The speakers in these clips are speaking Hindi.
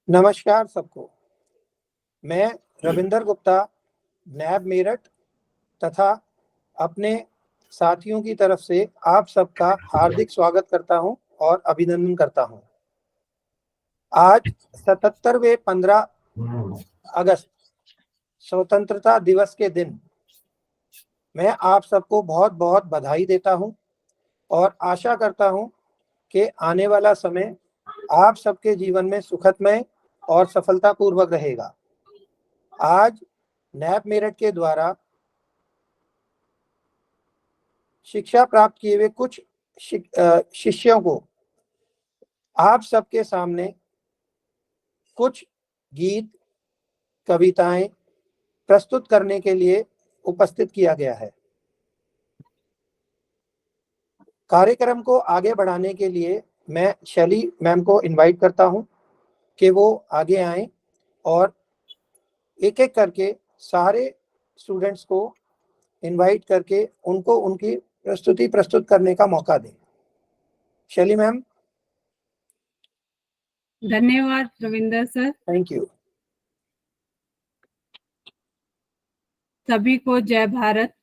नमस्कार सबको। मैं रविंदर गुप्ता, नैब मेरठ तथा अपने साथियों की तरफ से आप सबका हार्दिक स्वागत करता हूं और अभिनंदन करता हूं। आज 77वें 15 अगस्त स्वतंत्रता दिवस के दिन मैं आप सबको बहुत बहुत बधाई देता हूं और आशा करता हूं कि आने वाला समय आप सबके जीवन में सुखदमय और सफलतापूर्वक रहेगा। आज नैब मेरठ के द्वारा शिक्षा प्राप्त किए हुए कुछ शिष्यों को आप सबके सामने कुछ गीत, कविताएं प्रस्तुत करने के लिए उपस्थित किया गया है। कार्यक्रम को आगे बढ़ाने के लिए मैं शैली मैम को इनवाइट करता हूं कि वो आगे आएं और एक एक करके सारे स्टूडेंट्स को इनवाइट करके उनको उनकी प्रस्तुति प्रस्तुत करने का मौका दें। शैली मैम। धन्यवाद रविंदर सर। Thank you. सभी को जय भारत।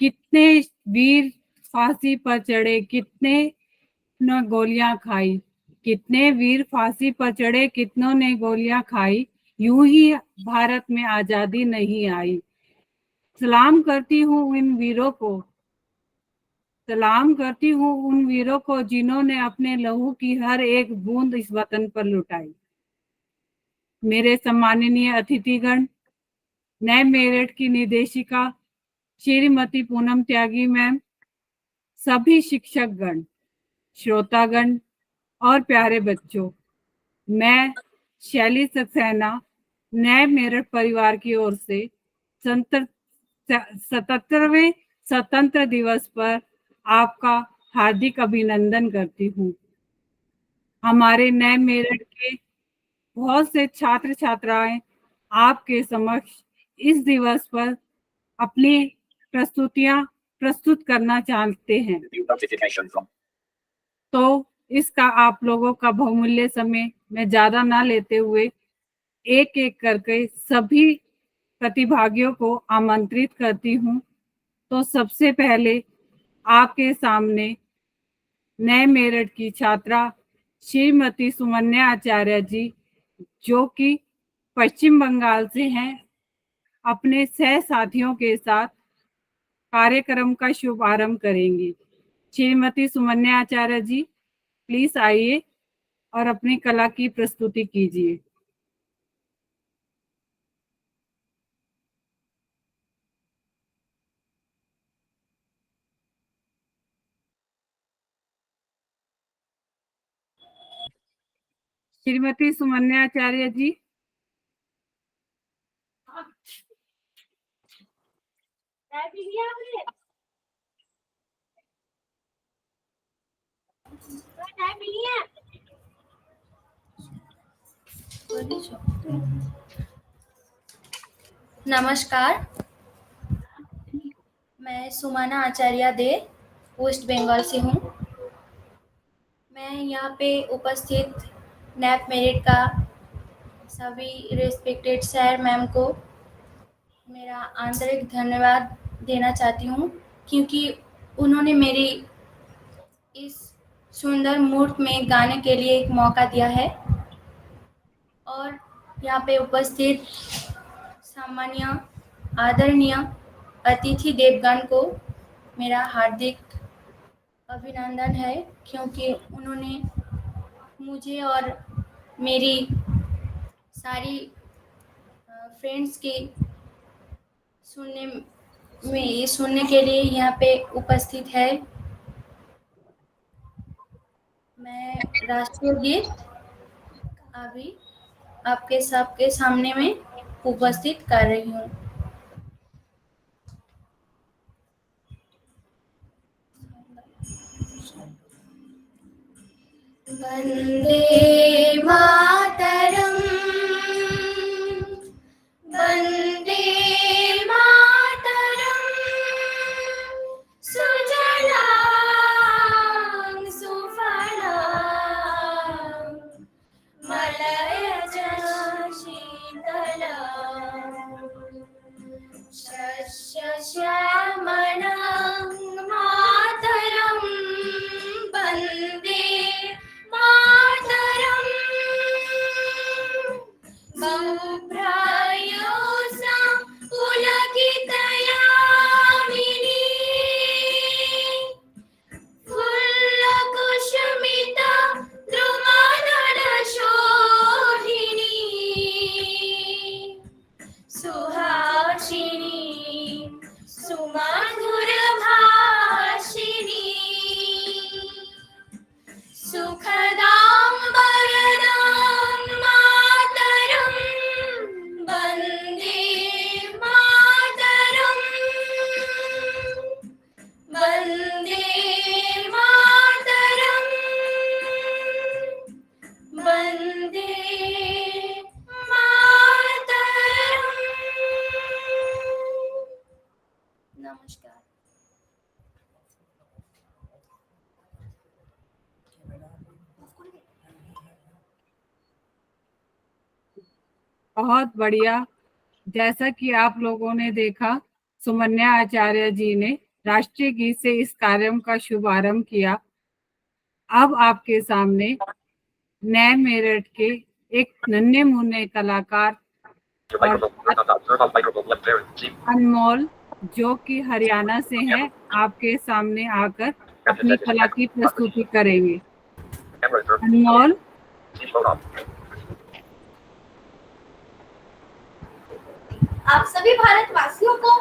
कितने वीर फांसी पर चढ़े, कितने न गोलियां खाई, कितने वीर फांसी पर चढ़े, कितनों ने गोलियां खाई, यूं ही भारत में आजादी नहीं आई। सलाम करती हूँ इन वीरों को, सलाम करती हूँ उन वीरों को जिन्होंने अपने लहू की हर एक बूंद इस वतन पर लुटाई। मेरे सम्माननीय अतिथिगण, नैब मेरठ की निर्देशिका श्रीमती पूनम त्यागी मैम, सभी शिक्षकगण, श्रोतागण और प्यारे बच्चों, मैं शैली सक्सेना नैब मेरठ परिवार की ओर से 77वें स्वतंत्र दिवस पर आपका हार्दिक अभिनंदन करती हूँ। हमारे नैब मेरठ के बहुत से छात्र छात्राएं आपके समक्ष इस दिवस पर अपनी प्रस्तुतियां प्रस्तुत करना चाहते हैं, तो इसका आप लोगों का बहुमूल्य समय मैं ज्यादा ना लेते हुए एक एक करके सभी प्रतिभागियों को आमंत्रित करती हूँ। तो सबसे पहले आपके सामने नए मेरठ की छात्रा श्रीमती सुमन्या आचार्य जी, जो कि पश्चिम बंगाल से हैं, अपने सह साथियों के साथ कार्यक्रम का शुभारंभ करेंगी। श्रीमती सुमन्या आचार्य जी, प्लीज आइए और अपनी कला की प्रस्तुति कीजिए। श्रीमती सुमन्या आचार्य जी। नमस्कार, मैं सुमना आचार्य दे वेस्ट बंगाल से हूँ। मैं यहाँ पे उपस्थित नैब मेरिट का सभी रेस्पेक्टेड सर मैम को मेरा आंतरिक धन्यवाद देना चाहती हूँ, क्योंकि उन्होंने मेरी इस सुंदर मुहूर्त में गाने के लिए एक मौका दिया है। और यहाँ पे उपस्थित सम्मानीय आदरणीय अतिथि देवगण को मेरा हार्दिक अभिनंदन है, क्योंकि उन्होंने मुझे और मेरी सारी फ्रेंड्स की सुनने के लिए यहाँ पे उपस्थित है। मैं राष्ट्रीय गीत अभी आपके सबके सामने में उपस्थित कर रही हूँ। वंदे मातरम, वंदे मातरम, सुजलां सुफलां मलयज शीतल शस्यश्यामलं मातरं वन्दे मातरम् बभ्रायोसा पुलकितयामिनी फुल्लकुसुमिता द्रुमदलशोभिनी सुहासिनी सुमधुरभाषिणी सुखदां वरदां मातरं वन्दे मातरम् वन्दे मातरम् वन्दे मातरम्। नमस्कार। बहुत बढ़िया। जैसा कि आप लोगों ने देखा, सुमन्या आचार्य जी ने राष्ट्रीय गीत से इस कार्यक्रम का शुभारंभ किया। अब आपके सामने नए मेरठ के एक नन्हे मुन्ने कलाकार अनमोल, जो कि हरियाणा से हैं, आपके सामने आकर अपनी कला की प्रस्तुति करेंगे। अनमोल। आप सभी भारतवासियों को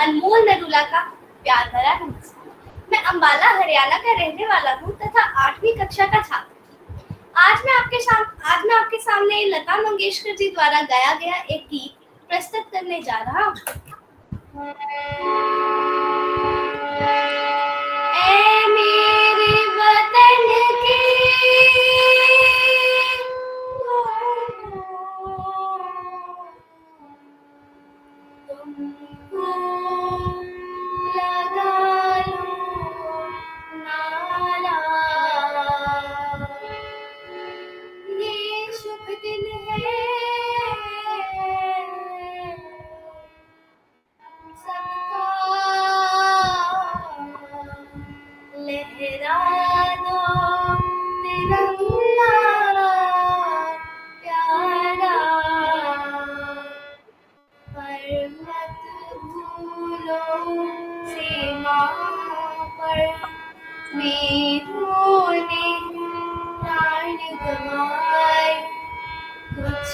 अनमोल नरूला का प्यार भरा नमस्कार। मैं अंबाला हरियाणा का रहने वाला हूँ तथा 8वीं कक्षा का छात्र हूँ। आज मैं आपके सामने लता मंगेशकर जी द्वारा गाया गया एक गीत प्रस्तुत करने जा रहा हूँ। ऐ मेरे वतन के तुमको लगा लो नारा, ये शुभ दिन है सबका, लहरा दो तिरंगा प्यारा, पर मत भूलो सीमा पर वीरों ने प्राण गंवाए, कुछ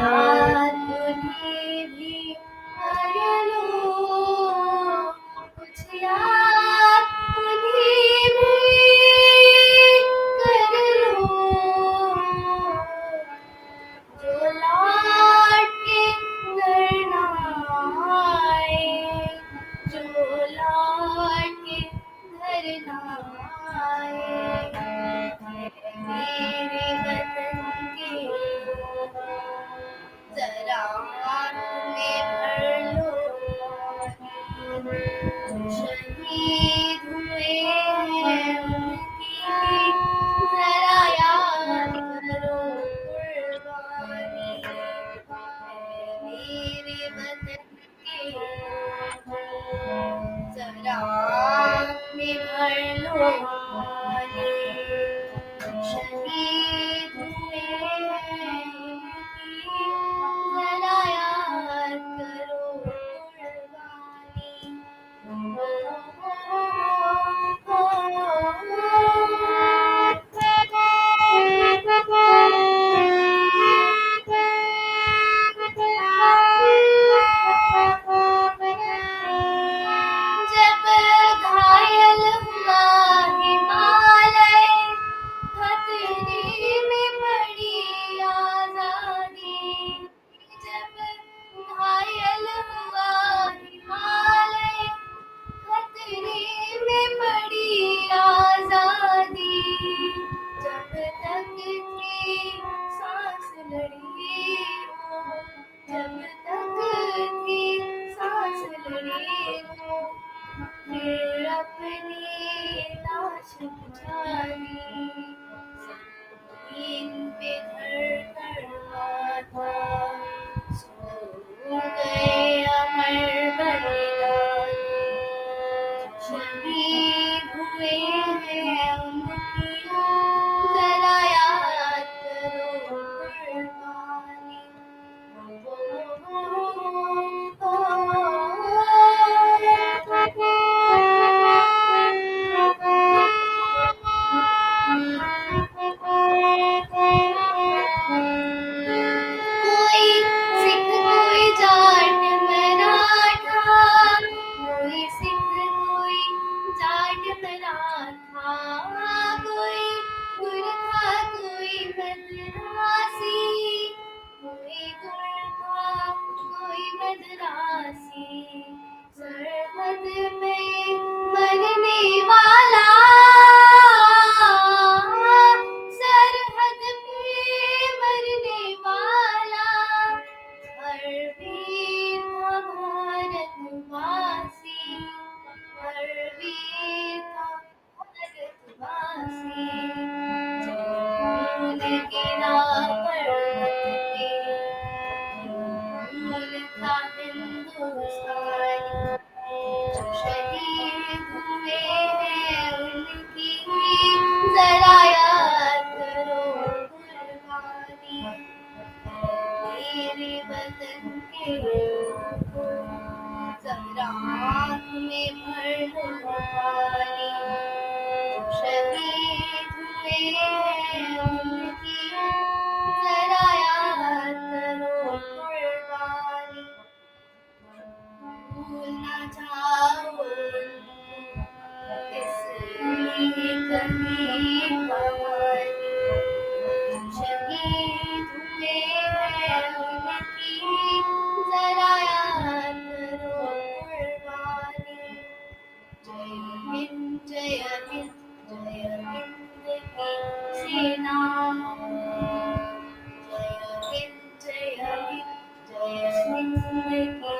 याद उन्हें भी कर लो, कुछ याद उन्हें भी कर लो, जो लौट के घर ना आए, जो लौट के घर ना आए। मेरे वतन के फूल गिरा पर्वत पे, फूल था हिंदुस्तानी। जो शहीद हुए हैं उनकी जरा याद करो कुर्बानी। मेरे वतन के लोगों, जरा आँख में भर लो पानी। जो शहीद हुए हैं उनकी जरा याद करो कुर्बानी। भूल ना जाओ उनको, इसलिए कहीं कहानी। जो शहीद हुए हैं उनकी जरा याद करो कुर्बानी। जय हिंद जय हिंद जय हिंद की सेना। जय हिंद जय हिंद जय हिंद की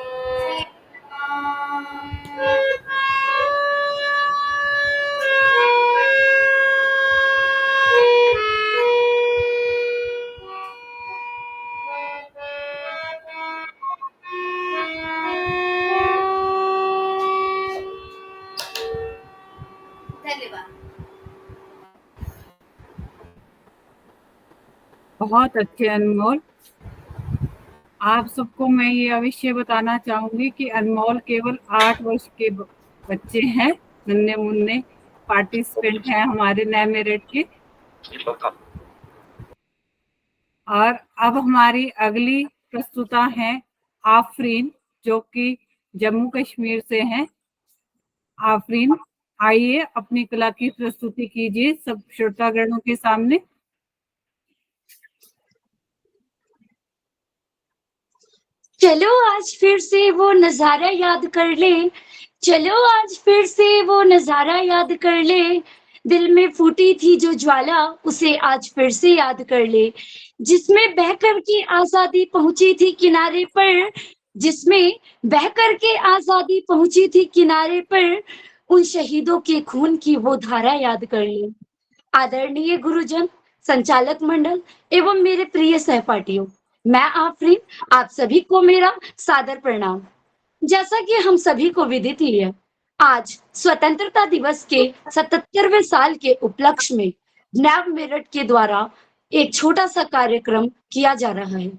धन्यवाद। बहुत अच्छे अनमोल। आप सबको मैं ये अवश्य बताना चाहूंगी कि अनमोल केवल 8 वर्ष के बच्चे हैं, नन्हे मुन्ने पार्टिसिपेंट हैं हमारे नए मेरिट के। और अब हमारी अगली प्रस्तुता है आफरीन, जो कि जम्मू कश्मीर से हैं। आफरीन, आइए अपनी कला की प्रस्तुति कीजिए सब श्रोतागणों के सामने। चलो आज फिर से वो नजारा याद कर ले, चलो आज फिर से वो नजारा याद कर ले। दिल में फूटी थी जो ज्वाला, उसे आज फिर से याद कर ले। जिसमें बहकर के आजादी पहुंची थी किनारे पर, जिसमें बहकर के आजादी पहुंची थी किनारे पर, उन शहीदों के खून की वो धारा याद कर ले। आदरणीय गुरुजन, संचालक मंडल एवं मेरे प्रिय सहपाठियों, मैं आफरीन, आप सभी को मेरा सादर प्रणाम। जैसा कि हम सभी को विदित ही है, आज स्वतंत्रता दिवस के 77वें साल के उपलक्ष्य में नैब मेरठ के द्वारा एक छोटा सा कार्यक्रम किया जा रहा है,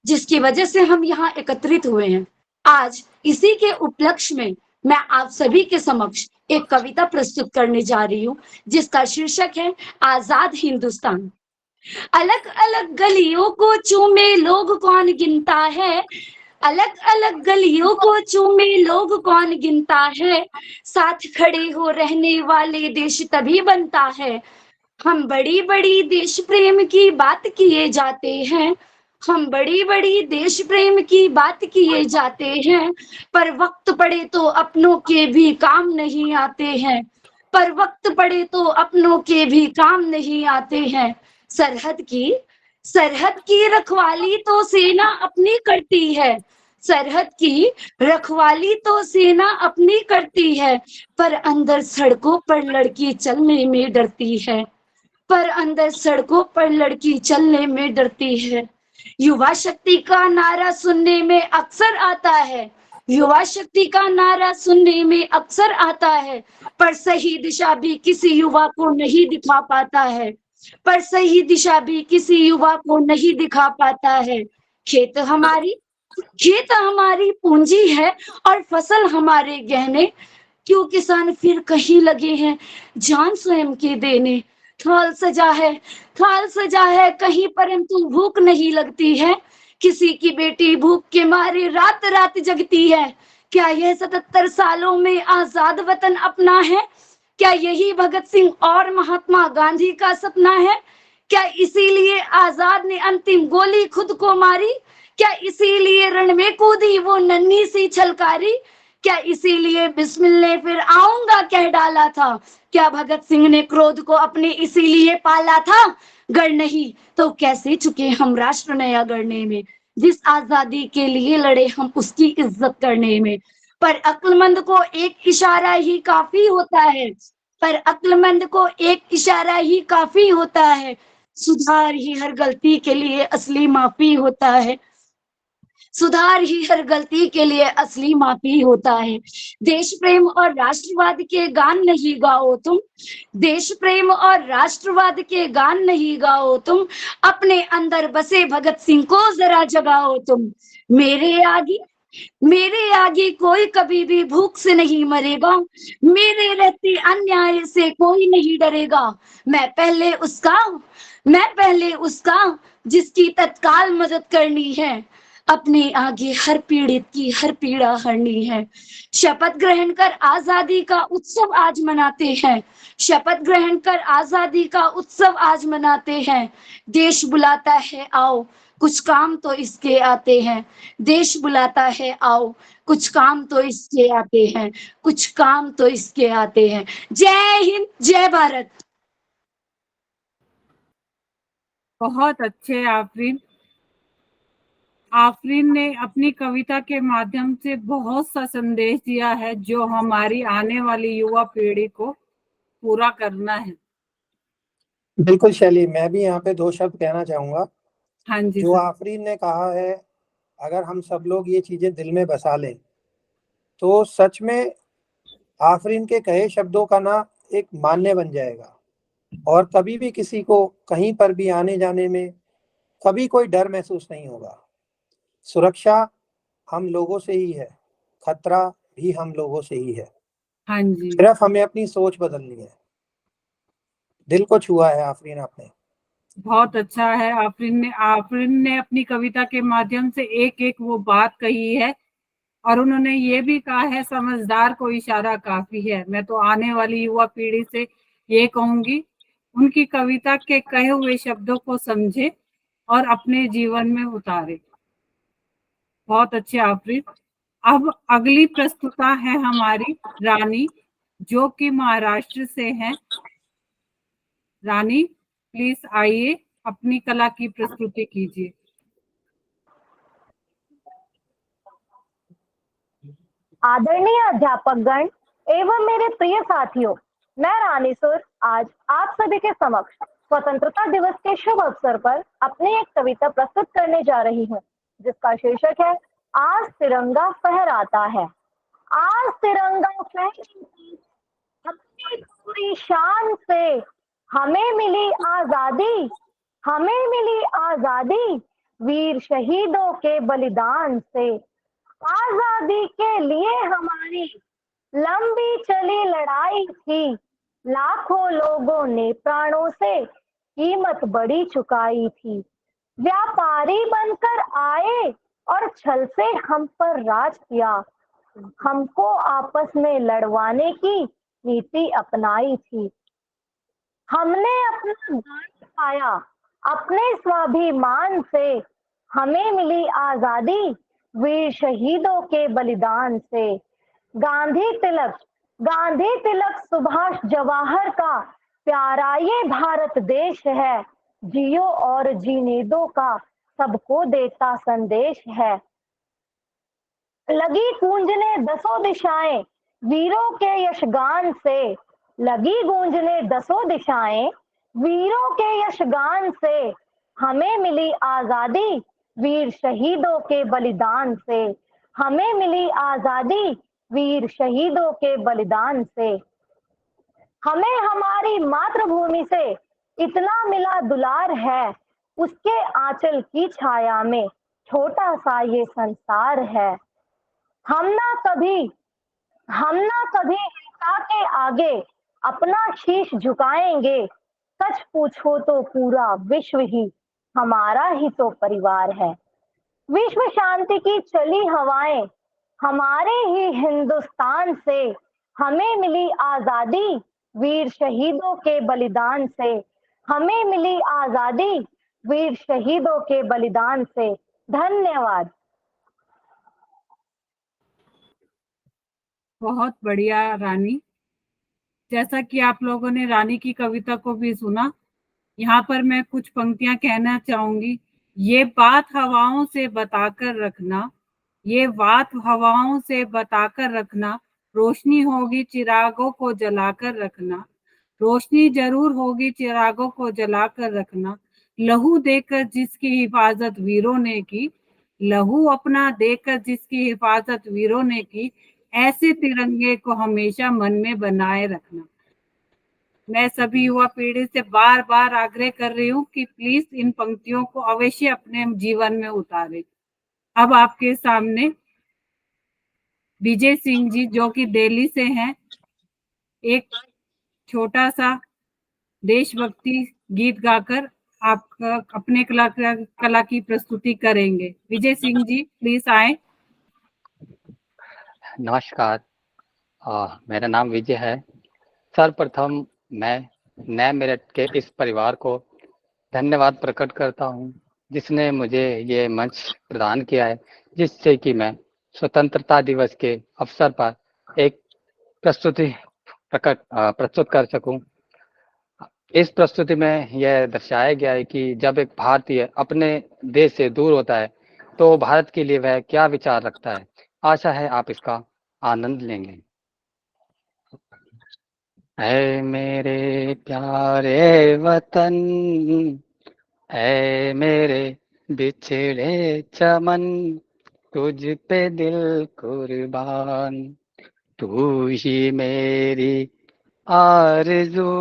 जिसकी वजह से हम यहाँ एकत्रित हुए हैं। आज इसी के उपलक्ष्य में मैं आप सभी के समक्ष एक कविता प्रस्तुत करने जा रही हूँ, जिसका शीर्षक है आजाद हिंदुस्तान। अलग अलग गलियों को चूमे लोग कौन गिनता है, अलग अलग गलियों को चूमे लोग कौन गिनता है। साथ खड़े हो रहने वाले देश तभी बनता है। हम बड़ी बड़ी देश प्रेम की बात किए जाते हैं, हम बड़ी बड़ी देश प्रेम की बात किए जाते हैं, पर वक्त पड़े तो अपनों के भी काम नहीं आते हैं, पर वक्त पड़े तो अपनों के भी काम नहीं आते हैं। सरहद की रखवाली तो सेना अपनी करती है, सरहद की रखवाली तो सेना अपनी करती है, पर अंदर सड़कों पर लड़की चलने में डरती है, पर अंदर सड़कों पर लड़की चलने में डरती है। युवा शक्ति का नारा सुनने में अक्सर आता है, युवा शक्ति का नारा सुनने में अक्सर आता है, पर सही दिशा भी किसी युवा को नहीं दिखा पाता है, पर सही दिशा भी किसी युवा को नहीं दिखा पाता है। खेत हमारी पूंजी है और फसल हमारे गहने, क्यों किसान फिर कहीं लगे हैं जान स्वयं के देने। थाल सजा है कहीं परंतु भूख नहीं लगती है, किसी की बेटी भूख के मारे रात रात जगती है। क्या यह 77 सालों में आजाद वतन अपना है, क्या यही भगत सिंह और महात्मा गांधी का सपना है। क्या इसीलिए आजाद ने अंतिम गोली खुद को मारी, क्या इसीलिए रण में कूदी वो नन्ही सी छलकारी, क्या इसीलिए बिस्मिल ने फिर आऊंगा कह डाला था, क्या भगत सिंह ने क्रोध को अपने इसीलिए पाला था। गढ़ नहीं तो कैसे चुके हम राष्ट्र नया गढ़ने में, जिस आजादी के लिए लड़े हम उसकी इज्जत करने में। पर अक्लमंद को एक इशारा ही काफी होता है, पर अक्लमंद को एक इशारा ही काफी होता है। सुधार ही हर गलती के लिए असली माफी होता है। सुधार ही हर गलती के लिए असली माफी होता है। देश प्रेम और राष्ट्रवाद के गान नहीं गाओ तुम, देश प्रेम और राष्ट्रवाद के गान नहीं गाओ तुम, अपने अंदर बसे भगत सिंह को जरा जगाओ तुम। मेरे आगे कोई कभी भी भूख से नहीं मरेगा, मेरे रहते अन्याय से कोई नहीं डरेगा। मैं पहले उसका जिसकी तत्काल मदद करनी है, अपने आगे हर पीड़ित की हर पीड़ा हरनी है। शपथ ग्रहण कर आजादी का उत्सव आज मनाते हैं, शपथ ग्रहण कर आजादी का उत्सव आज मनाते हैं। देश बुलाता है आओ, कुछ काम तो इसके आते हैं। देश बुलाता है आओ, कुछ काम तो इसके आते हैं, कुछ काम तो इसके आते हैं। जय हिंद, जय भारत। बहुत अच्छे आफरीन। आफरीन ने अपनी कविता के माध्यम से बहुत सा संदेश दिया है जो हमारी आने वाली युवा पीढ़ी को पूरा करना है। बिल्कुल शैली, मैं भी यहाँ पे 2 शब्द कहना चाहूंगा। हाँ जी जो सर। आफरीन ने कहा है, अगर हम सब लोग ये चीजें दिल में बसा लें तो सच में आफरीन के कहे शब्दों का ना एक मान्य बन जाएगा, और कभी भी किसी को कहीं पर भी आने जाने में कभी कोई डर महसूस नहीं होगा। सुरक्षा हम लोगों से ही है, खतरा भी हम लोगों से ही है। हाँ जी, सिर्फ हमें अपनी सोच बदलनी है। दिल को छुआ है आफरीन आपने। बहुत अच्छा है। आफरीन ने अपनी कविता के माध्यम से एक एक वो बात कही है, और उन्होंने ये भी कहा है समझदार को इशारा काफी है। मैं तो आने वाली युवा पीढ़ी से ये कहूंगी, उनकी कविता के कहे हुए शब्दों को समझे और अपने जीवन में उतारे। बहुत अच्छे आफरीन। अब अगली प्रस्तुता है हमारी रानी, जो कि महाराष्ट्र से है। रानी प्लीज आइए, अपनी कला की प्रस्तुति कीजिए। आदरणीय अध्यापकगण एवं मेरे प्रिय साथियों, मैं रानी सुर आज आप सभी के समक्ष स्वतंत्रता दिवस के शुभ अवसर पर अपनी एक कविता प्रस्तुत करने जा रही हूँ, जिसका शीर्षक है आज तिरंगा फहराता है। आज तिरंगा फहराता अपनी पूरी शान से, हमें मिली आजादी, हमें मिली आजादी वीर शहीदों के बलिदान से। आजादी के लिए हमारी लंबी चली लड़ाई थी, लाखों लोगों ने प्राणों से कीमत बड़ी चुकाई थी। व्यापारी बनकर आए और छल से हम पर राज किया, हमको आपस में लड़वाने की नीति अपनाई थी। हमने अपना गर्व पाया अपने स्वाभिमान से, हमें मिली आजादी वीर शहीदों के बलिदान से। गांधी तिलक सुभाष जवाहर का प्यारा ये भारत देश है, जियो और जीने दो का सबको देता संदेश है। लगी गूंजने दसों दिशाएं वीरों के यशगान से, लगी गूंजने दसों दिशाएं वीरों के यशगान से, हमें मिली आजादी वीर शहीदों के बलिदान से, हमें मिली आजादी वीर शहीदों के बलिदान से। हमें हमारी मातृभूमि से इतना मिला दुलार है, उसके आंचल की छाया में छोटा सा ये संसार है। हम ना कभी हिंसा के आगे अपना शीश झुकाएंगे, सच पूछो तो पूरा विश्व ही हमारा ही तो परिवार है। विश्व शांति की चली हवाएं हमारे ही हिंदुस्तान से, हमें मिली आजादी वीर शहीदों के बलिदान से, हमें मिली आजादी वीर शहीदों के बलिदान से। धन्यवाद। बहुत बढ़िया रानी। जैसा कि आप लोगों ने रानी की कविता को भी सुना, यहाँ पर मैं कुछ पंक्तियां कहना चाहूंगी। ये बात हवाओं से बताकर रखना, ये बात हवाओं से बताकर रखना, रोशनी होगी चिरागों को जलाकर रखना, रोशनी जरूर होगी चिरागों को जलाकर रखना, लहू देकर जिसकी हिफाजत वीरों ने की, लहू अपना देकर जिसकी हिफाजत वीरों ने की, ऐसे तिरंगे को हमेशा मन में बनाए रखना। मैं सभी युवा पीढ़ी से बार बार आग्रह कर रही हूँ कि प्लीज इन पंक्तियों को अवश्य अपने जीवन में उतारें। अब आपके सामने विजय सिंह जी, जो कि दिल्ली से हैं, एक छोटा सा देशभक्ति गीत गाकर आपका अपने कला की प्रस्तुति करेंगे। विजय सिंह जी प्लीज आए। नमस्कार, मेरा नाम विजय है। सर्वप्रथम मैं नए मेरठ के इस परिवार को धन्यवाद प्रकट करता हूं, जिसने मुझे ये मंच प्रदान किया है, जिससे कि मैं स्वतंत्रता दिवस के अवसर पर एक प्रस्तुति प्रस्तुत कर सकूं। इस प्रस्तुति में यह दर्शाया गया है कि जब एक भारतीय अपने देश से दूर होता है तो भारत के लिए वह क्या विचार रखता है। आशा है आप इसका आनंद लेंगे। ऐ मेरे प्यारे वतन, ऐ मेरे बिछड़े चमन, तुझ पे दिल कुर्बान, तू ही मेरी आरज़ू,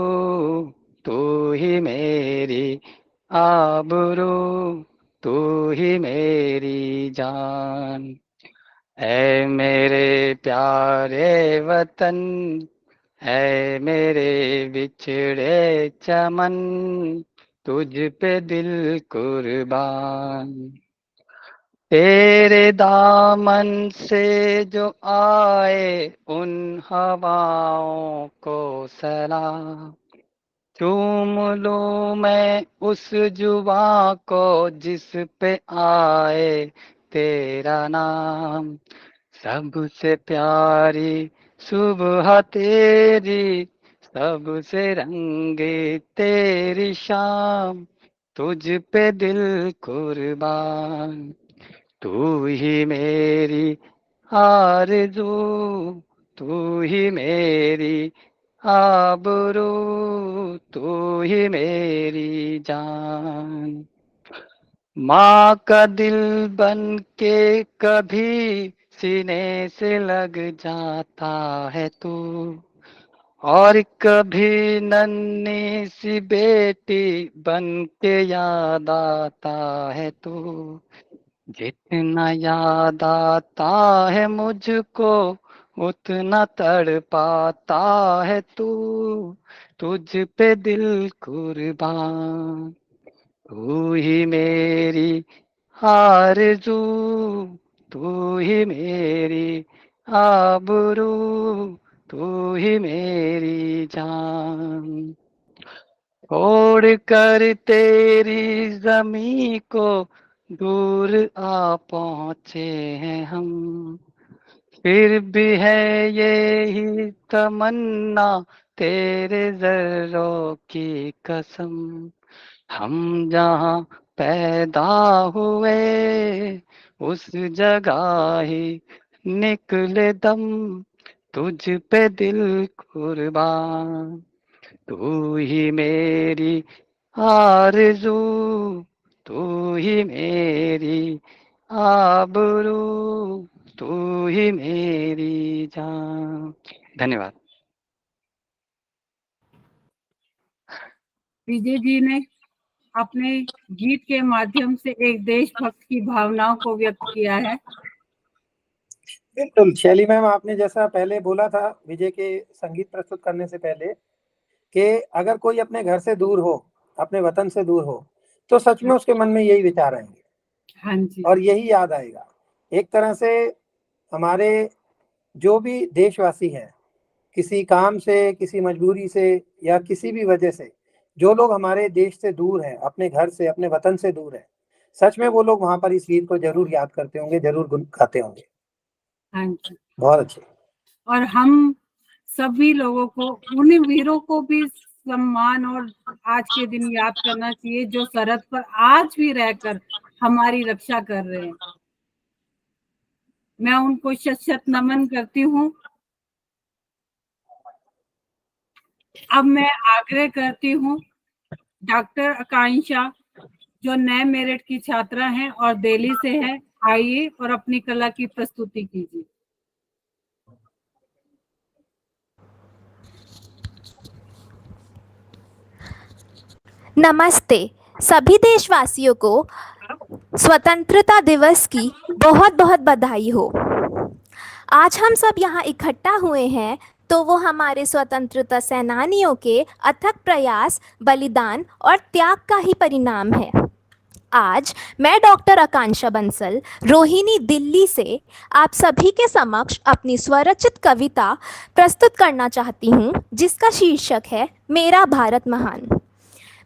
तू ही मेरी आबरू, तू ही मेरी जान। ऐ मेरे प्यारे वतन, ऐ मेरे बिछड़े चमन, तुझ पे दिल कुर्बान। तेरे दामन से जो आए उन हवाओं को सलाम, चूम लूं मैं उस जुबां को जिस पे आए तेरा नाम। सबसे प्यारी सुबह तेरी, सबसे रंगे तेरी शाम, तुझ पे दिल कुर्बान, तू ही मेरी आरज़ू, तू ही मेरी आबरू, तू ही मेरी जान। माँ का दिल बन के कभी सीने से लग जाता है तू, और कभी नन्ही सी बेटी बन के याद आता है तू। जितना याद आता है मुझको उतना तड़पाता है तू, तुझ पे दिल कुर्बान, तू ही मेरी आरज़ू, तू ही मेरी आबरू, तू ही मेरी जान। छोड़ कर तेरी ज़मीं को दूर आ पहुँचे हैं हम, फिर भी है यही तमन्ना तेरे ज़र्रों की कसम। हम जहाँ पैदा हुए उस जगह ही निकले दम, तुझ पे दिल कुर्बान, तू ही मेरी आरज़ू, तू ही मेरी आबरू, तू ही मेरी जान। धन्यवाद। विजय जी ने अपने गीत के माध्यम से एक देशभक्त की भावनाओं को व्यक्त किया है। बिल्कुल शैली मैम, आपने जैसा पहले बोला था विजय के संगीत प्रस्तुत करने से पहले कि अगर कोई अपने घर से दूर हो, अपने वतन से दूर हो, तो सच में उसके मन में यही विचार आएंगे। हाँ जी। और यही याद आएगा। एक तरह से हमारे जो भी देशवासी हैं, किसी काम से, किसी मजबूरी से या किसी भी वजह से जो लोग हमारे देश से दूर हैं, अपने घर से, अपने वतन से दूर हैं, सच में वो लोग वहां पर इस गीत को जरूर याद करते होंगे, जरूर गाते होंगे। हाँ जी। बहुत अच्छे। और हम सभी लोगों को उन वीरों को भी सम्मान और आज के दिन याद करना चाहिए जो सरहद पर आज भी रहकर हमारी रक्षा कर रहे हैं। मैं उनको शत शत नमन करती हूँ। अब मैं आग्रह करती हूँ डॉक्टर आकांक्षा जो नए मेरिट की छात्रा हैं और दिल्ली से है, आइए और अपनी कला की प्रस्तुति कीजिए। नमस्ते सभी देशवासियों को स्वतंत्रता दिवस की बहुत बहुत बधाई हो। आज हम सब यहाँ इकट्ठा हुए हैं तो वो हमारे स्वतंत्रता सेनानियों के अथक प्रयास, बलिदान और त्याग का ही परिणाम है। आज मैं डॉक्टर आकांक्षा बंसल, रोहिणी, दिल्ली से आप सभी के समक्ष अपनी स्वरचित कविता प्रस्तुत करना चाहती हूँ, जिसका शीर्षक है मेरा भारत महान।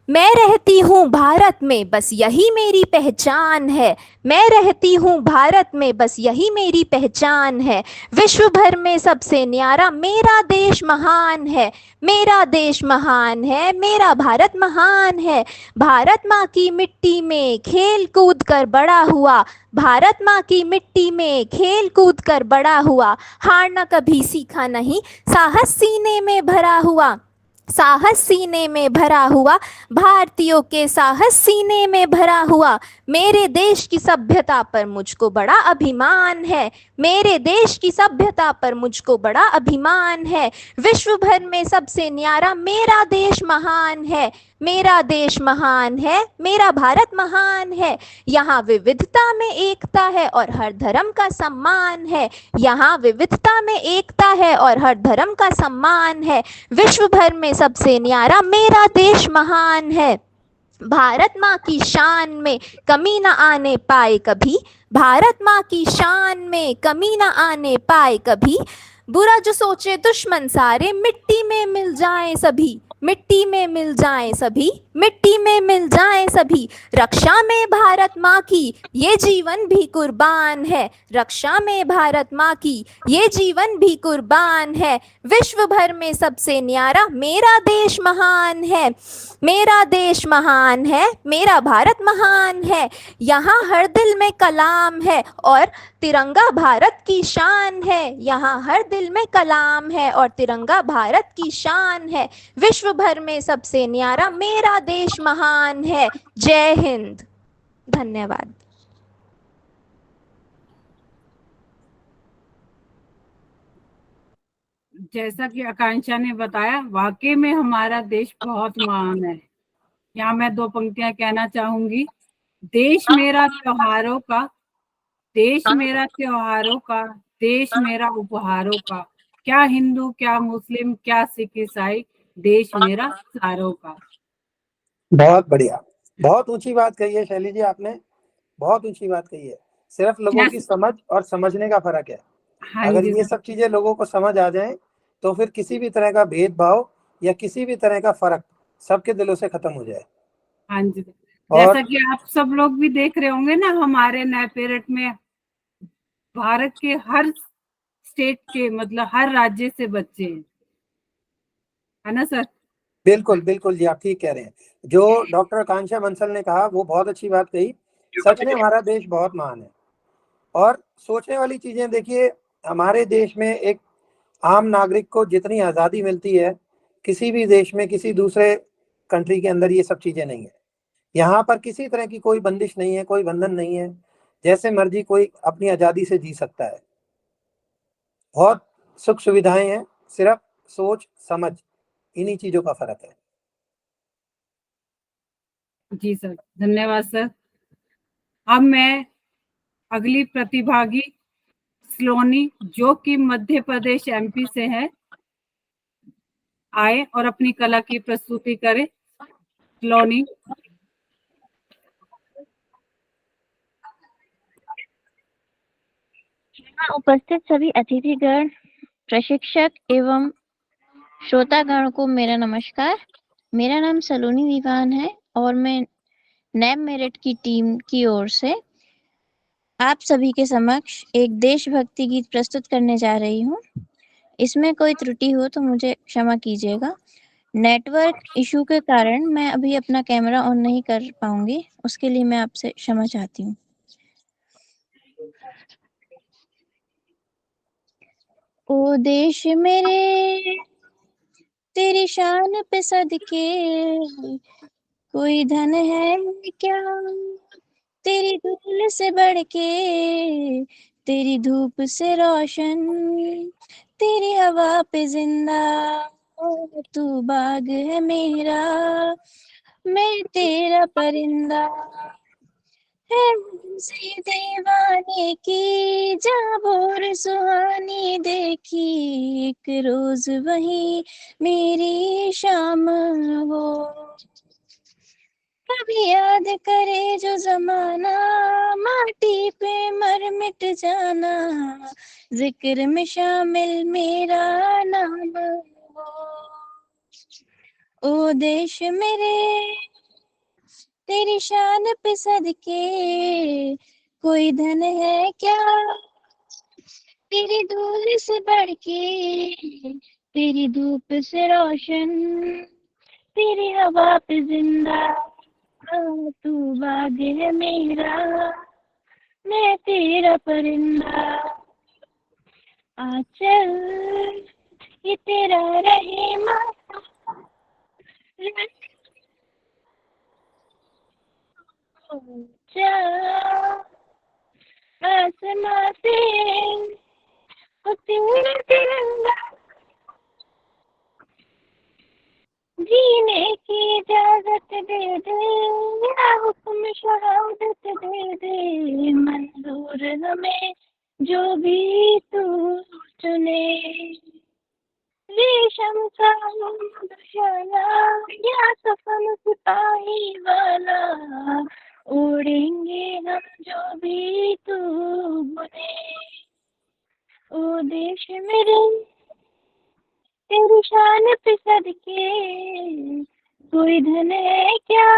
मैं रहती हूँ भारत में, बस यही मेरी पहचान है। मैं रहती हूँ भारत में, बस यही मेरी पहचान है। विश्व भर में सबसे न्यारा मेरा देश महान है। मेरा देश महान है, मेरा भारत महान है। भारत माँ की मिट्टी में खेल कूद कर बड़ा हुआ। भारत माँ की मिट्टी में खेल कूद कर बड़ा हुआ। हारना कभी सीखा नहीं, साहस सीने में भरा हुआ। साहस सीने में भरा हुआ, भारतीयों के साहस सीने में भरा हुआ। मेरे देश की सभ्यता पर मुझको बड़ा अभिमान है। मेरे देश की सभ्यता पर मुझको बड़ा अभिमान है। विश्व भर में सबसे न्यारा मेरा देश महान है। मेरा देश महान है, मेरा भारत महान है। यहाँ विविधता में एकता है और हर धर्म का सम्मान है। यहाँ विविधता में एकता है और हर धर्म का सम्मान है। विश्व भर में सबसे न्यारा मेरा देश महान है। भारत माँ की शान में कमी न आने पाए कभी। भारत माँ की शान में कमी न आने पाए कभी। बुरा जो सोचे दुश्मन सारे मिट्टी में मिल जाएं सभी। मिट्टी में मिल जाएं सभी, मिट्टी में मिल जाएं सभी। रक्षा में भारत माँ की ये जीवन भी कुर्बान है। रक्षा में भारत माँ की ये जीवन भी कुर्बान है। विश्व भर में सबसे न्यारा मेरा देश महान है। मेरा देश महान है, मेरा भारत महान है। यहाँ हर दिल में कलाम है और तिरंगा भारत की शान है। यहाँ हर दिल में कलाम है और तिरंगा भारत की शान है। विश्व भर में सबसे न्यारा मेरा देश महान है। जय हिंद। धन्यवाद। जैसा कि आकांक्षा ने बताया, वाकई में हमारा देश बहुत महान है। यहाँ मैं दो पंक्तियां कहना चाहूंगी। देश मेरा त्योहारों का, देश मेरा त्योहारों का, देश मेरा उपहारों का। क्या हिंदू, क्या मुस्लिम, क्या सिख, ईसाई, देश मेरा सारों का। बहुत बढ़िया, बहुत ऊंची बात कही है शैली जी, आपने बहुत ऊंची बात कही है। सिर्फ लोगों की समझ और समझने का फर्क है। हाँ अगर जी ये सब चीजें लोगों को समझ आ जाए तो फिर किसी भी तरह का भेदभाव या किसी भी तरह का फर्क सबके दिलों से खत्म हो जाए। हाँ जी। और जैसा कि आप सब लोग भी देख रहे होंगे ना, हमारे नए पेरेड में भारत के हर स्टेट के, मतलब हर राज्य से बच्चे हैं, है ना सर? बिल्कुल बिल्कुल जी, आप ठीक कह रहे हैं। जो डॉक्टर आकांक्षा बंसल ने कहा वो बहुत अच्छी बात कही। सच में हमारा देश बहुत महान है। और सोचने वाली चीजें देखिए, हमारे देश में एक आम नागरिक को जितनी आज़ादी मिलती है, किसी भी देश में, किसी दूसरे कंट्री के अंदर ये सब चीजें नहीं है। यहाँ पर किसी तरह की कोई बंदिश नहीं है, कोई बंधन नहीं है। जैसे मर्जी कोई अपनी आज़ादी से जी सकता है। बहुत सुख सुविधाएं हैं, सिर्फ सोच समझ, इन्हीं चीजों का फर्क है। जी सर, धन्यवाद सर। अब मैं अगली प्रतिभागी सलोनी, जो कि मध्य प्रदेश एमपी से है, आए और अपनी कला की प्रस्तुति करे। सलोनी। उपस्थित सभी अतिथिगण, प्रशिक्षक एवं श्रोतागण को मेरा नमस्कार। मेरा नाम सलोनी दीवान है और मैं नैब मेरिट की टीम की ओर से आप सभी के समक्ष एक देशभक्ति गीत प्रस्तुत करने जा रही हूँ। इसमें कोई त्रुटि हो तो मुझे क्षमा कीजिएगा। नेटवर्क इशू के कारण मैं अभी अपना कैमरा ऑन नहीं कर पाऊंगी, उसके लिए मैं आपसे क्षमा चाहती हूँ। ओ देश मेरे तेरी शान पे सदके, कोई धन है क्या तेरी धूल से बढ़ के, तेरी धूप से रोशन, तेरी हवा पे जिंदा, तू बाग है मेरा, मैं तेरा परिंदा। है मुझसे दीवाने की जहाँ भोर सुहानी देखी, एक रोज वही मेरी शाम हो। कभी याद करे जो जमाना, माटी पे मर मिट जाना, जिक्र में शामिल मेरा नाम हो। ओ देश मेरे तेरी शान पे सदके, कोई धन है क्या तेरी धूल से बढ़ के, तेरी धूप से रोशन, तेरी हवा पे जिंदा, तू बाग है मेरा, मैं तेरा परिंदा। आचल ये तेरा रहे माता, आसमां से वो तेरा तिरंगा, जीने की इजाजत दे दे, या हुक्म शहादत दे दे, मंजूर हमें जो भी तू चुने। रेशम का दुशाला या सफल सिपाही वाला, उड़ेंगे हम जो भी तू बुने। ओ देश मेरे तेरी शान पे सदके, कोई धन है क्या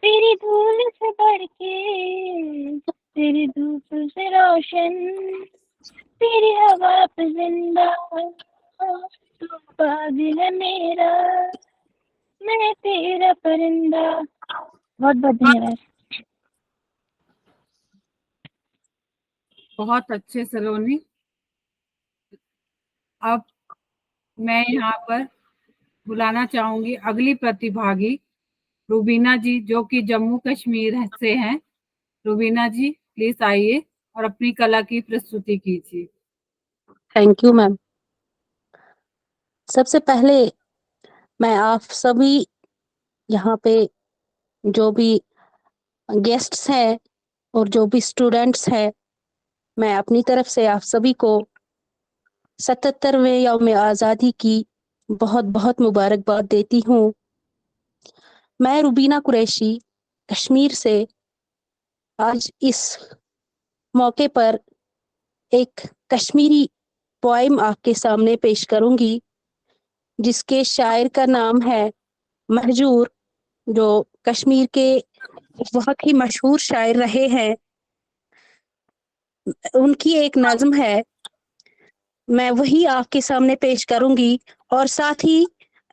तेरी धूल से बढ़ के, तेरी धूप से रोशन, तेरी हवा पे जिंदा, तू बाग है मेरा, मैं तेरा परिंदा। बहुत बहुत धन्यवाद। बहुत अच्छे सलोनी। अब मैं यहाँ पर बुलाना चाहूंगी अगली प्रतिभागी रुबीना जी, जो कि जम्मू कश्मीर से हैं। रुबीना जी प्लीज आइए और अपनी कला की प्रस्तुति कीजिए। Thank you ma'am. सबसे पहले मैं आप सभी यहाँ पे जो भी गेस्ट्स हैं और जो भी स्टूडेंट्स हैं, मैं अपनी तरफ से आप सभी को 77वें यौम आज़ादी की बहुत बहुत मुबारकबाद देती हूँ। मैं रुबीना कुरैशी कश्मीर से आज इस मौके पर एक कश्मीरी पोइम आपके सामने पेश करूंगी, जिसके शायर का नाम है महजूर, जो कश्मीर के बहुत ही मशहूर शायर रहे हैं। उनकी एक नज्म है, मैं वही आपके सामने पेश करूंगी और साथ ही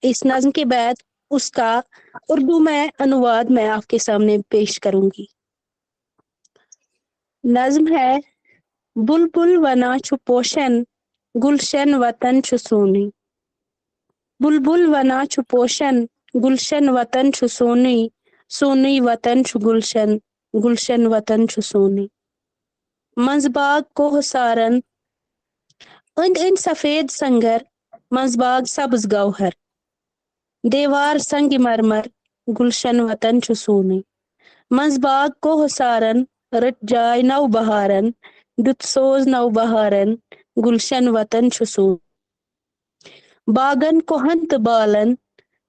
इस नज्म के बाद उसका उर्दू में अनुवाद मैं आपके सामने पेश करूंगी। नज्म है, बुलबुल वना छु पोशन, गुलशन वतन छु सोनी। बुलबुल वना छु पोशन, गुलशन वतन छु सोनी, सोनी वतन छु गुलशन, गुलशन वतन छु सोनी। मंजबाग कोह सारन, इंद इंद सफेद संगर, मंजबाग सब्ज गौहर। देवार संग मरमर, गुलशन वतन छु सोनी। मंजबाग कोह सारन, रट जाय नौ बहारन, दुतसोज नौ बहारन, गुलशन वतन छु सोनी। बागन कोहंत बालन,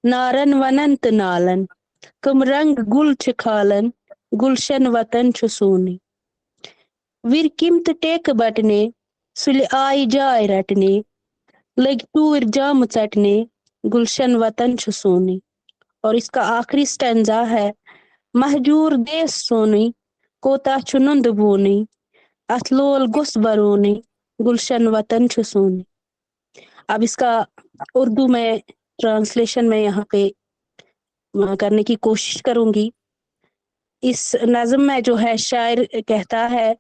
नारन वनंत नालन, कम रंग गुल छिखालन, गुलशन वतन छु सोनी। विर किमत टेक बटने, सुल आई जाय रटने, लग टूर जाम चटने, गुलशन वतन छु सोनी। और इसका आखिरी स्टैंजा है, महजूर देश सोनी, कोता चुनंद बोनी, अथलोल गुस बरोनी, गुलशन वतन छु सोनी। अब इसका उर्दू में ट्रांसलेशन में यहाँ पे करने की कोशिश करूंगी। इस नज्म में जो है शायर कहता है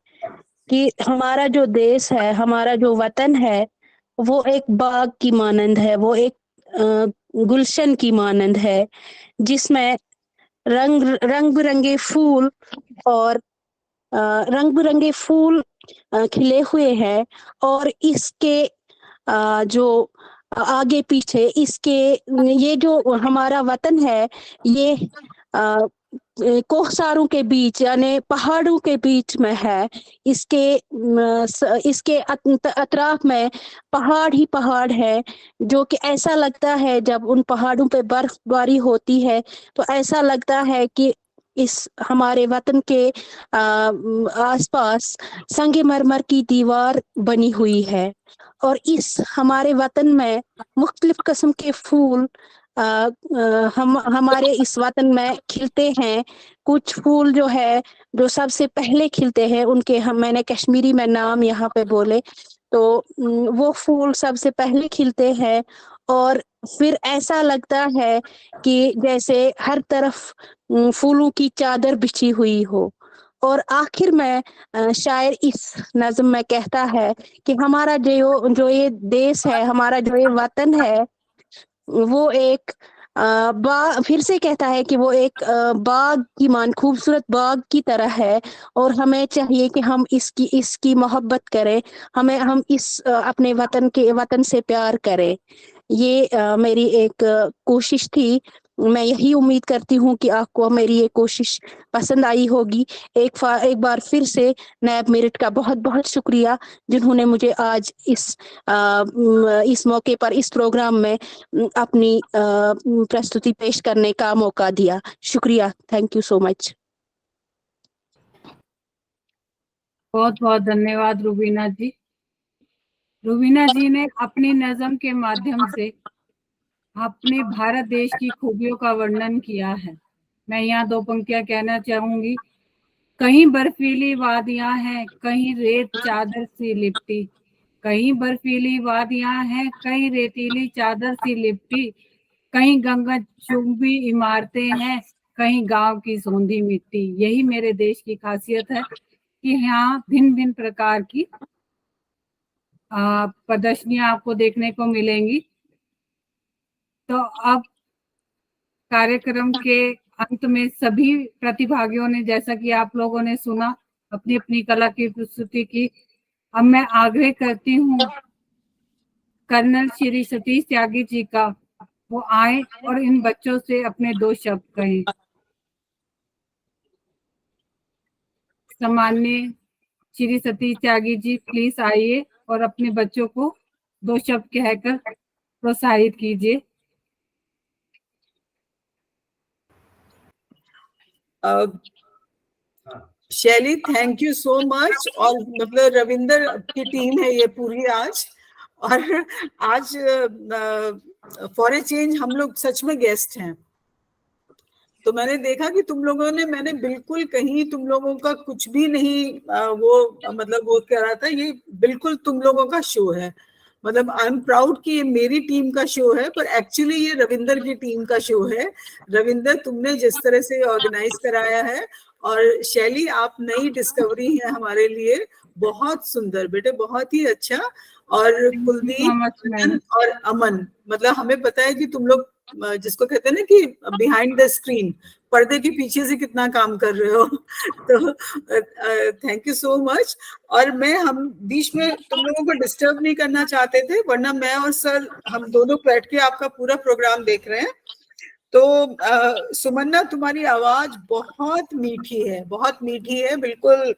कि हमारा जो देश है, हमारा जो वतन है, वो एक बाग की मानंद है, वो एक गुलशन की मानंद है, जिसमें रंग बिरंगे फूल और रंग बिरंगे फूल खिले हुए हैं, और इसके जो आगे पीछे इसके ये जो हमारा वतन है, ये कोहसारों के बीच यानी पहाड़ों के बीच में है। इसके अतराफ में पहाड़ ही पहाड़ है, जो कि ऐसा लगता है जब उन पहाड़ों पे बर्फबारी होती है तो ऐसा लगता है कि इस हमारे वतन के आसपास संगमरमर की दीवार बनी हुई है। और इस हमारे वतन में मुख्तलिफ किस्म के फूल हम हमारे इस वतन में खिलते हैं। कुछ फूल जो है जो सबसे पहले खिलते हैं उनके मैंने कश्मीरी में नाम यहाँ पे बोले, तो वो फूल सबसे पहले खिलते हैं और फिर ऐसा लगता है कि जैसे हर तरफ फूलों की चादर बिछी हुई हो। और आखिर में शायर इस नज्म में कहता है कि हमारा जो ये देश है, हमारा जो ये वतन है, वो एक फिर से कहता है कि वो एक बाग की खूबसूरत बाग की तरह है, और हमें चाहिए कि हम इसकी मोहब्बत करें, हम इस अपने वतन से प्यार करें। ये मेरी एक कोशिश थी। मैं यही उम्मीद करती हूँ कि आपको मेरी ये कोशिश पसंद आई होगी। एक बार फिर से नैब मेरिट का बहुत बहुत शुक्रिया, जिन्होंने मुझे आज इस मौके पर इस प्रोग्राम में अपनी प्रस्तुति पेश करने का मौका दिया। शुक्रिया, थैंक यू सो मच। बहुत बहुत धन्यवाद रुबीना जी। रुबीना जी ने अपनी नज़म के माध्यम से अपने भारत देश की खूबियों का वर्णन किया है। मैं यहाँ दो पंक्तियां कहना चाहूंगी। कहीं बर्फीली वादियां हैं, कहीं रेत चादर सी लिपटी, कहीं बर्फीली वादियां हैं, कहीं रेतीली चादर सी लिपटी, कहीं गंगा चुंबी इमारतें हैं, कहीं गांव की सौंधी मिट्टी। यही मेरे देश की खासियत है कि यहाँ भिन्न भिन्न प्रकार की प्रदर्शनियां आपको देखने को मिलेंगी। तो अब कार्यक्रम के अंत में सभी प्रतिभागियों ने, जैसा कि आप लोगों ने सुना, अपनी अपनी कला की प्रस्तुति की। अब मैं आग्रह करती हूँ कर्नल श्री सतीश त्यागी जी का, वो आए और इन बच्चों से अपने दो शब्द कहें। सम्माननीय श्री सतीश त्यागी जी, प्लीज आइए और अपने बच्चों को दो शब्द कहकर प्रोत्साहित कीजिए। शैली, थैंक यू सो मच। और मतलब रविंदर की टीम है ये पूरी आज, और आज फॉर ए चेंज हम लोग सच में गेस्ट हैं। तो मैंने देखा कि तुम लोगों ने, मैंने बिल्कुल कहीं तुम लोगों का कुछ भी नहीं वो कह रहा था, ये बिल्कुल तुम लोगों का शो है। मतलब आई एम प्राउड कि ये मेरी टीम का शो है, पर एक्चुअली ये रविंदर की टीम का शो है। रविंदर, तुमने जिस तरह से ऑर्गेनाइज कराया है, और शैली आप नई डिस्कवरी है हमारे लिए, बहुत सुंदर बेटे, बहुत ही अच्छा। और कुलदीप और अमन, मतलब हमें पता है कि तुम लोग जिसको कहते हैं ना कि बिहाइंड द स्क्रीन, पर्दे के पीछे से कितना काम कर रहे हो। तो थैंक यू सो मच। और हम बीच में तुम लोगों को डिस्टर्ब नहीं करना चाहते थे, वरना मैं और सर हम दोनों बैठ के आपका पूरा प्रोग्राम देख रहे हैं। तो सुमन्ना, तुम्हारी आवाज बहुत मीठी है, बहुत मीठी है, बिल्कुल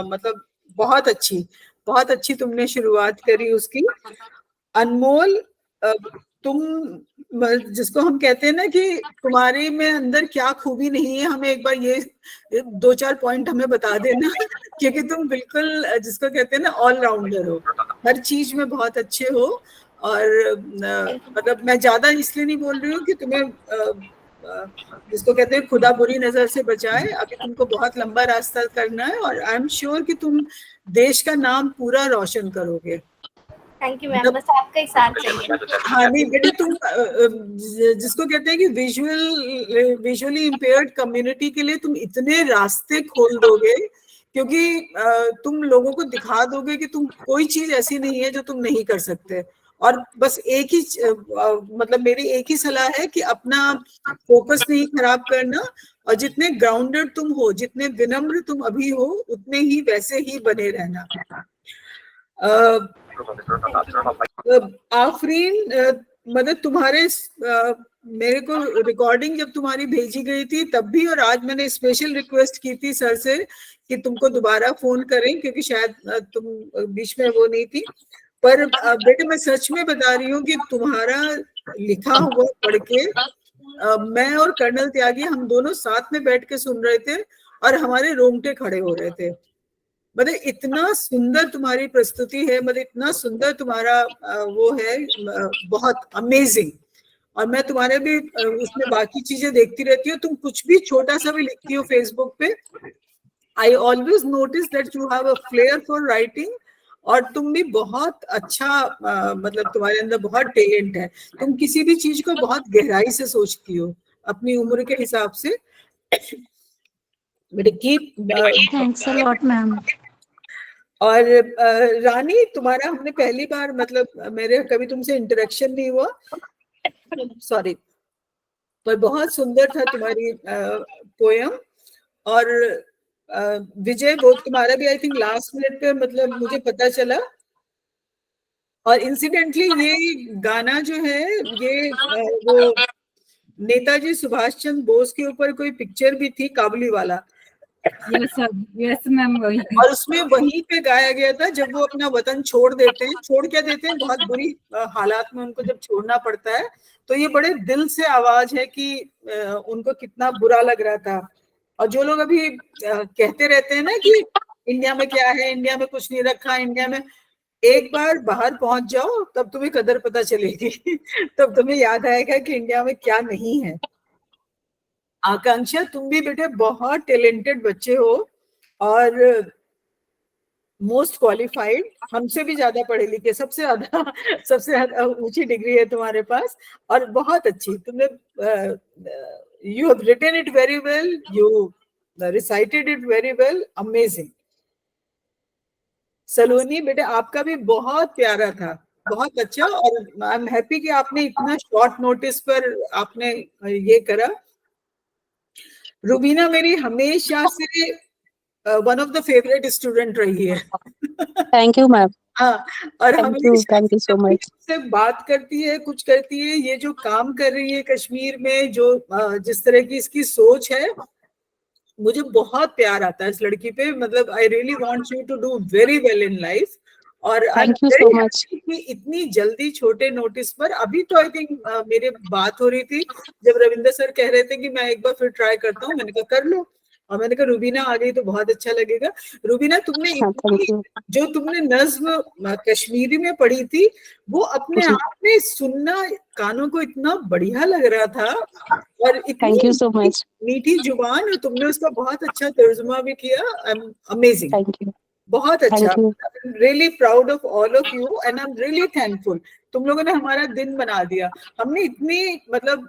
मतलब बहुत अच्छी तुमने शुरुआत करी उसकी। अनमोल, तुम जिसको हम कहते हैं ना कि तुम्हारे में अंदर क्या खूबी नहीं है, हमें एक बार ये 2-4 पॉइंट हमें बता देना, क्योंकि तुम बिल्कुल जिसको कहते हैं ना ऑलराउंडर हो, हर चीज में बहुत अच्छे हो। और मतलब मैं ज्यादा इसलिए नहीं बोल रही हूँ कि तुम्हें जिसको कहते हैं खुदा बुरी नजर से बचाए, अभी तुमको बहुत लंबा रास्ता करना है, और आई एम श्योर कि तुम देश का नाम पूरा रोशन करोगे। थैंक यू मैम, बस आपका ही साथ चाहिए। हाँ नहीं बेटे, तुम जिसको कहते हैं कि विजुअली इम्पेयर्ड कम्युनिटी के लिए तुम इतने रास्ते खोल दोगे, क्योंकि तुम लोगों को दिखा दोगे कि तुम कोई चीज ऐसी नहीं है जो तुम नहीं कर सकते। और बस एक ही मतलब मेरी एक ही सलाह है कि अपना फोकस नहीं खराब करना, और जितने ग्राउंडेड तुम हो, जितने विनम्र तुम अभी हो, उतने ही वैसे ही बने रहना। आफरीन, मतलब तुम्हारे मेरे को रिकॉर्डिंग जब तुम्हारी भेजी गई थी तब भी, और आज मैंने स्पेशल रिक्वेस्ट की थी सर से कि तुमको दोबारा फोन करें, क्योंकि शायद तुम बीच में वो नहीं थी। पर बेटे मैं सच में बता रही हूँ कि तुम्हारा लिखा हुआ पढ़ के मैं और कर्नल त्यागी हम दोनों साथ में बैठ के सुन रहे थे और हमारे रोंगटे खड़े हो रहे थे। मतलब इतना सुंदर तुम्हारी प्रस्तुति है, मतलब इतना सुंदर तुम्हारा वो है, बहुत अमेजिंग। और मैं तुम्हारे भी उसमें बाकी चीजें देखती रहती हूँ, तुम कुछ भी छोटा सा भी लिखती हो फेसबुक पे, I always notice that you have a flare for writing, और तुम भी बहुत अच्छा मतलब तुम्हारे अंदर बहुत टैलेंट है, तुम किसी भी चीज को बहुत गहराई से सोचती हो अपनी उम्र के हिसाब से। Thanks a lot ma'am. और रानी, तुम्हारा हमने पहली बार, मतलब मेरे कभी तुमसे इंटरेक्शन नहीं हुआ, सॉरी, पर बहुत सुंदर था तुम्हारी पोयम। और विजय, वो तुम्हारा भी आई थिंक लास्ट मिनट पे मतलब मुझे पता चला। और इंसिडेंटली ये गाना जो है ये वो नेताजी सुभाष चंद्र बोस के ऊपर कोई पिक्चर भी थी, काबुली वाला। यस मैम, वही। और उसमें वहीं पे गाया गया था जब वो अपना वतन छोड़ देते हैं, छोड़ क्या देते हैं, बहुत बुरी हालात में उनको जब छोड़ना पड़ता है, तो ये बड़े दिल से आवाज है कि उनको कितना बुरा लग रहा था। और जो लोग अभी कहते रहते हैं ना कि इंडिया में क्या है, इंडिया में कुछ नहीं रखा, इंडिया में, एक बार बाहर पहुंच जाओ तब तुम्हें कदर पता चलेगी तब तुम्हें याद आएगा कि इंडिया में क्या नहीं है। आकांक्षा, तुम भी बेटे बहुत टैलेंटेड बच्चे हो और मोस्ट क्वालिफाइड, हमसे भी ज्यादा पढ़े लिखे, सबसे ज्यादा ऊंची डिग्री है तुम्हारे पास, और बहुत अच्छी तुमने, you have written it very well, you recited it very well, amazing. Saloni बेटे, आपका भी बहुत प्यारा था, बहुत अच्छा, और आई एम हैप्पी कि आपने इतना शॉर्ट नोटिस पर आपने ये करा। रुबीना मेरी हमेशा से one of the favourite student रही है। Thank you ma'am. हाँ, और हमेशा थैंक यू सो मच। से बात करती है, कुछ करती है, ये जो काम कर रही है कश्मीर में, जो जिस तरह की इसकी सोच है, मुझे बहुत प्यार आता है इस लड़की पे। मतलब I really want you to do very well in life. और थैंक यू सो मच। इतनी जल्दी छोटे नोटिस पर, अभी तो आई थिंक मेरे बात हो रही थी जब रविंदर सर कह रहे थे कि मैं एक बार फिर ट्राई करता हूँ, मैंने कहा कर लो, और मैंने कहा रुबीना आ गई तो बहुत अच्छा लगेगा। रुबीना, तुमने जो तुमने नज्म कश्मीरी में पढ़ी थी, वो अपने आप में सुनना कानों को इतना बढ़िया लग रहा था, और थैंक यू सो मच। मीठी जुबान, और तुमने उसका बहुत अच्छा तर्जुमा भी किया, अमेजिंग, थैंक यू, बहुत अच्छा। Really proud of all of you and I am really thankful. तुम लोगों ने हमारा दिन बना दिया। हमने इतनी, मतलब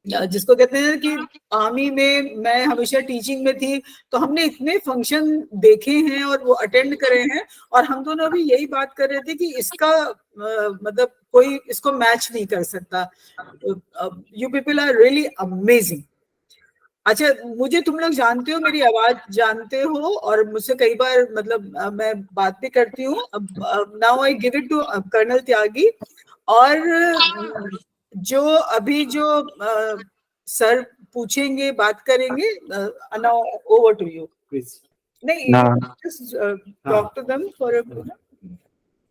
जिसको कहते हैं कि आर्मी में मैं हमेशा टीचिंग में थी, तो हमने इतने फंक्शन देखे हैं और वो अटेंड करे हैं, और हम दोनों अभी यही बात कर रहे थे कि इसका मतलब कोई इसको मैच नहीं कर सकता। You people are really amazing. अच्छा, मुझे तुम लोग जानते हो, मेरी आवाज जानते हो, और मुझसे कई बार मतलब मैं बात भी करती हूँ। Now I give it to colonel Tyagi. और जो अभी जो सर पूछेंगे, बात करेंगे, now over to you please. नहीं, just talk to them for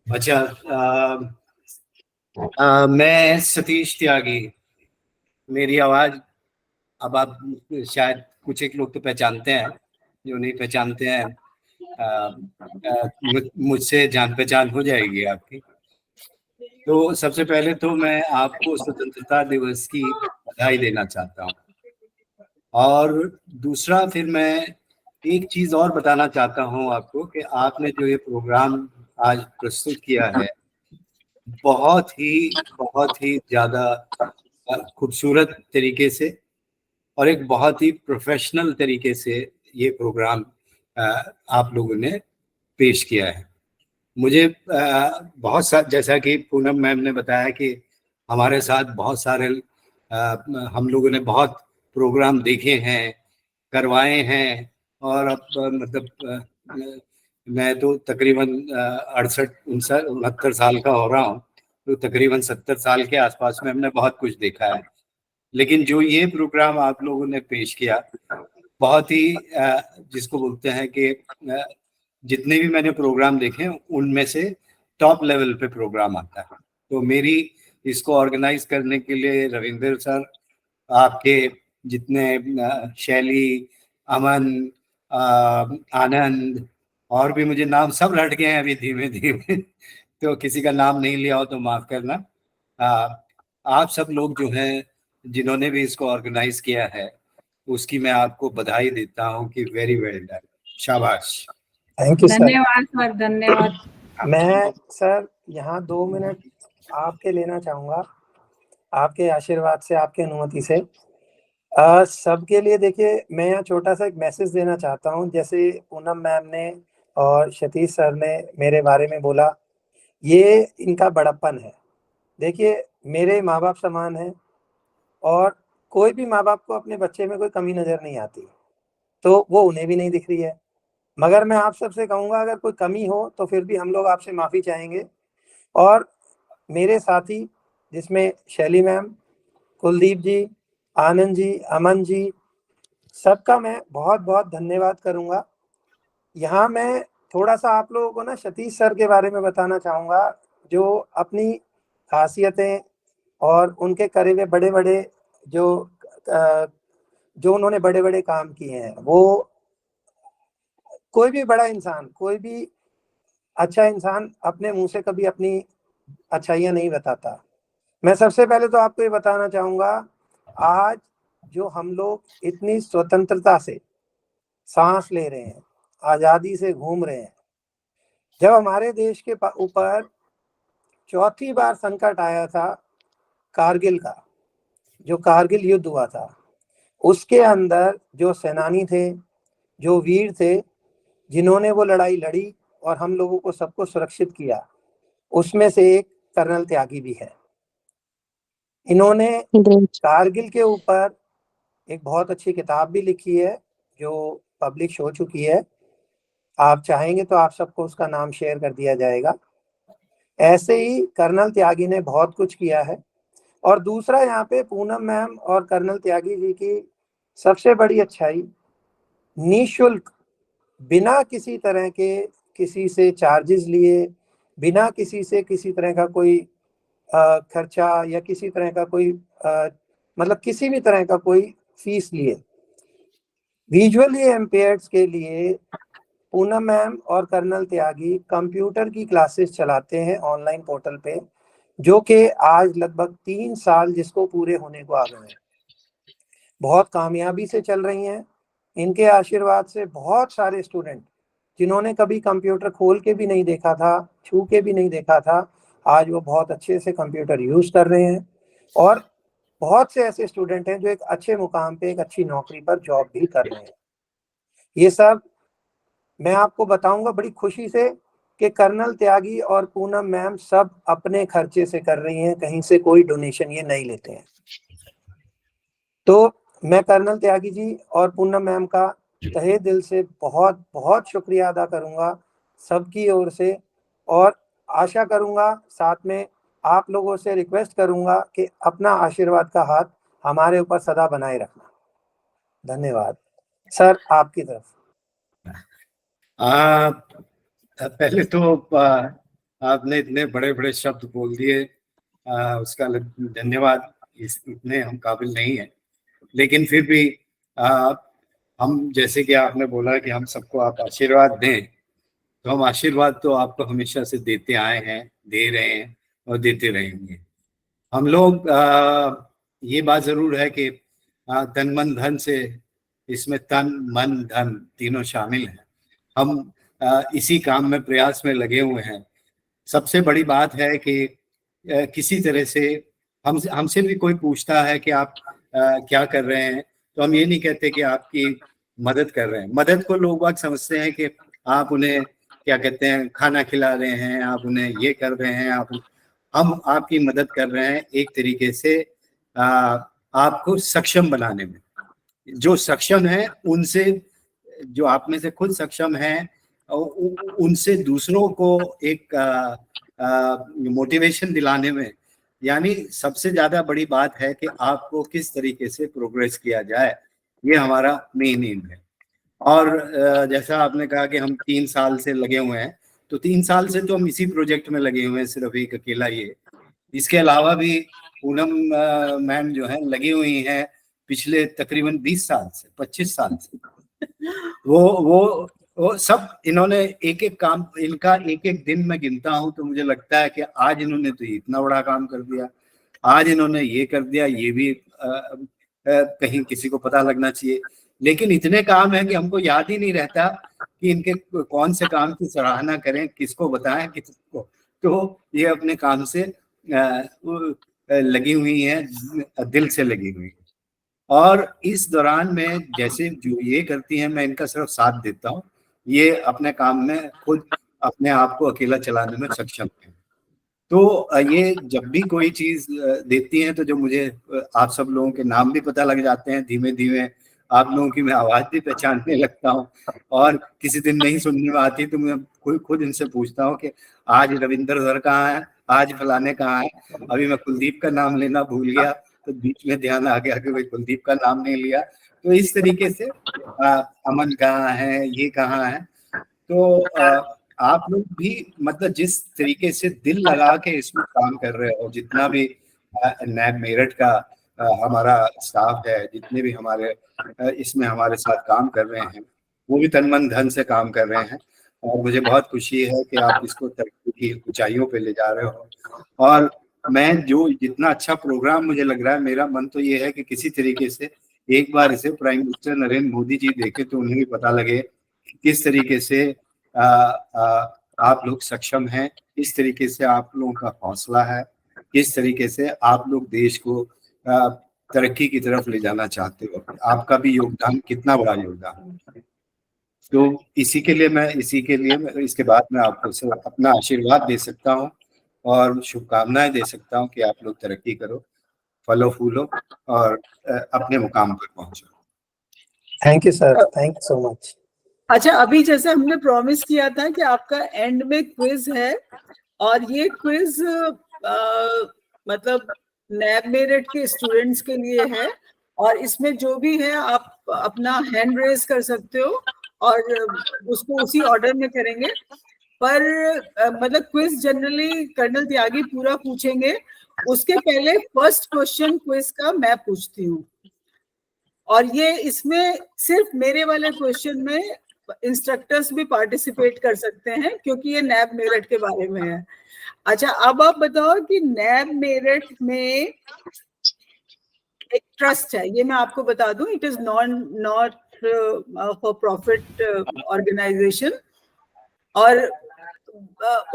अच्छा, मैं सतीश त्यागी, मेरी आवाज अब आप शायद कुछ एक लोग तो पहचानते हैं, जो नहीं पहचानते हैं मुझसे जान पहचान हो जाएगी आपकी। तो सबसे पहले तो मैं आपको स्वतंत्रता दिवस की बधाई देना चाहता हूँ, और दूसरा फिर मैं एक चीज और बताना चाहता हूँ आपको कि आपने जो ये प्रोग्राम आज प्रस्तुत किया है, बहुत ही ज्यादा खूबसूरत तरीके से और एक बहुत ही प्रोफेशनल तरीके से ये प्रोग्राम आप लोगों ने पेश किया है। मुझे बहुत सा, जैसा कि पूनम मैम ने बताया कि हमारे साथ बहुत सारे हम लोगों ने बहुत प्रोग्राम देखे हैं, करवाए हैं, और अब मैं तो तकरीबन 68-69 साल का हो रहा हूँ, तो तकरीबन 70 साल के आसपास में हमने बहुत कुछ देखा है। लेकिन जो ये प्रोग्राम आप लोगों ने पेश किया, बहुत ही जिसको बोलते हैं कि जितने भी मैंने प्रोग्राम देखे उनमें से टॉप लेवल पे प्रोग्राम आता है। तो मेरी इसको ऑर्गेनाइज करने के लिए रविंदर सर, आपके जितने शैली, अमन, आनंद, और भी मुझे नाम सब रट गए हैं अभी धीमे धीमे तो किसी का नाम नहीं लिया हो तो माफ करना। आप सब लोग जो हैं जिन्होंने भी इसको ऑर्गेनाइज किया है, उसकी मैं आपको बधाई देता हूं कि वेरी वेल डन, शाबाश। Thank you sir. धन्यवाद सर, धन्यवाद। मैं सर यहाँ 2 मिनट आपके लेना चाहूँगा, आपके आशीर्वाद से, आपके अनुमति से। सबके लिए देखिए, मैं यहाँ छोटा सा एक मैसेज देना चाहता हूँ। जैसे पूनम मैम ने और सतीश सर ने मेरे बारे में बोला, ये इनका बड़प्पन है। देखिए, मेरे माँ बाप समान हैं और कोई भी माँ बाप को अपने बच्चे में कोई कमी नज़र नहीं आती, तो वो उन्हें भी नहीं दिख रही है। मगर मैं आप सबसे कहूँगा, अगर कोई कमी हो तो फिर भी हम लोग आपसे माफ़ी चाहेंगे। और मेरे साथी, जिसमें शैली मैम, कुलदीप जी, आनंद जी, अमन जी, सबका मैं बहुत बहुत धन्यवाद करूँगा। यहाँ मैं थोड़ा सा आप लोगों को ना सतीश सर के बारे में बताना चाहूँगा, जो अपनी खासियतें और उनके करे हुए बड़े बड़े जो उन्होंने बड़े बड़े काम किए हैं, वो कोई भी बड़ा इंसान, कोई भी अच्छा इंसान अपने मुंह से कभी अपनी अच्छाइयाँ नहीं बताता। मैं सबसे पहले तो आपको ये बताना चाहूँगा, आज जो हम लोग इतनी स्वतंत्रता से सांस ले रहे हैं, आज़ादी से घूम रहे हैं, जब हमारे देश के ऊपर चौथी बार संकट आया था कारगिल का, जो कारगिल युद्ध हुआ था, उसके अंदर जो सेनानी थे, जो वीर थे, जिन्होंने वो लड़ाई लड़ी और हम लोगों को सबको सुरक्षित किया, उसमें से एक कर्नल त्यागी भी है। इन्होंने कारगिल के ऊपर एक बहुत अच्छी किताब भी लिखी है, जो पब्लिश हो चुकी है। आप चाहेंगे तो आप सबको उसका नाम शेयर कर दिया जाएगा। ऐसे ही कर्नल त्यागी ने बहुत कुछ किया है। और दूसरा, यहाँ पे पूनम मैम और कर्नल त्यागी जी की सबसे बड़ी अच्छाई, निःशुल्क, बिना किसी तरह के किसी से चार्जेस लिए, बिना किसी से किसी तरह का कोई खर्चा या किसी तरह का कोई मतलब किसी भी तरह का कोई फीस लिए, विजुअली इम्पेयर्ड्स के लिए पूनम मैम और कर्नल त्यागी कंप्यूटर की क्लासेस चलाते हैं ऑनलाइन पोर्टल पे, जो कि आज लगभग 3 साल जिसको पूरे होने को आ गए हैं, बहुत कामयाबी से चल रही हैं। इनके आशीर्वाद से बहुत सारे स्टूडेंट जिन्होंने कभी कंप्यूटर खोल के भी नहीं देखा था, छू के भी नहीं देखा था, आज वो बहुत अच्छे से कंप्यूटर यूज कर रहे हैं। और बहुत से ऐसे स्टूडेंट हैं जो एक अच्छे मुकाम पे, एक अच्छी नौकरी पर जॉब भी कर रहे हैं। ये सब मैं आपको बताऊंगा बड़ी खुशी से कि कर्नल त्यागी और पूनम मैम सब अपने खर्चे से कर रही हैं, कहीं से कोई डोनेशन ये नहीं लेते हैं। तो मैं कर्नल त्यागी जी और पूनम मैम का तहे दिल से बहुत बहुत शुक्रिया अदा करूंगा सबकी ओर से, और आशा करूंगा, साथ में आप लोगों से रिक्वेस्ट करूंगा कि अपना आशीर्वाद का हाथ हमारे ऊपर सदा बनाए रखना। धन्यवाद सर, आपकी तरफ। पहले तो आपने इतने बड़े बड़े शब्द बोल दिए, उसका धन्यवाद, इतने हम काबिल नहीं हैं, लेकिन फिर भी हम, जैसे कि आपने बोला कि हम सबको आप आशीर्वाद दें, तो हम आशीर्वाद तो आपको हमेशा से देते आए हैं, दे रहे हैं और देते रहेंगे। हम लोग ये बात जरूर है कि तन मन धन से, इसमें तन मन धन तीनों शामिल हैं। हम इसी काम में, प्रयास में लगे हुए हैं। सबसे बड़ी बात है कि किसी तरह से हमसे भी कोई पूछता है कि आप क्या कर रहे हैं, तो हम ये नहीं कहते कि आपकी मदद कर रहे हैं। मदद को लोग बाग समझते हैं कि आप उन्हें क्या कहते हैं, खाना खिला रहे हैं, आप उन्हें ये कर रहे हैं, हम आपकी मदद कर रहे हैं एक तरीके से आपको सक्षम बनाने में। जो सक्षम है उनसे, जो आप में से खुद सक्षम हैं, उनसे दूसरों को एक मोटिवेशन दिलाने में, यानी सबसे ज्यादा बड़ी बात है कि आपको किस तरीके से प्रोग्रेस किया जाए, ये हमारा मेन एम है। और जैसा आपने कहा कि हम 3 साल से लगे हुए हैं, तो 3 साल से तो हम इसी प्रोजेक्ट में लगे हुए हैं, सिर्फ एक अकेला ये। इसके अलावा भी पूनम मैम जो है लगी हुई हैं पिछले तकरीबन 20 साल से, 25 साल से। वो सब इन्होंने एक एक काम, इनका एक एक दिन में गिनता हूं तो मुझे लगता है कि आज इन्होंने तो इतना बड़ा काम कर दिया, आज इन्होंने ये कर दिया, ये भी कहीं किसी को पता लगना चाहिए। लेकिन इतने काम है कि हमको याद ही नहीं रहता कि इनके कौन से काम की सराहना करें, किसको बताएं, किसको। तो ये अपने काम से लगी हुई हैं, दिल से लगी हुई हैं। और इस दौरान में जैसे जो ये करती हैं, मैं इनका सिर्फ साथ देता हूँ। ये अपने काम में खुद अपने आप को अकेला चलाने में सक्षम है। तो ये जब भी कोई चीज देती हैं तो जो मुझे आप सब लोगों के नाम भी पता लग जाते हैं, धीमे धीमे आप लोगों की मैं आवाज भी पहचानने लगता हूँ। और किसी दिन नहीं सुनने में आती तो मैं खुद इनसे पूछता हूँ कि आज रविंदर सर कहाँ है, आज फलाने कहाँ है। अभी मैं कुलदीप का नाम लेना भूल गया तो बीच में ध्यान आ गया कि भाई कुलदीप का नाम नहीं लिया। तो इस तरीके से अमन कहाँ है, ये कहाँ है। तो आप लोग भी मतलब जिस तरीके से दिल लगा के इसमें काम कर रहे हो, जितना भी नैब मेरठ का हमारा स्टाफ है, जितने भी हमारे इसमें हमारे साथ काम कर रहे हैं, वो भी तन मन धन से काम कर रहे हैं। और मुझे बहुत खुशी है कि आप इसको तरक्की की ऊंचाइयों पे ले जा रहे हो। और मैं जो जितना अच्छा प्रोग्राम मुझे लग रहा है, मेरा मन तो ये है कि किसी तरीके से एक बार इसे प्राइम मिनिस्टर नरेंद्र मोदी जी देखे तो उन्हें भी पता लगे किस तरीके से आप लोग सक्षम हैं, किस तरीके से आप लोगों का हौसला है, किस तरीके से आप लोग देश को तरक्की की तरफ ले जाना चाहते हो। आपका भी योगदान कितना बड़ा योगदान है। तो इसी के लिए इसके बाद मैं आपको अपना आशीर्वाद दे सकता हूँ और शुभकामनाएं दे सकता हूँ कि आप लोग तरक्की करो, फलो फूलो और अपने मुकाम पर पहुंचो। Thank you sir, thank you so much. अच्छा, अभी जैसे हमने प्रॉमिस किया था कि आपका एंड में क्विज है, और ये क्विज मतलब नैब मेरठ के स्टूडेंट्स के लिए है, और इसमें जो भी है आप अपना हैंड रेज कर सकते हो और उसको उसी ऑर्डर में करेंगे। पर मतलब क्विज जनरली कर्नल त्यागी पूरा पूछेंगे, उसके पहले फर्स्ट क्वेश्चन क्विज का मैं पूछती हूँ। और ये इसमें सिर्फ मेरे वाले क्वेश्चन में इंस्ट्रक्टर्स भी पार्टिसिपेट कर सकते हैं क्योंकि ये नैब मेरठ के बारे में है। अच्छा, अब आप बताओ कि नैब मेरठ में एक ट्रस्ट है, ये मैं आपको बता दूं, it is not for profit organization. और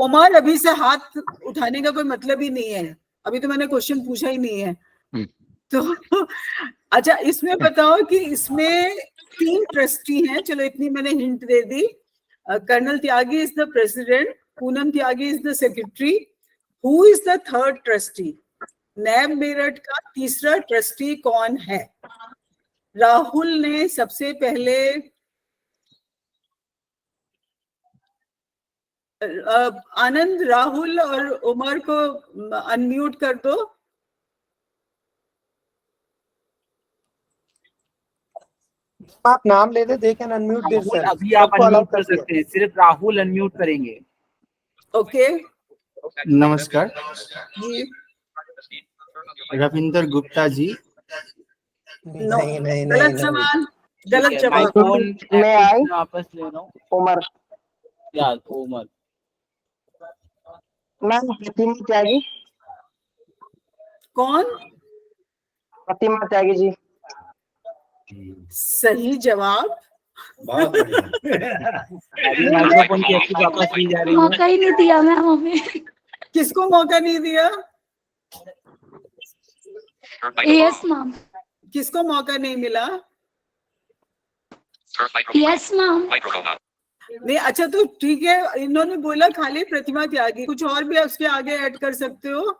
उमर अभी से हाथ उठाने का कोई मतलब ही नहीं है, अभी तो मैंने क्वेश्चन पूछा ही नहीं है। तो अच्छा, इसमें बताओ कि इसमें 3 ट्रस्टी हैं, चलो इतनी मैंने हिंट दे दी। Colonel Tyagi is the president, Poonam Tyagi is the secretary. Who is the third trustee? नैब मेरठ का तीसरा ट्रस्टी कौन है? राहुल ने सबसे पहले आनंद, राहुल और उमर को अनम्यूट कर दो। आप नाम ले दे, दे कैन अनम्यूट देयर। अभी आप अनम्यूट कर सकते हैं, सिर्फ राहुल अनम्यूट करेंगे। ओके, नमस्कार जी। रविंदर गुप्ता जी। नहीं नहीं गलत सवाल, गलत जवाब। मैं आई वापस ले रहा हूँ। उमर, यार उमर। मैम प्रतिमा त्यागी। कौन? प्रतिमा त्यागी जी। सही जवाब। बहुत माइक्रोफोन की एक्टिव वापस ली जा रही है। मौका ही नहीं दिया मैम हमें। किसको मौका नहीं दिया? Yes ma'am. किसको मौका नहीं मिला? Yes ma'am. नहीं, अच्छा तो ठीक है, इन्होंने बोला खाली प्रतिमा त्यागी, कुछ और भी उसके आगे ऐड कर सकते हो।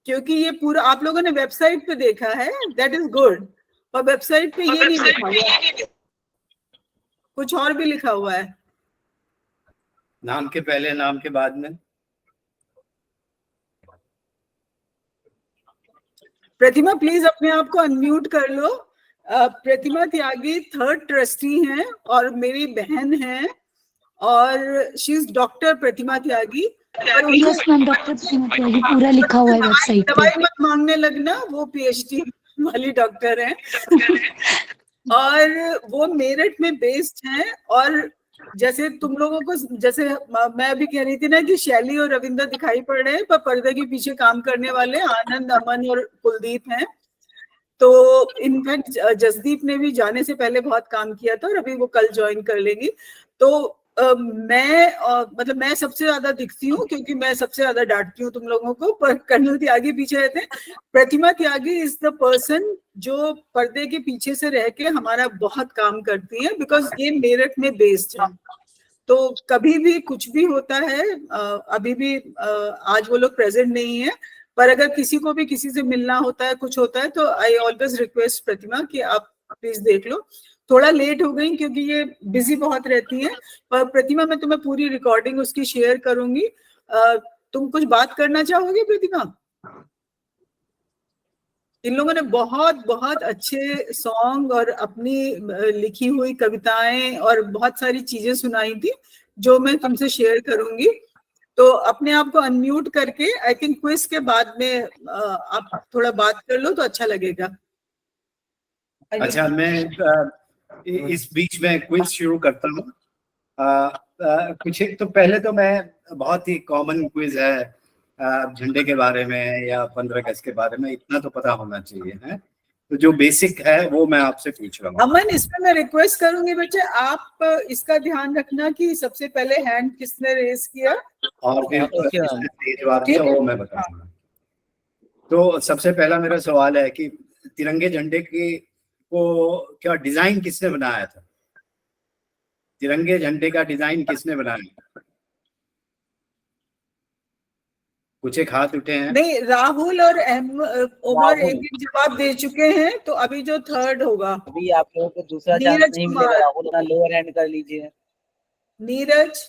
क्योंकि ये पूरा आप लोगों ने वेबसाइट पे देखा है, दैट इज गुड, और वेबसाइट पे ये नहीं लिखा हुआ, कुछ और भी लिखा हुआ है। नाम के पहले नाम के बाद में। प्रतिमा प्लीज अपने आप को अनम्यूट कर लो। प्रतिमा त्यागी 3rd ट्रस्टी हैं और मेरी बहन है, और she is doctor Pratima Tyagi. Yes ma'am, doctor Pratima Tyagi पूरा लिखा हुआ है वेबसाइट पे। दवाई मत मांगने लगना, वो PhD वाली डॉक्टर हैं और वो मेरठ में बेस्ड हैं। और जैसे तुम लोगों को, जैसे मैं अभी कह रही थी ना कि शैली और रविंदर दिखाई पड़ रहे हैं, पर पर्दे के पीछे काम करने वाले आनंद, अमन और कुलदीप हैं। तो इनफैक्ट जसदीप ने भी जाने से पहले बहुत काम किया था और अभी वो कल ज्वाइन कर लेंगी। तो मतलब मैं सबसे ज्यादा दिखती हूँ क्योंकि मैं सबसे ज्यादा डांटती हूँ तुम लोगों को, पर कर्नल त्यागी पीछे रहते हैं। प्रतिमा त्यागी इज द पर्सन जो पर्दे के पीछे से रह के हमारा बहुत काम करती है, बिकॉज ये मेरठ में बेस्ड है। तो कभी भी कुछ भी होता है, अभी भी आज वो लोग प्रेजेंट नहीं है, पर अगर किसी को भी किसी से मिलना होता है, कुछ होता है, तो आई ऑलवेज रिक्वेस्ट प्रतिमा कि आप प्लीज देख लो। थोड़ा लेट हो गई क्योंकि ये बिजी बहुत रहती है, पर प्रतिमा मैं तुम्हें पूरी रिकॉर्डिंग उसकी शेयर करूंगी। तुम कुछ बात करना चाहोगे प्रतिमा? इन लोगों ने बहुत बहुत अच्छे सॉन्ग और अपनी लिखी हुई कविताएं और बहुत सारी चीजें सुनाई थी जो मैं तुमसे शेयर करूंगी। तो अपने आप को अनम्यूट करके आई थिंक क्विज के बाद में आप थोड़ा बात कर लो तो अच्छा लगेगा। अच्छा, मैं इस बीच में क्विज शुरू करता हूँ। कुछ एक तो पहले तो मैं बहुत ही कॉमन क्विज है, झंडे के बारे में या 15 अगस्त के बारे में इतना तो पता होना चाहिए है। तो जो बेसिक है वो मैं आपसे पूछ रहा हूँ। अमन, इसमें मैं रिक्वेस्ट करूंगी बच्चे, आप इसका ध्यान रखना कि सबसे पहले हैंड किसने रेज किया और फिर तेज जवाब दिया वो मैं बताऊंगा। तो सबसे पहला मेरा सवाल है कि तिरंगे झंडे की को क्या डिजाइन किसने बनाया था? तिरंगे झंडे का डिजाइन किसने बनाया? कुछ एक हाथ उठे हैं। नहीं, राहुल और उमर एक जवाब दे चुके हैं, तो अभी जो 3rd होगा, अभी आप लोगों को दूसरा चांस नहीं मिलेगा। राहुल ना लोअर हैंड कर लीजिए। नीरज,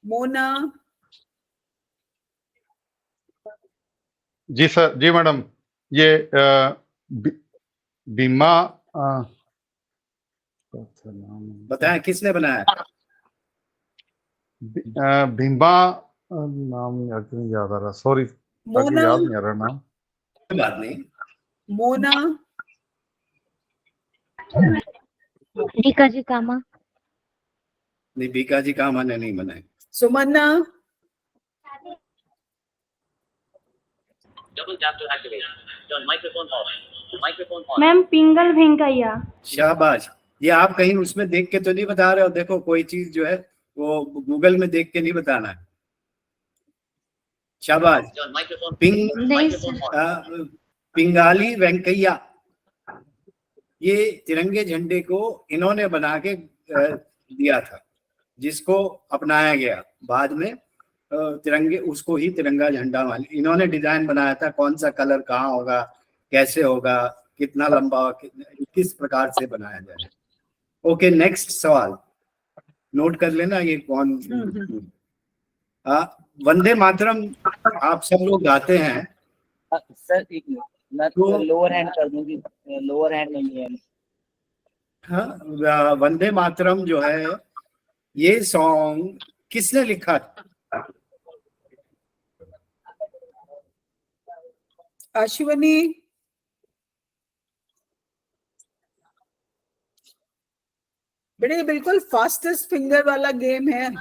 मोना। जी सर, जी मैडम, ये बीमा बताएं किसने बनाया? भीमा नाम नहीं याद आ रहा, सॉरी, मोना, याद नहीं आ रहा नाम। बात नहीं। मोना, बीकाजी कामा। नहीं, बीकाजी कामा ने नहीं बनाए। सुमन्ना, मैम पिंगल भेंकैया। शाबाश। ये आप कहीं उसमें देख के तो नहीं बता रहे हो? देखो कोई चीज जो है वो गूगल में देख के नहीं बताना है। शाबाश। पिंगाली वेंकैया, ये तिरंगे झंडे को इन्होंने बना के दिया था, जिसको अपनाया गया बाद में। तिरंगे उसको ही तिरंगा झंडा वाली इन्होंने डिजाइन बनाया था। कौन सा कलर कहाँ होगा, कैसे होगा, कितना लंबा, किस प्रकार से बनाया जाए। ओके, नेक्स्ट सवाल नोट कर लेना ये कौन। वंदे मातरम आप सब लोग गाते हैं। सर एक मिनट, मैं तो लोअर हैंड कर दूंगी, लोअर हैंड नहीं है। हाँ, वंदे मातरम जो है ये सॉन्ग किसने लिखा था? अश्विनी, बड़े बिल्कुल फास्टेस्ट फिंगर वाला गेम है।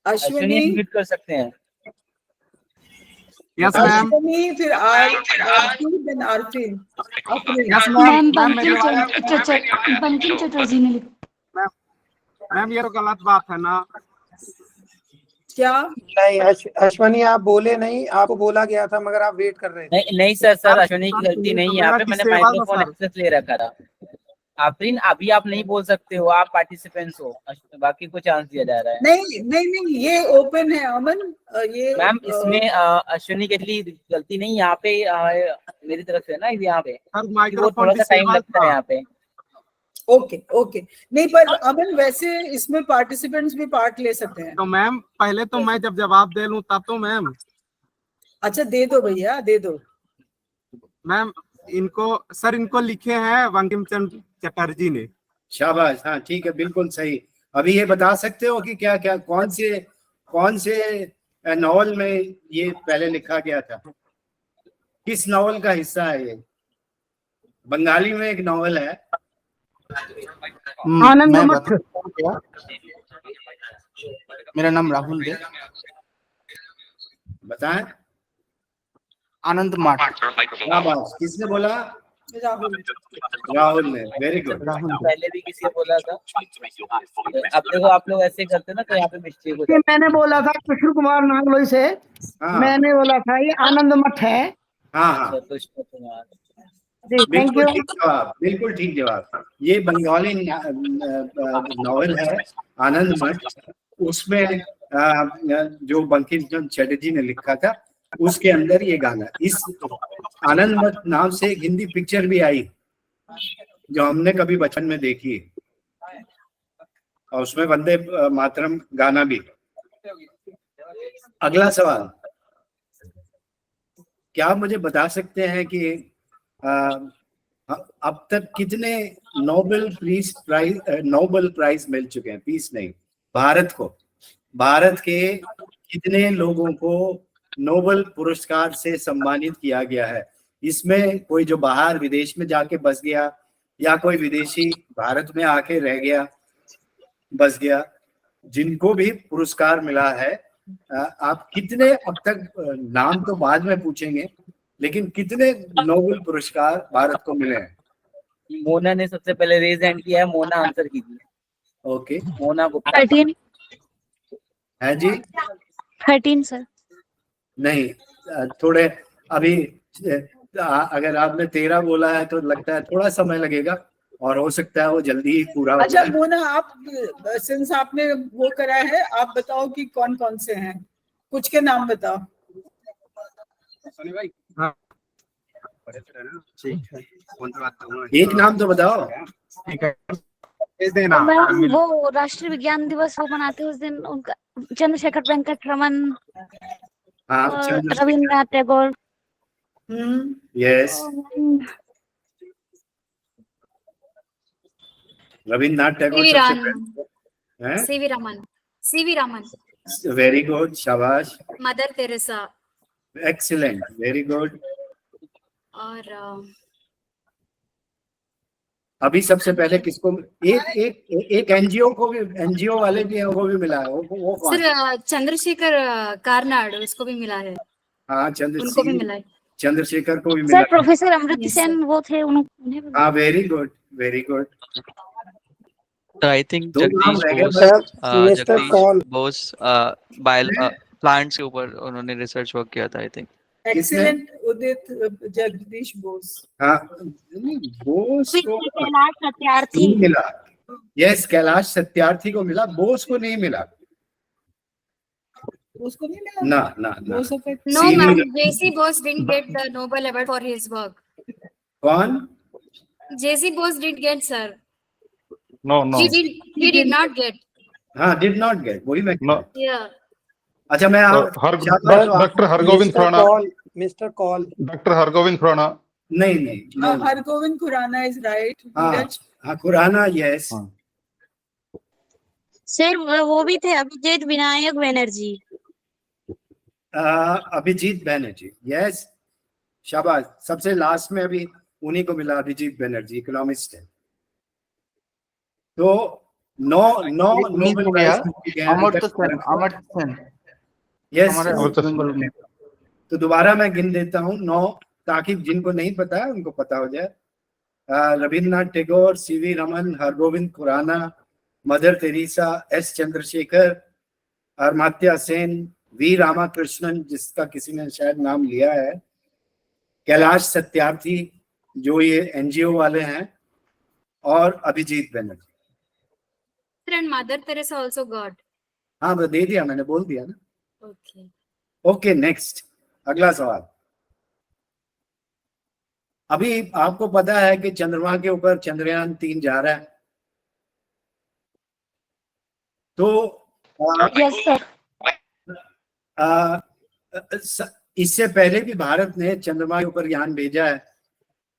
अश्विनी म्यूट कर सकते हैं। Yes ma'am. अश्विनी, फिर Aarti, then Arfin. Yes ma'am. Bankim Chatterjee ने लिखा। मैम ये तो गलत बात है ना। क्या? नहीं अश्वनी आप बोले नहीं, आपको बोला गया था मगर आप वेट कर रहे थे। नहीं नहीं सर, अश्विनी की गलती नहीं है यहाँ पे, मैंने माइक्रोफोन एक्सेस ले रखा था। आफरीन अभी आप नहीं बोल सकते हो, आप पार्टिसिपेंट्स हो, बाकी को चांस दिया जा रहा है। नहीं ये ओपन है अमन, ये मैम इसमें अश्विनी के लिए गलती नहीं, यहाँ पे मेरी तरफ से ना, यहाँ पे वो थोड़ा सा टाइम लगता है यहाँ पे। ओके नहीं, पर अमन वैसे इसमें पार्टिसिपेंट्स भी पार्ट ले सकते हैं। तो मैम पहले तो मैं जब जवाब दे लूं तब तो मैम। अच्छा दे दो भैया, दे दो। मैम इनको लिखे हैं बंकिम चंद्र चटर्जी ने। शाबाश, हाँ ठीक है, बिल्कुल सही। अभी ये बता सकते हो कि क्या क्या कौन से नॉवल में ये पहले लिखा गया था? किस नॉवल का हिस्सा है ये? बंगाली में एक नॉवल है आनंद मठ। मेरा नाम राहुल है। बताएं। आनंद मठ। शाबाश, किसने बोला? राहुल ने, वेरी गुड। पहले भी किसी ने बोला था। अब देखो आप लोग ऐसे करते ना तो यहाँ पे मिस्टेक हो जाती है। मैंने बोला था कृष्ण कुमार नागलोई से। मैंने बोला था ये आनंद मठ है। हाँ कृष्ण कुमार, बिल्कुल ठीक जवाब, बिल्कुल ठीक जवाब। ये बंगाली नॉवल है आनंद मठ। उसमें जो बंकिम चंद्र चटर्जी ने लिखा था, उसके अंदर ये गाना। इस आनंद मठ नाम से एक हिंदी पिक्चर भी आई जो हमने कभी बचपन में देखी, और उसमें वंदे मातरम गाना भी। अगला सवाल, क्या आप मुझे बता सकते हैं कि अब तक कितने नोबेल प्राइज मिल चुके हैं? पीस नहीं, भारत को, भारत के कितने लोगों को नोबेल पुरस्कार से सम्मानित किया गया है? इसमें कोई जो बाहर विदेश में जाके बस गया, या कोई विदेशी भारत में आके रह गया, बस गया, जिनको भी पुरस्कार मिला है, आप कितने अब तक, नाम तो बाद में पूछेंगे, लेकिन कितने नोबेल पुरस्कार भारत को मिले हैं? मोना ने सबसे पहले रेज हैंड किया है, मोना आंसर कीजिए। ओके, मोना को 13 है जी। 13 सर। नहीं, थोड़े अभी अगर आपने 13 बोला है तो लगता है थोड़ा समय लगेगा, और हो सकता है वो जल्दी ही पूरा हो अच्छा जाए। मोना, आप सिंस आपने वो करा है, आप बताओ कि कौन कौन से हैं, कुछ के नाम बताओ। एक नाम तो बताओ। मैम वो राष्ट्रीय विज्ञान दिवस वो मनाते उस दिन, उनका चंद्रशेखर वेंकट रमन और Rabindranath Tagore. Yes, Rabindranath Tagore CV Raman. Very good, शाबाश। Mother Teresa. Excellent, very good. और अभी सबसे पहले किसको? एक एनजीओ वाले भी हैं, वो भी मिला है। वो कौन? सर चंद्रशेखर कारनाड, उसको भी मिला है। हाँ, उनको भी मिला है। चंद्रशेखर को भी मिला सर प्रोफेसर अमृत सेन वो थे, उन्हें। हाँ, very good, very good. I think Mr. Kaul. Bose plants के ऊपर उन्होंने रिसर्च वर्क किया था। आई थिंक एक्सीलेंट उदित जगदीश बोस। हाँ, बोस को कैलाश सत्यार्थी नहीं मिला। यस, कैलाश सत्यार्थी को मिला, बोस को नहीं मिला। उसको नहीं मिला? ना। No, ma'am. J.C. Bose didn't get the Nobel Award for his work. कौन? J.C. Bose didn't get, sir. No. He did not get. हाँ, did not get, वही मैं। Yeah. अच्छा, मैं doctor Hargobind Khorana. Mister call. Doctor Hargobind Khorana. नहीं। Hargobind Khorana is right. हाँ, खुराना, यस। सर वो भी थे अभिजीत विनायक बनर्जी। अभिजीत बनर्जी, यस, शाबाश। सबसे लास्ट में अभी उन्हीं को मिला, अभिजीत बनर्जी, इकोनॉमिस्ट है। तो नौ Nobel prize. Amartya Sen. Yes, तो दोबारा मैं गिन देता हूँ 9, ताकि जिनको नहीं पता है उनको पता हो जाए। रविन्द्रनाथ टैगोर, सीवी रमन, हरगोविंद खुराना, मदर तेरेसा, एस चंद्रशेखर, अमर्त्य सेन, वी रामाकृष्णन जिसका किसी ने शायद नाम लिया है, कैलाश सत्यार्थी जो ये एनजीओ वाले हैं, और Abhijit Banerjee. And Mother Teresa also got. हाँ मैं दे दिया, मैंने बोल दिया ना। Okay. ओके नेक्स्ट, अगला सवाल। अभी आपको पता है कि चंद्रमा के ऊपर चंद्रयान 3 जा रहा है, तो इससे पहले भी भारत ने चंद्रमा के ऊपर यान भेजा है,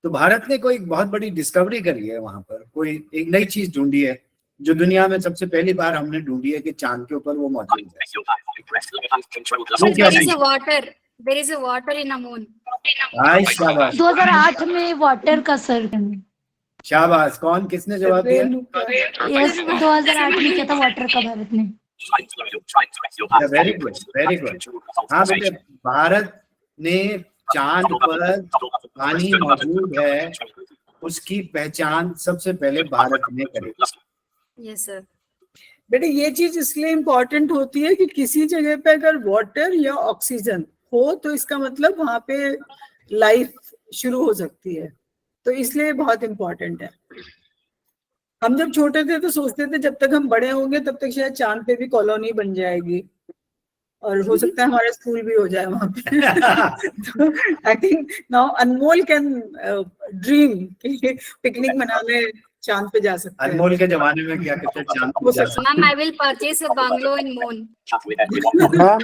तो भारत ने कोई बहुत बड़ी डिस्कवरी करी है, वहां पर कोई एक नई चीज ढूंढी है जो दुनिया में सबसे पहली बार हमने ढूंढी है कि चांद के ऊपर वो मौजूद है। There is a water in the moon. शाबाश, 2008 में वाटर का सर। शाबाश। कौन, किसने जवाब दिया? यस, 2008 में क्या था वाटर का भारत ने। Very good, very good. हाँ बेटे, भारत ने चांद पर पानी मौजूद है उसकी पहचान सबसे पहले भारत ने करी। Yes sir. बेटे ये चीज इसलिए इम्पोर्टेंट होती है कि किसी जगह पे अगर वाटर या ऑक्सीजन हो तो इसका मतलब वहां पे लाइफ शुरू हो सकती है, तो इसलिए बहुत इम्पोर्टेंट है। हम जब छोटे थे तो सोचते थे जब तक हम बड़े होंगे तब तक शायद चांद पे भी कॉलोनी बन जाएगी और हो सकता है हमारा स्कूल भी हो जाए वहां पे। तो I think now Anmol can dream picnic मनाने चांद पे जा सकते हैं। अनमोल के जमाने में क्या कहते हैं, चांद पे जा सकते हैं। Ma'am, I will purchase a bungalow in moon. Ma'am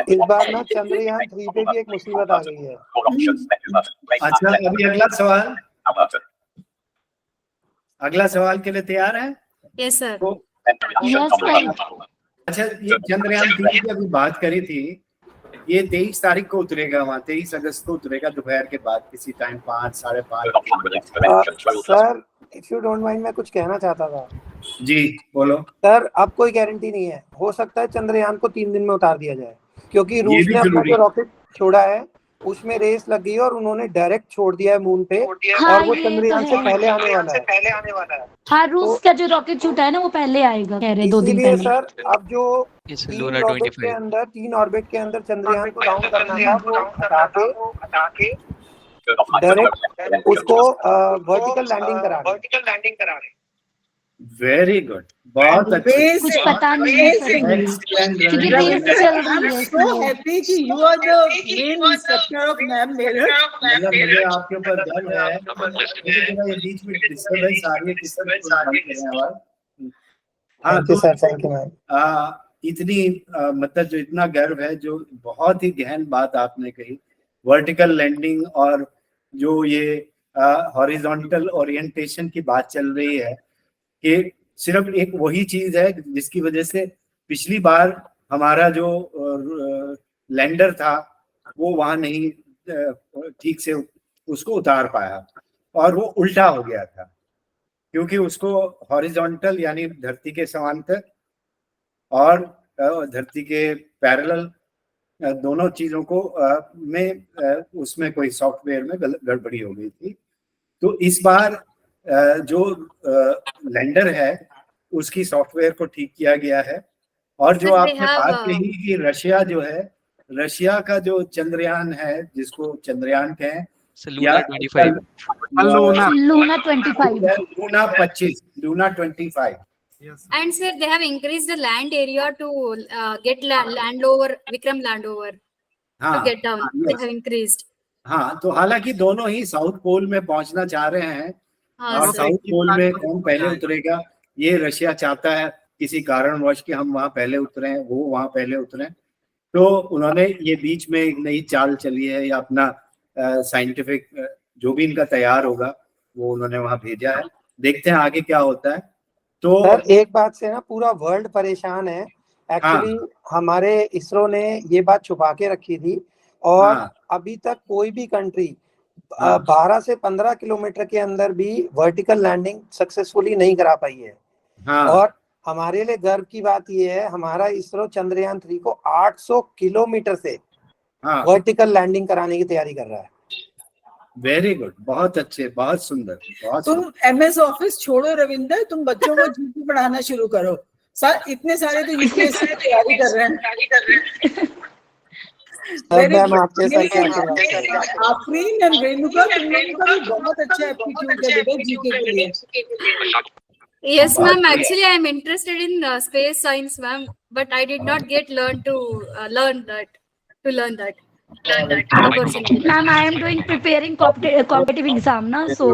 इस बार ना चंद्रयान 3 पे भी एक मुसीबत आ गई है। अच्छा, अभी अगला सवाल, अगला सवाल के लिए तैयार है? Yes sir. अच्छा, ये चंद्रयान 3 की अभी बात करी थी, ये 23 तारीख को उतरेगा वहाँ, 23 अगस्त को उतरेगा दोपहर के बाद किसी time 5, 5:30। Sir if you don't mind, मैं कुछ कहना चाहता था। जी बोलो। सर अब कोई गारंटी नहीं है, हो सकता है चंद्रयान को 3 दिन में उतार दिया जाए, क्योंकि रूस ने अपना जो रॉकेट छोड़ा है उसमें रेस लग गई और उन्होंने डायरेक्ट छोड़ दिया है मून पे। हाँ, और वो चंद्रयान से पहले आने वाला है। हाँ, रूस का जो रॉकेट छूटा है ना वो पहले आएगा, कह रहे 2 दिन पहले। सर अब जो 3 ऑर्बिट के अंदर चंद्रयान को डाउन करना था वो हटा के डायरेक्ट उसको वर्टिकल लैंडिंग करा रहे। वेरी गुड, बहुत अच्छे। कुछ पता नहीं है क्योंकि देर से चल रही है। So happy कि you are the main instructor of NAM Meerut. मुझे आपके ऊपर गर्व है। ये बीच में डिस्टर्बेंस आ रही है, हाँ तो सर थैंक यू मैम। इतनी मतलब जो इतना गर्व है, जो बहुत ही गहन बात आपने कही, वर्टिकल लैंडिंग और जो ये हॉरिजॉन्टल ओरिएंटेशन की बात चल रही है कि सिर्फ एक वही चीज है जिसकी वजह से पिछली बार हमारा जो लैंडर था वो वहां नहीं ठीक से उसको उतार पाया और वो उल्टा हो गया था, क्योंकि उसको हॉरिजॉन्टल यानी धरती के समांतर और धरती के पैरेलल दोनों चीजों को उसमें कोई सॉफ्टवेयर में गड़बड़ी हो गई थी। तो इस बार जो लैंडर है उसकी सॉफ्टवेयर को ठीक किया गया है। और जो आपने बात कही कि रशिया जो है, रशिया का जो चंद्रयान है जिसको चंद्रयान कहें या Luna 25 And sir, they have increased the land area to get land over Vikram landover to get down. They have increased. हाँ, तो हालांकि दोनों ही साउथ पोल में पहुंचना चाह रहे हैं। और साउथ पोल में कौन पहले उतरेगा ये रशिया चाहता है किसी कारणवश कि हम वहां पहले उतरे, वो वहां पहले उतरे। तो उन्होंने ये बीच में एक नई चाल चली है या अपना साइंटिफिक जो भी इनका तैयार होगा वो उन्होंने वहां भेजा है। देखते हैं आगे क्या होता है। तो सर एक बात से ना पूरा वर्ल्ड परेशान है एक्चुअली। हमारे इसरो ने ये बात छुपा के रखी थी और अभी तक कोई भी कंट्री 12 से 15 किलोमीटर के अंदर भी वर्टिकल लैंडिंग सक्सेसफुली नहीं करा पाई है। और हमारे लिए गर्व की बात ये है, हमारा इसरो चंद्रयान 3 को 800 किलोमीटर से वर्टिकल लैंडिंग कराने की तैयारी कर रहा है। वेरी गुड, बहुत अच्छे, बहुत सुंदर, बहुत तुम MS ऑफिस छोड़ो रविंदर, तुम बच्चों को जीके पढ़ाना शुरू करो। सर इतने सारे तो यूपीएससी की तैयारी कर रहे हैं। मैम आपके साथ आफरीन एंड रेणुका, तुम लोगों का भी बहुत अच्छा एप्टीट्यूड है बेटा जीके के लिए। Yes, ma'am. Actually, I am interested in space science, ma'am. But I did not get learn that. Unfortunately. Ma'am, I am doing preparing competitive exam ना, so.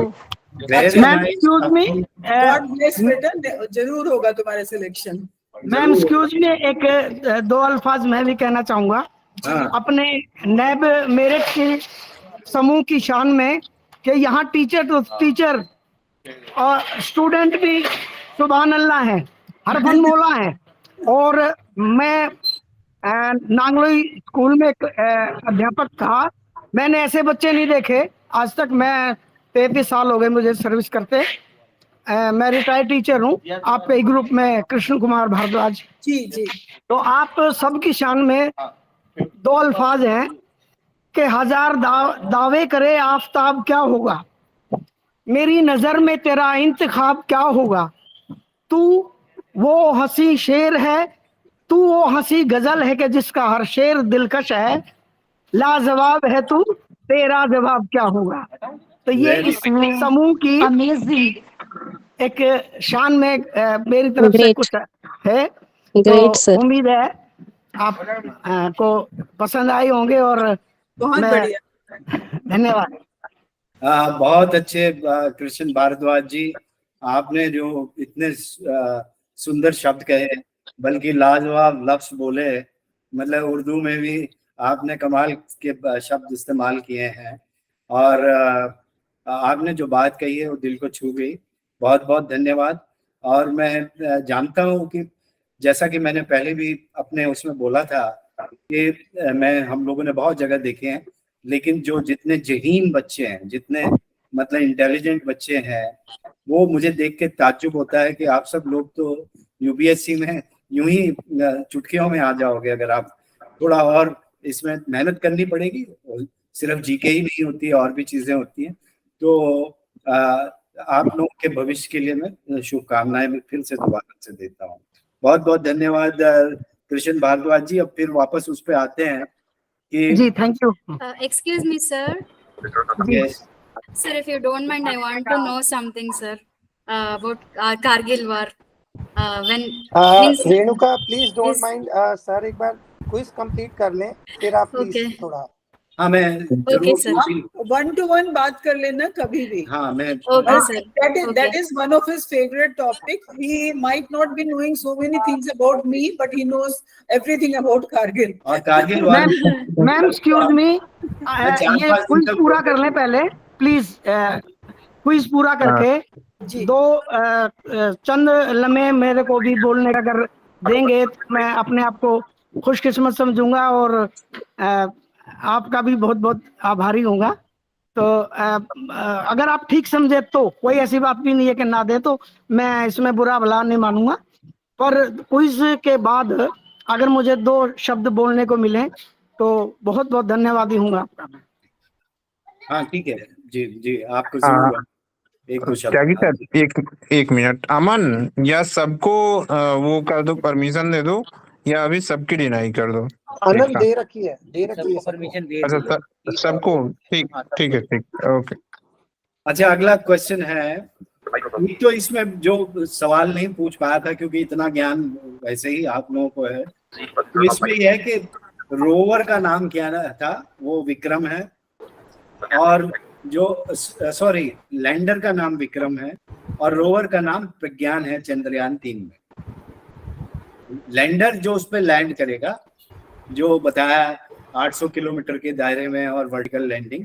Ma'am excuse me, God bless बेटा, जरूर होगा तुम्हारा सिलेक्शन। मैम एक्सक्यूज मी, एक दो अल्फाज मैं भी कहना चाहूंगा अपने नैब मेरिट के समूह की शान में कि यहाँ टीचर तो टीचर और स्टूडेंट भी सुभान अल्लाह है, हरफन मौला है। और मैं नांगलोई स्कूल में एक अध्यापक था, मैंने ऐसे बच्चे नहीं देखे आज तक। मैं 33 साल हो गए मुझे सर्विस करते। मैं रिटायर्ड टीचर हूँ। आपके ही ग्रुप में कृष्ण कुमार भारद्वाज जी जी। तो आप सबकी शान में दो अल्फाज हैं कि हजार दावे करे आफताब क्या होगा, मेरी नजर में तेरा इंतखाब क्या होगा, तू वो हंसी शेर है, तू वो हंसी गजल है कि जिसका हर शेर दिलकश है, लाजवाब है तू, तेरा जवाब क्या होगा। तो ये इस समूह की अमेजिंग एक शान में मेरी तरफ से कुछ है। तो उम्मीद है आप को पसंद आई होंगे और बहुत बढ़िया, धन्यवाद। बहुत अच्छे कृष्ण भारद्वाज जी, आपने जो इतने सुंदर शब्द कहे, बल्कि लाजवाब लफ्ज बोले, मतलब उर्दू में भी आपने कमाल के शब्द इस्तेमाल किए हैं। और आपने जो बात कही है वो दिल को छू गई। बहुत बहुत धन्यवाद। और मैं जानता हूँ कि जैसा कि मैंने पहले भी अपने उसमें बोला था कि हम लोगों ने बहुत जगह देखे हैं, लेकिन जो जितने जहीन बच्चे हैं, जितने मतलब इंटेलिजेंट बच्चे हैं, वो मुझे देख के ताज्जुब होता है कि आप सब लोग तो यूपीएससी में यूं ही चुटकियों में आ जाओगे। अगर आप थोड़ा और इसमें मेहनत करनी पड़ेगी, सिर्फ जीके ही नहीं होती है, और भी चीजें होती हैं। तो आप लोगों के भविष्य के लिए मैं शुभकामनाएं फिर से दोबारा से देता हूँ। बहुत बहुत धन्यवाद कृष्ण भारद्वाज जी। अब फिर वापस उस पे आते हैं कि जी thank you. Excuse me, sir. Yes. Sir, if you don't mind, I want to know something, sir, about Kargil war. When Renuka please don't mind sir, एक बार क्विज कंप्लीट कर लें फिर आप प्लीज थोड़ा। हाँ मैं Okay, sir. 1-to-1 बात कर लेना कभी भी। हाँ मैं Okay, sir. That is one of his favorite topics. He might not be knowing so many things about me, but he knows everything about Kargil. और कारगिल मैम एक्सक्यूज मी, ये क्विज पूरा कर लें पहले प्लीज। क्विज पूरा करके दो चंद लम्हे मेरे को भी बोलने का अगर देंगे तो मैं अपने आप को खुशकिस्मत समझूंगा और आपका भी बहुत बहुत आभारी होऊंगा। तो अगर आप ठीक समझे तो कोई ऐसी बात भी नहीं है कि ना दे, तो मैं इसमें बुरा भला नहीं मानूंगा। पर क्विज के बाद अगर मुझे दो शब्द बोलने को मिले तो बहुत बहुत धन्यवादी हूँगा आपका। हाँ ठीक है जी जी, आपको जरूर एक दो शब्द। त्यागी सर एक मिनट, अमन या सबको वो कर दो, परमिशन दे दो, या अभी सबकी डिनाई कर दो। आनंद दे रखी है परमिशन दे। अच्छा सबको, ठीक ठीक है, ठीक ओके। अच्छा अगला क्वेश्चन है, तो इसमें जो सवाल नहीं पूछ पाया था क्योंकि इतना ज्ञान वैसे ही आप लोगों को है, तो इसमें यह है कि रोवर का नाम क्या था? वो विक्रम है, और जो सॉरी लैंडर का नाम विक्रम है और रोवर का नाम प्रज्ञान है चंद्रयान 3 में। लैंडर जो उस पर लैंड करेगा, जो बताया 800 किलोमीटर के दायरे में और वर्टिकल लैंडिंग,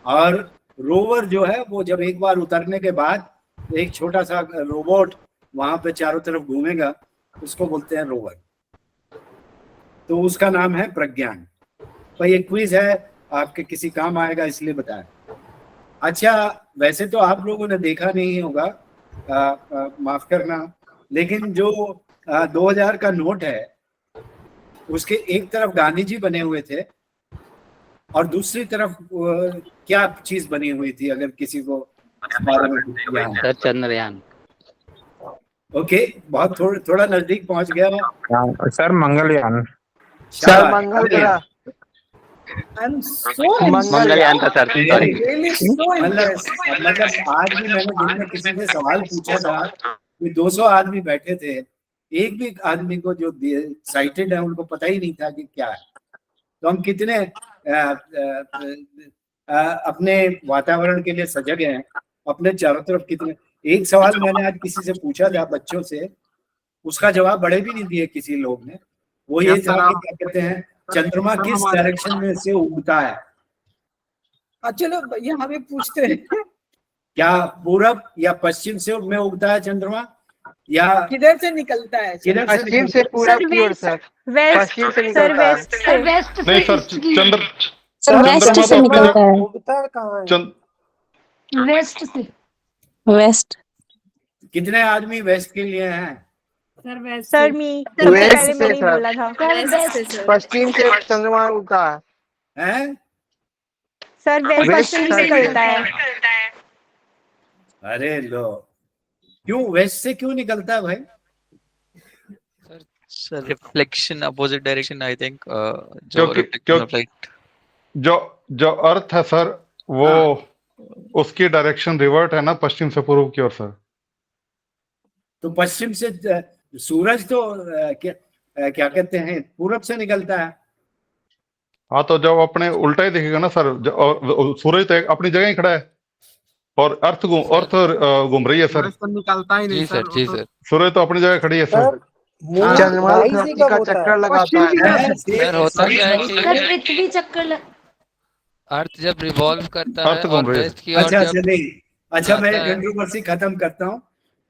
और रोवर जो है वो जब एक बार उतरने के बाद एक छोटा सा रोबोट वहां पे चारों तरफ घूमेगा, उसको बोलते हैं रोवर। तो उसका नाम है प्रज्ञान। तो ये क्विज है, आपके किसी काम आएगा इसलिए बताएं। अच्छा वैसे तो आप लोगों ने देखा नहीं होगा, माफ करना, लेकिन जो 2000 का नोट है उसके एक तरफ गांधी जी बने हुए थे और दूसरी तरफ क्या चीज बनी हुई थी, अगर किसी को चंद्रयान। ओके, बहुत थोड़ा नजदीक पहुंच गया मैं। सर मंगलयान। सर मंगल ग्रह। मंगलयान था सर, सॉरी। मतलब आज भी मैंने दिन में किसी से सवाल पूछा था, 200 आदमी बैठे थे, एक भी आदमी को जो साइटेड है उनको पता ही नहीं था कि क्या है। तो हम कितने अपने वातावरण के लिए सजग हैं, अपने चारों तरफ कितने। एक सवाल मैंने आज किसी से पूछा था बच्चों से, उसका जवाब बड़े भी नहीं दिए किसी लोग ने। वो ये था कि क्या कहते हैं, चंद्रमा किस डायरेक्शन में से उगता है। चलो यहाँ भी पूछते हैं, क्या पूरब या पश्चिम से में उगता है चंद्रमा, या किधर से निकलता है? पश्चिम से पूरब की ओर सर। पश्चिम से निकलता है। नहीं सर, वेस्ट से निकलता है। उगता कहाँ है? वेस्ट से। वेस्ट। कितने आदमी वेस्ट के लिए हैं? सर वेस्ट सर वेस्ट से सर। पश्चिम से चंद्रमा उगता है। सर वेस्ट से निकलता है। अरे लो, क्यों वेस्ट से क्यों निकलता है भाई? Sir reflection opposite direction I think, जो अर्थ है सर वो उसकी डायरेक्शन रिवर्ट है ना पश्चिम से पूर्व की ओर सर। तो पश्चिम से सूरज तो क्या कहते हैं पूरब से निकलता है। हाँ, तो जब अपने उल्टा ही दिखेगा ना सर, सूरज तो अपनी जगह ही खड़ा है और अर्थ घूम रही है सर। निकलता ही नहीं सर। जी सर, सूरज तो अपनी जगह खड़ी है सर। चंद्रमा धरती का चक्कर लगाता है। सर होता क्या है कि पृथ्वी चक्कर अर्थ जब रिवॉल्व करता है घूम और रही है। वेस्ट की ओर अच्छा जब अच्छा, मैं जाता है। कंट्रोवर्सी खत्म करता हूँ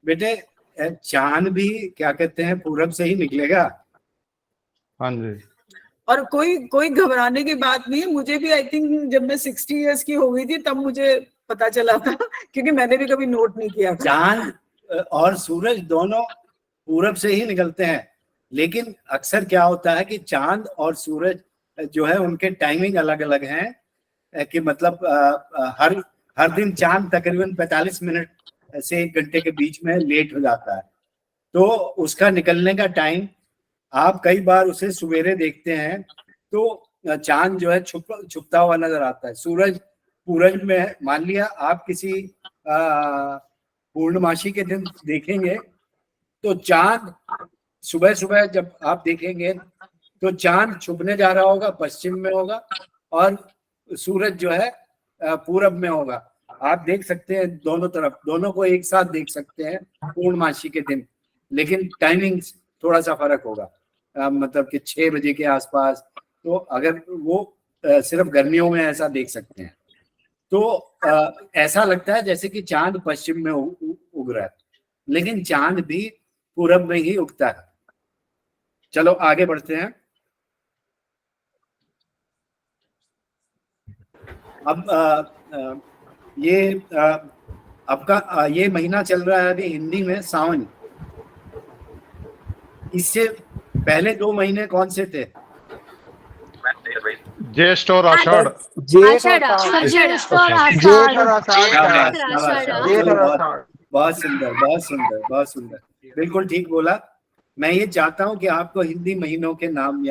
बेटे। चांद भी क्या कहते हैं पूरब से ही निकलेगा। हाँ जी। और कोई घबराने की बात नहीं है। मुझे भी आई थिंक जब मैं 60 इयर्स की हो गई थी तब मुझे पता चला था, क्योंकि मैंने भी कभी नोट नहीं किया था। चांद और सूरज दोनों पूरब से ही निकलते हैं, लेकिन अक्सर क्या होता है कि चांद और सूरज जो है उनके टाइमिंग अलग अलग हैं, कि मतलब हर दिन चांद तकरीबन 45 मिनट से 1 घंटे के बीच में लेट हो जाता है। तो उसका निकलने का टाइम, आप कई बार उसे सवेरे देखते हैं तो चांद जो है छुपता हुआ नजर आता है। सूरज पूरब में, मान लिया आप किसी पूर्णमासी के दिन देखेंगे तो चांद सुबह सुबह जब आप देखेंगे तो चांद छुपने जा रहा होगा, पश्चिम में होगा, और सूरज जो है पूरब में होगा। आप देख सकते हैं दोनों तरफ, दोनों को एक साथ देख सकते हैं पूर्णमासी के दिन, लेकिन टाइमिंग थोड़ा सा फर्क होगा, मतलब कि 6 बजे के आसपास। तो अगर वो सिर्फ गर्मियों में ऐसा देख सकते हैं तो ऐसा लगता है जैसे कि चांद पश्चिम में उग रहा है, लेकिन चांद भी पूरब में ही उगता है। चलो आगे बढ़ते हैं। अब ये आपका ये महीना चल रहा है अभी हिंदी में सावन। इससे पहले 2 महीने कौन से थे? ज्येष्ठ और आषाढ़। बहुत सुंदर, बहुत सुंदर, बहुत सुंदर, बिल्कुल ठीक बोला। मैं ये चाहता हूं कि आपको हिंदी महीनों के नाम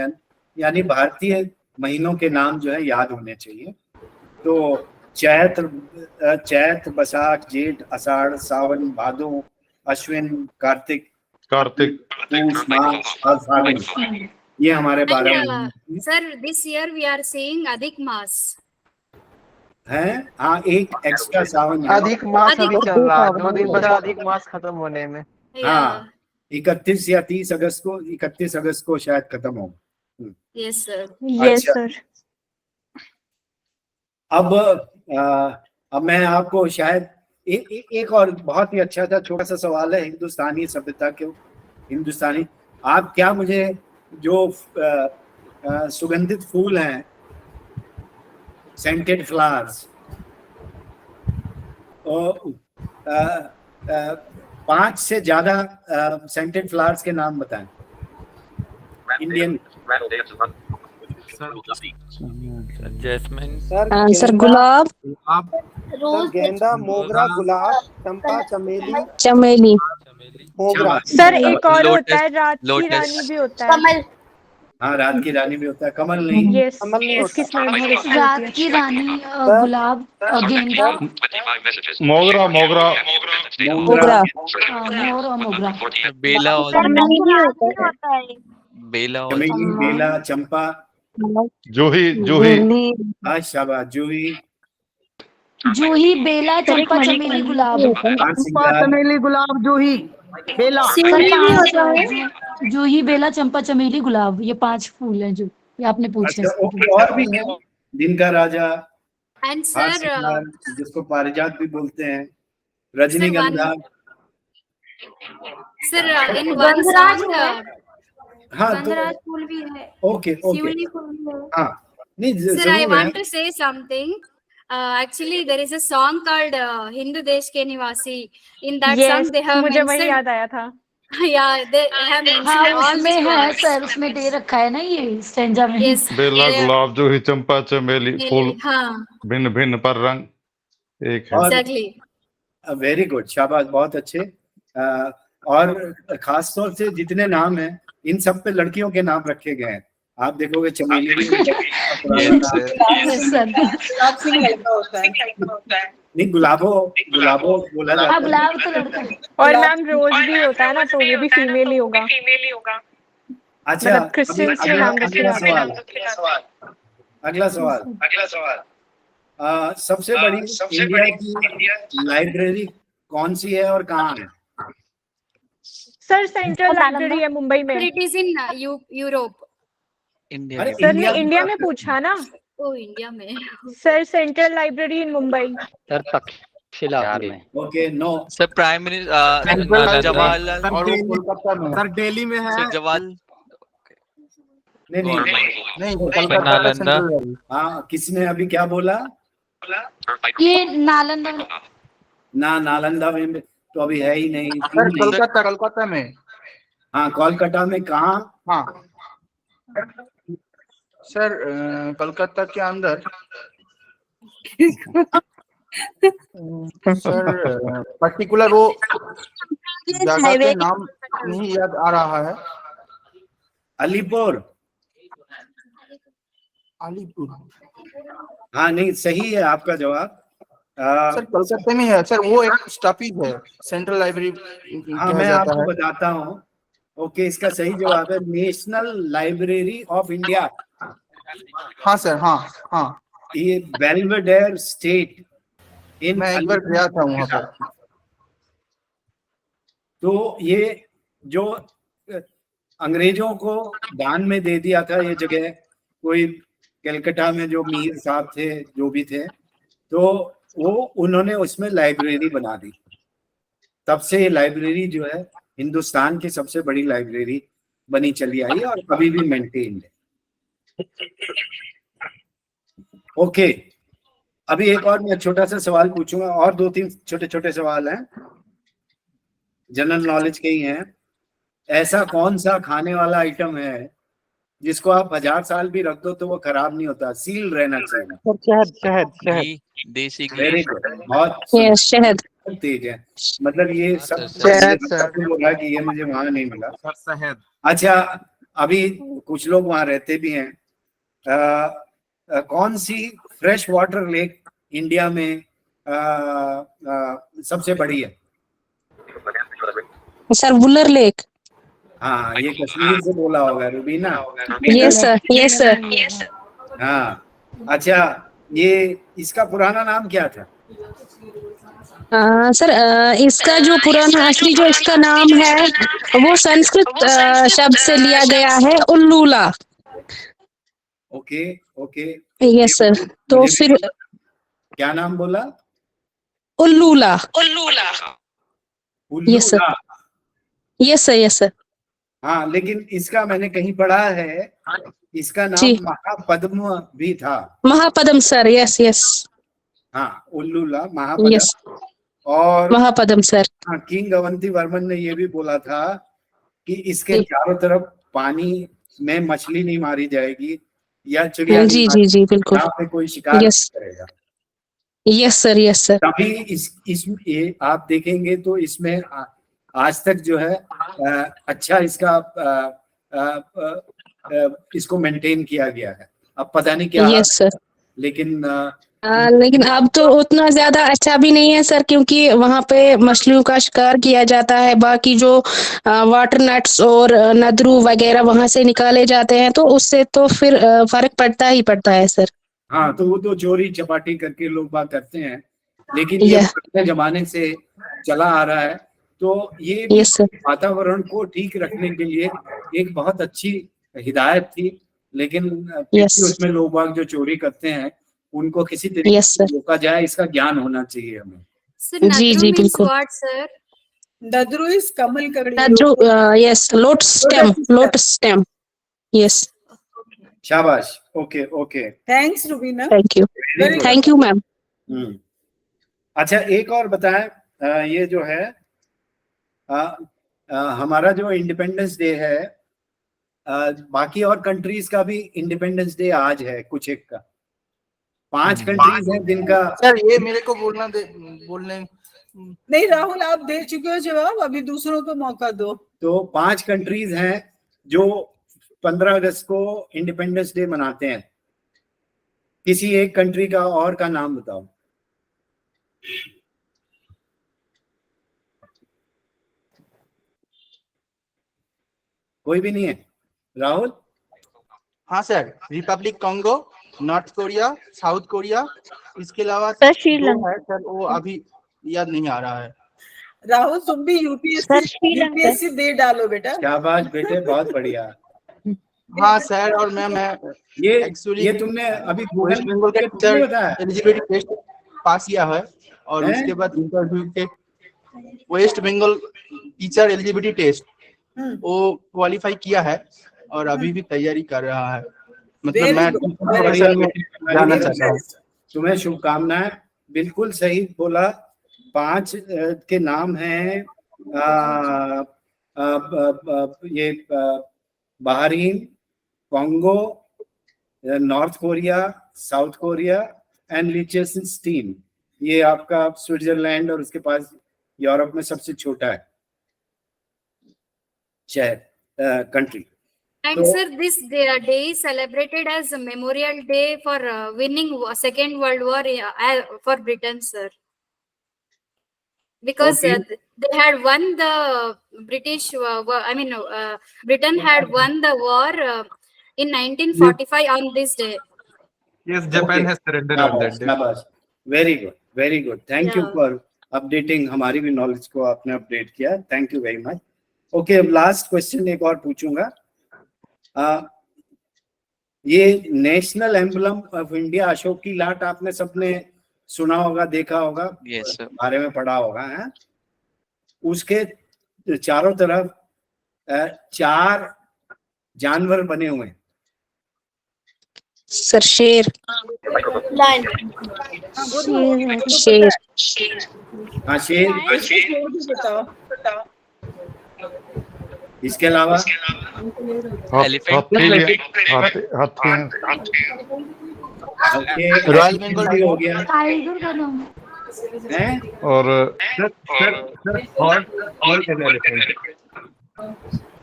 यानी भारतीय महीनों के नाम जो है याद होने चाहिए। तो चैत, बैसाख, जेठ, आषाढ़, सावन, भादो, अश्विन, कार्तिक, पूष, माघ और फागुन, ये हमारे 12 महीने। Sir this year we are saying अधिक मास है। हाँ, एक एक्स्ट्रा सावन है। अधिक मास अभी चल रहा है, 2 दिन बचा अधिक मास खत्म होने में। हाँ, 31 या 30 अगस्त को, 31 अगस्त को शायद खत्म होगा। Yes sir. Yes sir. अब मैं आपको शायद एक और बहुत ही अच्छा सा छोटा सा सवाल है हिंदुस्तानी सभ्यता के। हिंदुस्तानी, आप क्या मुझे जो सुगंधित फूल हैं, सेंटेड फ्लावर्स, 5 से ज्यादा सेंटेड फ्लावर्स के नाम बताएं इंडियन। जैस्मिन सर गुलाब, गेंदा, मोगरा, गुलाब, चंपा, चमेली, चमेली, मोगरा। सर एक और लोटस, होता है रात की लोटस। रानी भी होता है। कमल। हाँ, रात की रानी भी होता है, कमल नहीं। यस, कमल नहीं इसकी होता। स्मेल बहुत अच्छी रात होती है। की रानी गुलाब गेंदा मोगरा मोगरा मोगरा। मोर और मोगरा। बेला और चमेली होता है। बेला और चमेली, बेला, चंपा। जूही जूही शाबाश, जूही। जूही बेला चंपा चमेली गुलाब। हार चंपा सिंगार। चमेली गुलाब जूही बेला। सर 5 जूही बेला चंपा चमेली गुलाब, ये 5 फूल हैं जो ये आपने पूछे। अच्छा, ओके, और भी है। दिन का राजा, And हार sir, सिंगार, जिसको पारिजात भी बोलते हैं, sir, रजनीगंधा। in one song, हाँ, तो गंधराज फूल भी है, ओके ओके, शिवली फूल भी है। हाँ, नहीं Sir, I जरूर है। want to say something. Actually, there is a song called Hindu Desh Ke Nivasi. In that song, yes, they have मुझे वही mentioned. याद आया था। Yeah, they have mentioned हाँ all उसमें these है words. सर, उसमें दे रखा है ना ये स्टेंजा में। Yes. बेला गुलाब जूही चंपा चमेली फूल हाँ. भिन्न भिन्न पर रंग एक है। Exactly. वेरी गुड, शाबाश, बहुत अच्छे। और खास तौर से जितने नाम हैं, इन सब पे लड़कियों के नाम रखे गए हैं। आप देखोगे चमेली भी नहीं, गुलाबो गुलाबो बोला जाता है। गुलाब तो लड़का। और मैम रोज भी होता है ना, तो वो भी फीमेल ही होगा। अच्छा, मतलब क्रिश्चियंस में नाम रखे अगला जाते सवाल, अगला सवाल। सबसे बड़ी इंडिया की लाइब्रेरी कौन सी है और कहाँ है? सर सेंट्रल लाइब्रेरी है मुंबई में। Sir, it is in Europe. India अरे सर ने इंडिया इंडिया में पूछा ना। Oh, India में। Sir central library in Mumbai. Sir Takshashila में। Okay, no. Sir prime minister Jawaharlal और वो कोलकाता में, सर दिल्ली में है। सर जवाहर नहीं, कोलकाता का सेंट्रल। हाँ, किसने अभी क्या बोला? ये नालंदा। नालंदा में तो अभी है ही नहीं। सर कोलकाता में। हाँ, कोलकाता में कहाँ? हाँ सर कोलकाता के अंदर सर पर्टिकुलर वो जगह के नाम नहीं याद आ रहा है। अलीपुर। हाँ, नहीं, सही है आपका जवाब। सर कोलकाता में है सर, वो एक स्टॉपेज है, सेंट्रल लाइब्रेरी। हाँ, मैं आपको बताता हूँ। ओके, इसका सही जवाब है नेशनल लाइब्रेरी ऑफ इंडिया। हाँ सर, हाँ। ये बेल्वेडेयर स्टेट इन, मैं एक बार गया था वहाँ पर। तो ये जो अंग्रेजों को दान में दे दिया था ये जगह, कोई कलकत्ता में जो मीर साहब थे, जो भी थे, तो वो उन्होंने उसमें लाइब्रेरी बना दी। तब से ये लाइब्रेरी जो है हिंदुस्तान की सबसे बड़ी लाइब्रेरी बनी चली आई और अभी भी मेंटेन्ड है। ओके, अभी एक और मैं छोटा सा सवाल पूछूंगा, और 2-3 छोटे छोटे सवाल हैं, जनरल नॉलेज के ही हैं। ऐसा कौन सा खाने वाला आइटम है जिसको आप 1000 साल भी रख दो तो वो खराब नहीं होता, सील रहना चाहिए? शहद देसी घी। वेरी गुड, बहुत शहद तेज है। मतलब ये सब बोला कि ये मुझे वहां नहीं मिला। शहद। अच्छा, अभी कुछ लोग वहां रहते भी हैं। कौन सी फ्रेश वाटर लेक इंडिया में सबसे बड़ी है? Sir Wular lake. हाँ, ये कश्मीर से बोला होगा रुबीना। Yes sir. हाँ, अच्छा, ये इसका पुराना नाम क्या था? सर इसका जो पुराना असली जो इसका नाम है वो संस्कृत शब्द से लिया गया है, उल्लूला। ओके। Yes sir. तो फिर क्या नाम बोला? उल्लूला। Yes sir. हाँ, लेकिन इसका मैंने कहीं पढ़ा है, इसका नाम महापद्म भी था। महापद्म सर। यस। हाँ, उल्लूला, महापद्म। यस, और महापद्म सर। हाँ, किंग अवंती वर्मन ने ये भी बोला था कि इसके चारों तरफ पानी में मछली नहीं मारी जाएगी या चिड़िया जी बिल्कुल। यहाँ पे कोई शिकार नहीं करेगा। Yes sir. तभी ये आप देखेंगे तो इसमें आज तक जो है अच्छा इसका इसको मेंटेन किया गया है। अब पता नहीं क्या यस सर। लेकिन लेकिन अब तो उतना ज्यादा अच्छा भी नहीं है सर, क्योंकि वहाँ पे मछलियों का शिकार किया जाता है। बाकी जो वाटर नट्स और नदरू वगैरह वहाँ से निकाले जाते हैं, तो उससे तो फिर फर्क पड़ता ही पड़ता है सर। हाँ, तो वो तो चोरी चपाटी करके लोग बात करते हैं, लेकिन ये पुराने जमाने से चला आ रहा है। तो ये वातावरण को ठीक रखने के लिए एक बहुत अच्छी हिदायत थी, लेकिन उसमें लोग बाग जो चोरी करते हैं उनको किसी तरीके से रोका जाए, इसका ज्ञान होना चाहिए हमें। जी जी बिल्कुल। नदरू इज कमल ककड़ी। नदरू यस, लोटस स्टेम यस। शाबाश, okay okay, thanks Rubina. Thank you ma'am. अच्छा, एक और बताएं, ये जो है हमारा जो इंडिपेंडेंस डे है, बाकी और कंट्रीज का भी इंडिपेंडेंस डे आज है, कुछ एक का 5 कंट्रीज हैं जिनका। सर ये मेरे को बोलने नहीं राहुल, आप दे चुके हो जवाब, अभी दूसरों को मौका दो। तो 5 कंट्रीज हैं जो 15 अगस्त को इंडिपेंडेंस डे मनाते हैं। किसी एक कंट्री का और का नाम बताओ। कोई भी नहीं है? राहुल? हाँ sir, Republic Congo, North Korea, South Korea, इसके अलावा श्रीलंका है सर, वो अभी याद नहीं आ रहा है। राहुल तुम भी यूपीएससी दे डालो बेटा। शाबाश बेटे, बहुत बढ़िया। हाँ सर, और मैं ये एक्चुअली ये तुमने अभी वेस्ट बंगाल का टीचर एलिजिबिलिटी टेस्ट पास किया है, और उसके बाद इंटरव्यू के West Bengal teacher eligibility test वो क्वालिफाई किया है, और अभी भी तैयारी कर रहा है। मतलब मैं जाना चाहता हूँ। तुम्हें शुभकामनाएं, बिल्कुल सही बोला। 5 के नाम हैं ये Bahrain, Congo, North Korea, South Korea and लिechtenstein। ये आपका स्विट्जरलैंड और उसके पास यूरोप में सबसे छोटा है शहर, country. And sir, this day is celebrated as a Memorial Day for winning Second World War for Britain, sir. Because they had won the British. Britain had won the war in 1945 on this day. Yes, Japan has surrendered on that day. Very good, very good. Thank you for updating हमारी भी नॉलेज को आपने अपडेट किया। Thank you very much. Okay, अब लास्ट क्वेश्चन एक और पूछूंगा। ये national emblem of India, Ashok की लाट, आपने सबने सुना होगा, देखा होगा, बारे में पढ़ा होगा, है? उसके चारों तरफ 4 जानवर बने हुए हैं। सर शेर, शेर, हाँ शेर। इसके अलावा रॉयल बंगाल हो गया, और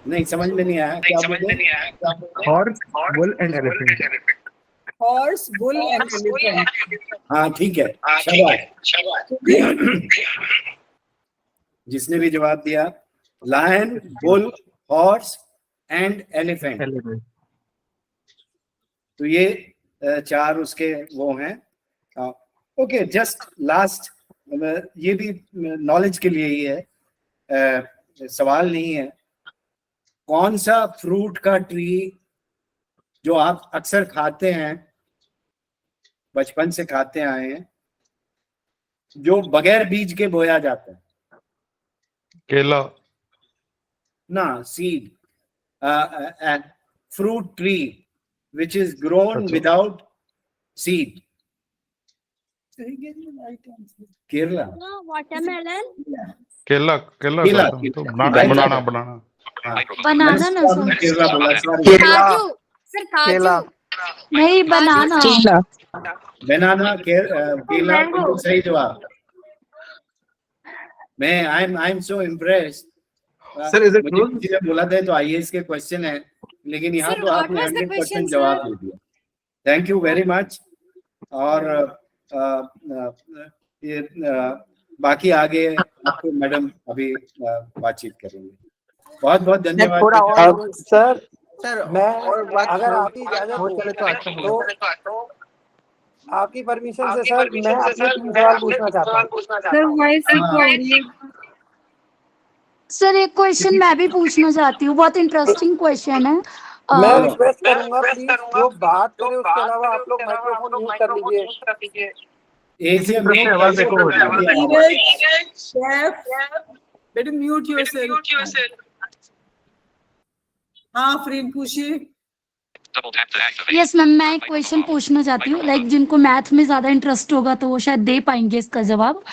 नहीं समझ में नहीं आया क्या बोले? Horse, bull and elephant. Horse, bull and elephant. हाँ ठीक है, शाबाश। जिसने भी जवाब दिया, lion, bull, horse and elephant. तो ये 4 उसके वो हैं। ओके, जस्ट लास्ट, ये भी नॉलेज के लिए ही है, सवाल नहीं है। कौन सा फ्रूट का ट्री जो आप अक्सर खाते हैं, बचपन से खाते आए हैं, जो बगैर बीज के बोया जाता है? केला ना, seed, fruit tree which is grown without seed. Kerala. watermelon, केला तो बनाना बनाना ना सर, केरला बोला, काजू सर, काजू नहीं बनाना, बनाना, केला। सही जवाब। मैं I am so impressed Sir, is it मुझे true? किसी ने बोला था तो आईएएस के क्वेश्चन है, लेकिन यहाँ Sir, तो what आपने was the 100% question, जवाब sir? दे दिया। Thank you very much. और ये बाकी आगे आपको मैडम अभी बातचीत करेंगे। बहुत बहुत धन्यवाद। थोड़ा और सर सर मैं और बात अगर आपकी इजाजत हो हो चले तो अच्छा होगा। तो आपकी परमिशन से सर मैं अपने 3 सवाल पूछना चाहता हूँ। सर वॉइस इको आ रही है। सर एक क्वेश्चन मैं भी पूछना चाहती हूँ, बहुत इंटरेस्टिंग क्वेश्चन है। मैं रिक्वेस्ट करूंगा प्लीज जो बात करे उसके अलावा आप लोग माइक्रोफोन म्यूट कर लीजिए। एक से तरफ से आवाज एको हो रही है। शेफ, बेटा म्यूट योरसेल्फ। हाँ फ्रीन पूछिए। यस मैम, मैं एक क्वेश्चन पूछना चाहती हूँ, लाइक जिनको मैथ में ज्यादा इंटरेस्ट होगा तो वो शायद दे पाएंगे इसका जवाब।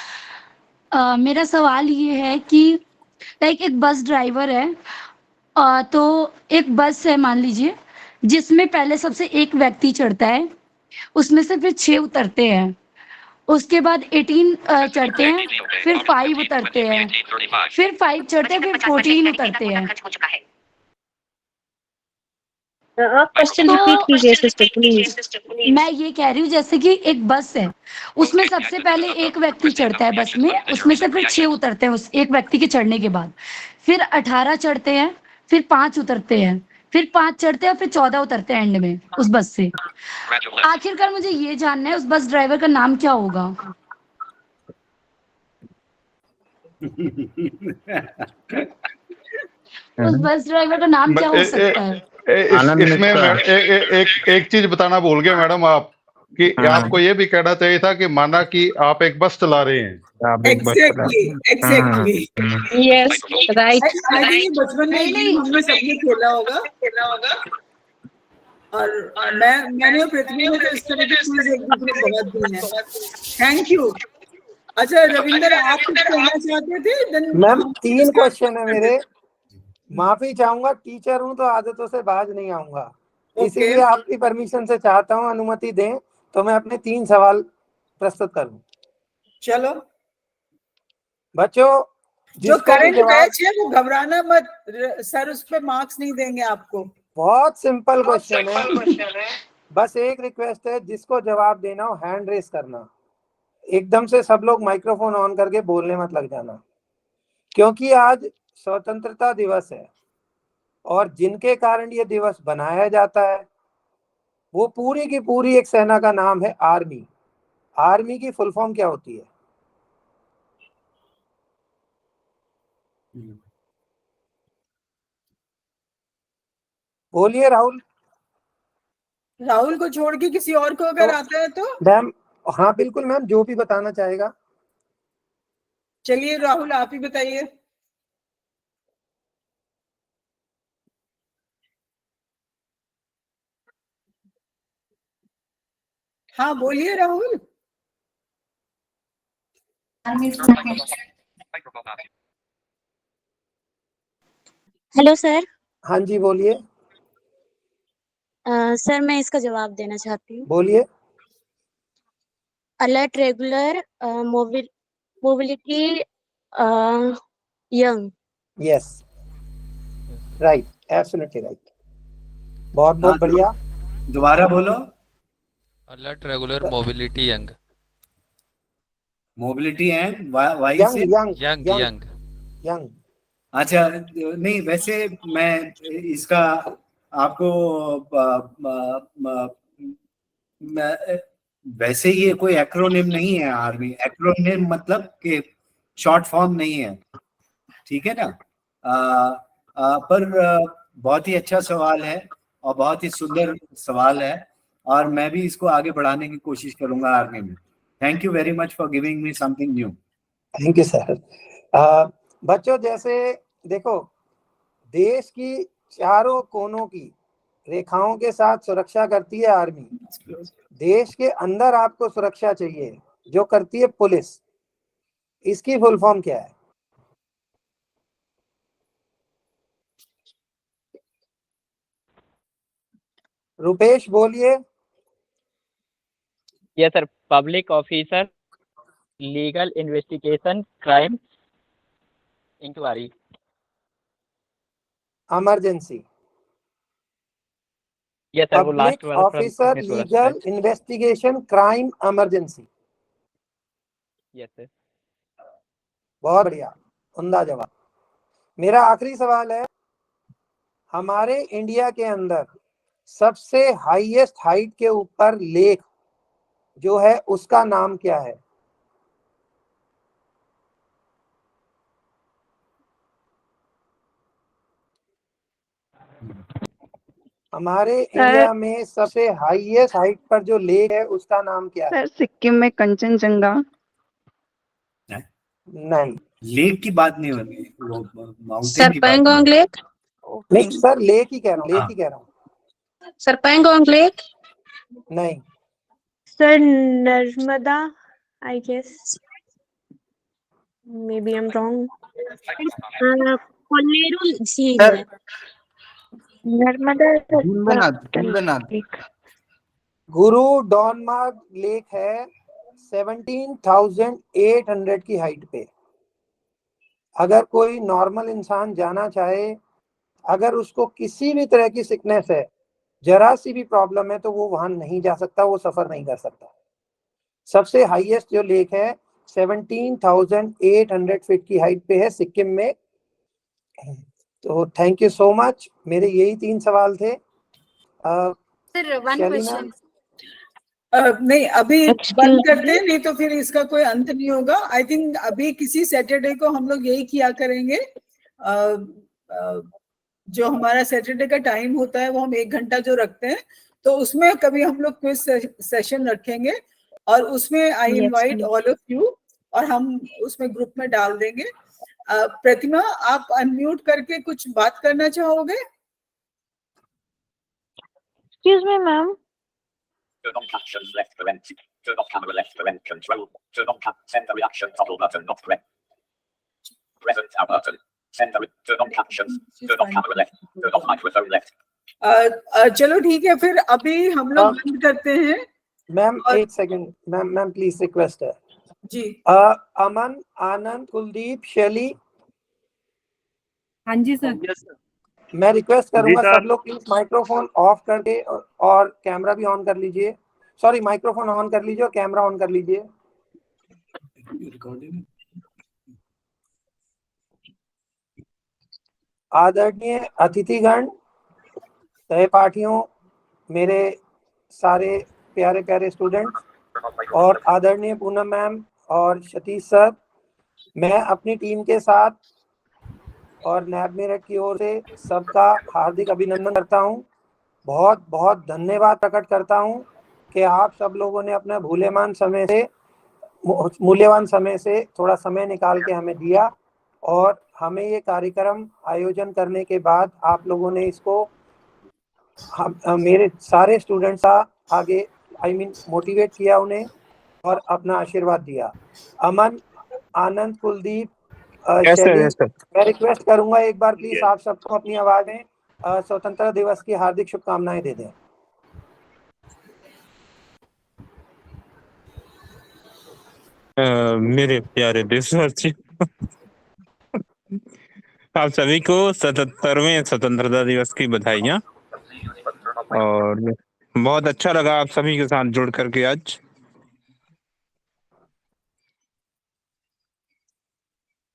मेरा सवाल ये है कि लाइक एक बस ड्राइवर है, तो एक बस है मान लीजिए, जिसमें पहले सबसे एक व्यक्ति चढ़ता है, उसमें से फिर 6 उतरते हैं, उसके बाद 18 चढ़ते हैं, फिर 5 उतरते हैं, फिर 5 चढ़ते हैं, फिर 14 उतरते हैं। आप क्वेश्चन रिपीट कीजिए सिस्टर प्लीज। मैं ये कह रही हूँ जैसे कि एक बस है, उसमें सबसे पहले एक व्यक्ति चढ़ता है बस में, उसमें से फिर 6 उतरते हैं उस एक व्यक्ति के चढ़ने के बाद, फिर 18 चढ़ते हैं, फिर 5 उतरते हैं, फिर 5 चढ़ते हैं, फिर 14 उतरते हैं एंड में उस बस से। आखिरकार मुझे ये जानना है उस बस ड्राइवर का नाम क्या होगा? उस बस ड्राइवर का नाम क्या हो सकता है? इसमें एक चीज बताना भूल गए मैडम आप, कि आपको ये भी कहना चाहिए था कि माना कि आप एक बस चला रहे हैं। Exactly yes right. I think बचपन में हमने सबने खेला होगा। और मैंने और पृथ्वी ने तो इस तरह की चीज एक दूसरे को बहुत दी है। Thank you. अच्छा रविंदर, आप कुछ कहना चाहते थे? मैम 3 क्वेश्चन है मेरे। माफी चाहूंगा, टीचर हूं तो आदतों से बाज नहीं आऊंगा, इसीलिए आपकी परमिशन से चाहता हूं, अनुमति दें तो मैं अपने 3 सवाल प्रस्तुत करूं। चलो बच्चों, जो करंट बैच है वो घबराना मत, सर उस पे मार्क्स नहीं देंगे आपको। बहुत सिंपल क्वेश्चन है। बस एक रिक्वेस्ट है, जिसको जवाब देना हो हैंड रेस करना, एकदम से सब लोग माइक्रोफोन ऑन करके बोलने मत लग जाना, क्योंकि आज स्वतंत्रता दिवस है और जिनके कारण ये दिवस बनाया जाता है वो पूरी की पूरी एक सेना का नाम है आर्मी। आर्मी की फुल फॉर्म क्या होती है? बोलिए राहुल। राहुल को छोड़ के किसी और को अगर आता है तो? मैम हाँ बिल्कुल मैम, जो भी बताना चाहेगा। चलिए राहुल आप ही बताइए। हाँ बोलिए राहुल। Hello sir. हाँ जी बोलिए। सर मैं इसका जवाब देना चाहती हूँ। बोलिए। Alert, regular, mobility, young. Yes right, absolutely right. बहुत बहुत बढ़िया। दोबारा बोलो। Alert, regular, mobility, young. Mobility and Y से यंग। अच्छा नहीं, वैसे मैं इसका आपको वैसे ये कोई एक्रोनिम नहीं है आर्मी। एक्रोनिम मतलब कि शॉर्ट फॉर्म नहीं है, ठीक है ना। पर बहुत ही अच्छा सवाल है और बहुत ही सुंदर सवाल है, और मैं भी इसको आगे बढ़ाने की कोशिश करूंगा आर्मी में। Thank you very much for giving me something new. Thank you sir. बच्चों जैसे देखो, देश की चारों कोनों की रेखाओं के साथ सुरक्षा करती है आर्मी। देश के अंदर आपको सुरक्षा चाहिए जो करती है पुलिस। इसकी फुल फॉर्म क्या है? रुपेश बोलिए। Yes sir, public officer, legal investigation, crime inquiry. Emergency, yes sir, वो लास्ट पब्लिक वाला थोड़ा ऑफिसर मिस हो रहा है लीगल शायद। Investigation crime emergency. Yes sir. बहुत बढ़िया, उम्दा जवाब। मेरा आखिरी सवाल है, हमारे इंडिया के अंदर सबसे हाईएस्ट हाइट के ऊपर लेक जो है उसका नाम क्या है? हमारे इंडिया में सबसे हाईएस्ट हाइट पर जो लेक है उसका नाम क्या है? सर सिक्किम में कंचनजंगा। नहीं, लेक की बात नहीं हो रही, वो माउंटेन सर की बात पैंगोंग लेक। नहीं सर, लेक ही कह रहा हूँ, लेक ही कह रहा हूँ। Sir Pangong lake. नहीं Sir, Narmada, I guess. Maybe I'm wrong. कोल्लेरू झील सर है। Narmada. भीमबेनाथ गुरु डॉनमार्ग लेक है 17,800 की हाइट पे। अगर कोई नॉर्मल इंसान जाना चाहे, अगर उसको किसी भी तरह की सिकनेस है, जरा सी भी प्रॉब्लम है, तो वो वहां नहीं जा सकता, वो सफर नहीं कर सकता। सबसे हाईएस्ट जो लेक है 17,800 फीट की हाइट पे है, सिक्किम में। तो थैंक यू सो मच। मेरे यही 3 सवाल थे। सर वन शैली क्वेश्चन। मैम? नहीं अभी बंद करते हैं, नहीं तो फिर इसका कोई अंत नहीं होगा। आई थिंक अभी किसी सैटरडे को हम लोग यही किया करेंगे। जो हमारा सैटरडे का टाइम होता है वो हम 1 घंटा जो रखते हैं, तो उसमें कभी हम लोग क्विज सेशन रखेंगे और उसमें I invite all of you, और हम उसमें ग्रुप में डाल देंगे। प्रतिमा, आप अनम्यूट करके कुछ बात करना चाहोगे? Excuse me, ma'am. Turn on captions left parent. Turn off camera left parent control. Turn on send a reaction toggle button not correct. Present our button. Send a turn on captions. Turn off camera left. Turn off microphone left. चलो ठीक है, फिर अभी हम लोग बंद करते हैं। मैम एक सेकंड, मैम प्लीज रिक्वेस्ट है जी। अमन, आनंद, कुलदीप, शैली। हाँ जी सर। मैं रिक्वेस्ट करूंगा जी सर। सब लोग प्लीज माइक्रोफोन ऑफ करके और कैमरा भी ऑन कर लीजिए। सॉरी, माइक्रोफोन ऑन कर लीजिए और कैमरा ऑन कर लीजिए। आदरणीय अतिथिगण, सहपाठियों, मेरे सारे प्यारे प्यारे स्टूडेंट और आदरणीय पूनम मैम और सतीश सर, मैं अपनी टीम के साथ और नैब मेरठ की ओर से सबका हार्दिक अभिनंदन करता हूं। बहुत बहुत धन्यवाद प्रकट करता हूं कि आप सब लोगों ने अपना मूल्यवान समय से थोड़ा समय निकाल के हमें दिया, और हमें ये कार्यक्रम आयोजन करने के बाद आप लोगों ने इसको मेरे सारे स्टूडेंट्स आगे मोटिवेट किया उन्हें और अपना आशीर्वाद दिया। अमन, आनंद, कुलदीप, शैली, मैं रिक्वेस्ट करूंगा एक बार प्लीज आप सबको अपनी आवाज में स्वतंत्रता दिवस की हार्दिक शुभकामनाएं दे दें। मेरे प्यारे देशवासी, आप सभी को 77वें स्वतंत्रता दिवस की बधाइयाँ। और बहुत अच्छा लगा आप सभी के साथ जुड़ करके आज।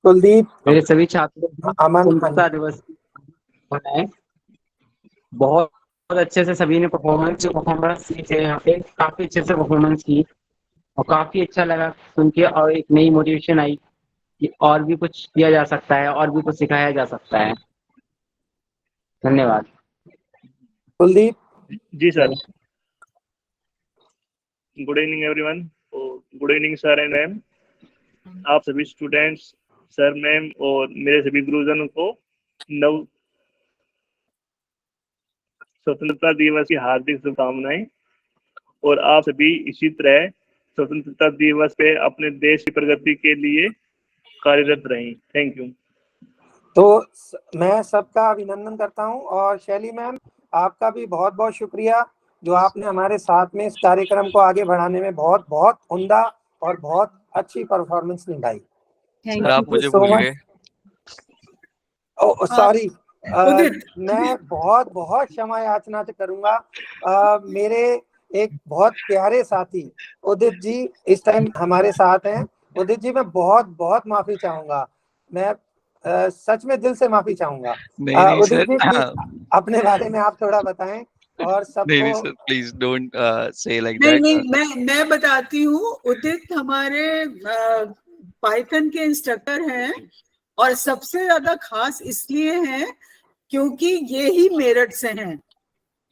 कुलदीप, मेरे सभी छात्रों अमन, स्वतंत्रता दिवस मनाए। बहुत अच्छे से सभी ने परफॉर्मेंस की है, यहाँ पे काफी अच्छे से परफॉर्मेंस की और काफी अच्छा लगा सुन के, और एक नई मोटिवेशन आई कि और भी कुछ किया जा सकता है और भी कुछ सिखाया जा सकता है। धन्यवाद। कुलदीप। जी sir. Good evening everyone. Good evening sir and ma'am, आप सभी स्टूडेंट्स, सर मैम और मेरे सभी गुरुजनों को नव स्वतंत्रता दिवस की हार्दिक शुभकामनाएं। और आप सभी इसी तरह स्वतंत्रता दिवस पे अपने देश की प्रगति के लिए कार्यरत रहें। Thank you. तो मैं सबका अभिनंदन करता हूं, और शैली मैम आपका भी बहुत बहुत शुक्रिया जो आपने हमारे साथ में इस कार्यक्रम को आगे बढ़ाने में बहुत बहुत उम्दा और बहुत अच्छी परफॉर्मेंस निभाई। सर आप मुझे भूल गए। सॉरी, मैं बहुत बहुत क्षमा याचना करूंगा। मेरे एक बहुत प्यारे साथी उदित जी इस टाइम हमारे साथ हैं। उदित जी, मैं बहुत बहुत माफी चाहूंगा। मैं सच में दिल से माफी चाहूंगा। नहीं उदित सर, जी, प्लीज अपने बारे में आप थोड़ा बताएं और नहीं सबको। Sir, please don't say like नहीं दैट। नहीं, मैं बताती हूँ। उदित हमारे पाइथन के इंस्ट्रक्टर हैं और सबसे ज्यादा खास इसलिए हैं क्योंकि ये ही मेरठ से हैं।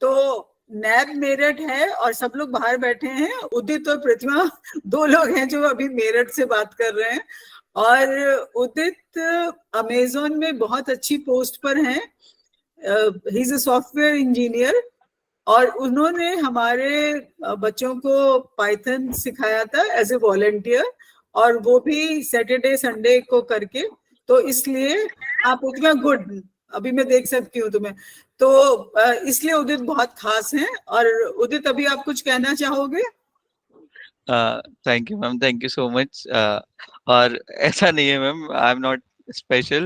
तो नैब मेरठ है और सब लोग बाहर बैठे हैं। उदित और प्रतिमा 2 लोग हैं जो अभी मेरठ से बात कर रहे हैं। और उदित अमेज़न में बहुत अच्छी पोस्ट पर हैं। He is a software engineer और उन्होंने हमारे बच्चों को पाइथन सिखाया था एज ए वॉलंटियर, और वो भी सैटरडे संडे को करके। तो इसलिए आप उतना गुड, अभी मैं देख सकती हूँ तुम्हें, तो इसलिए उदित बहुत खास हैं। और उदित, अभी आप कुछ कहना चाहोगे? Thank you ma'am, thank you so much. और ऐसा नहीं है ma'am, I am not special.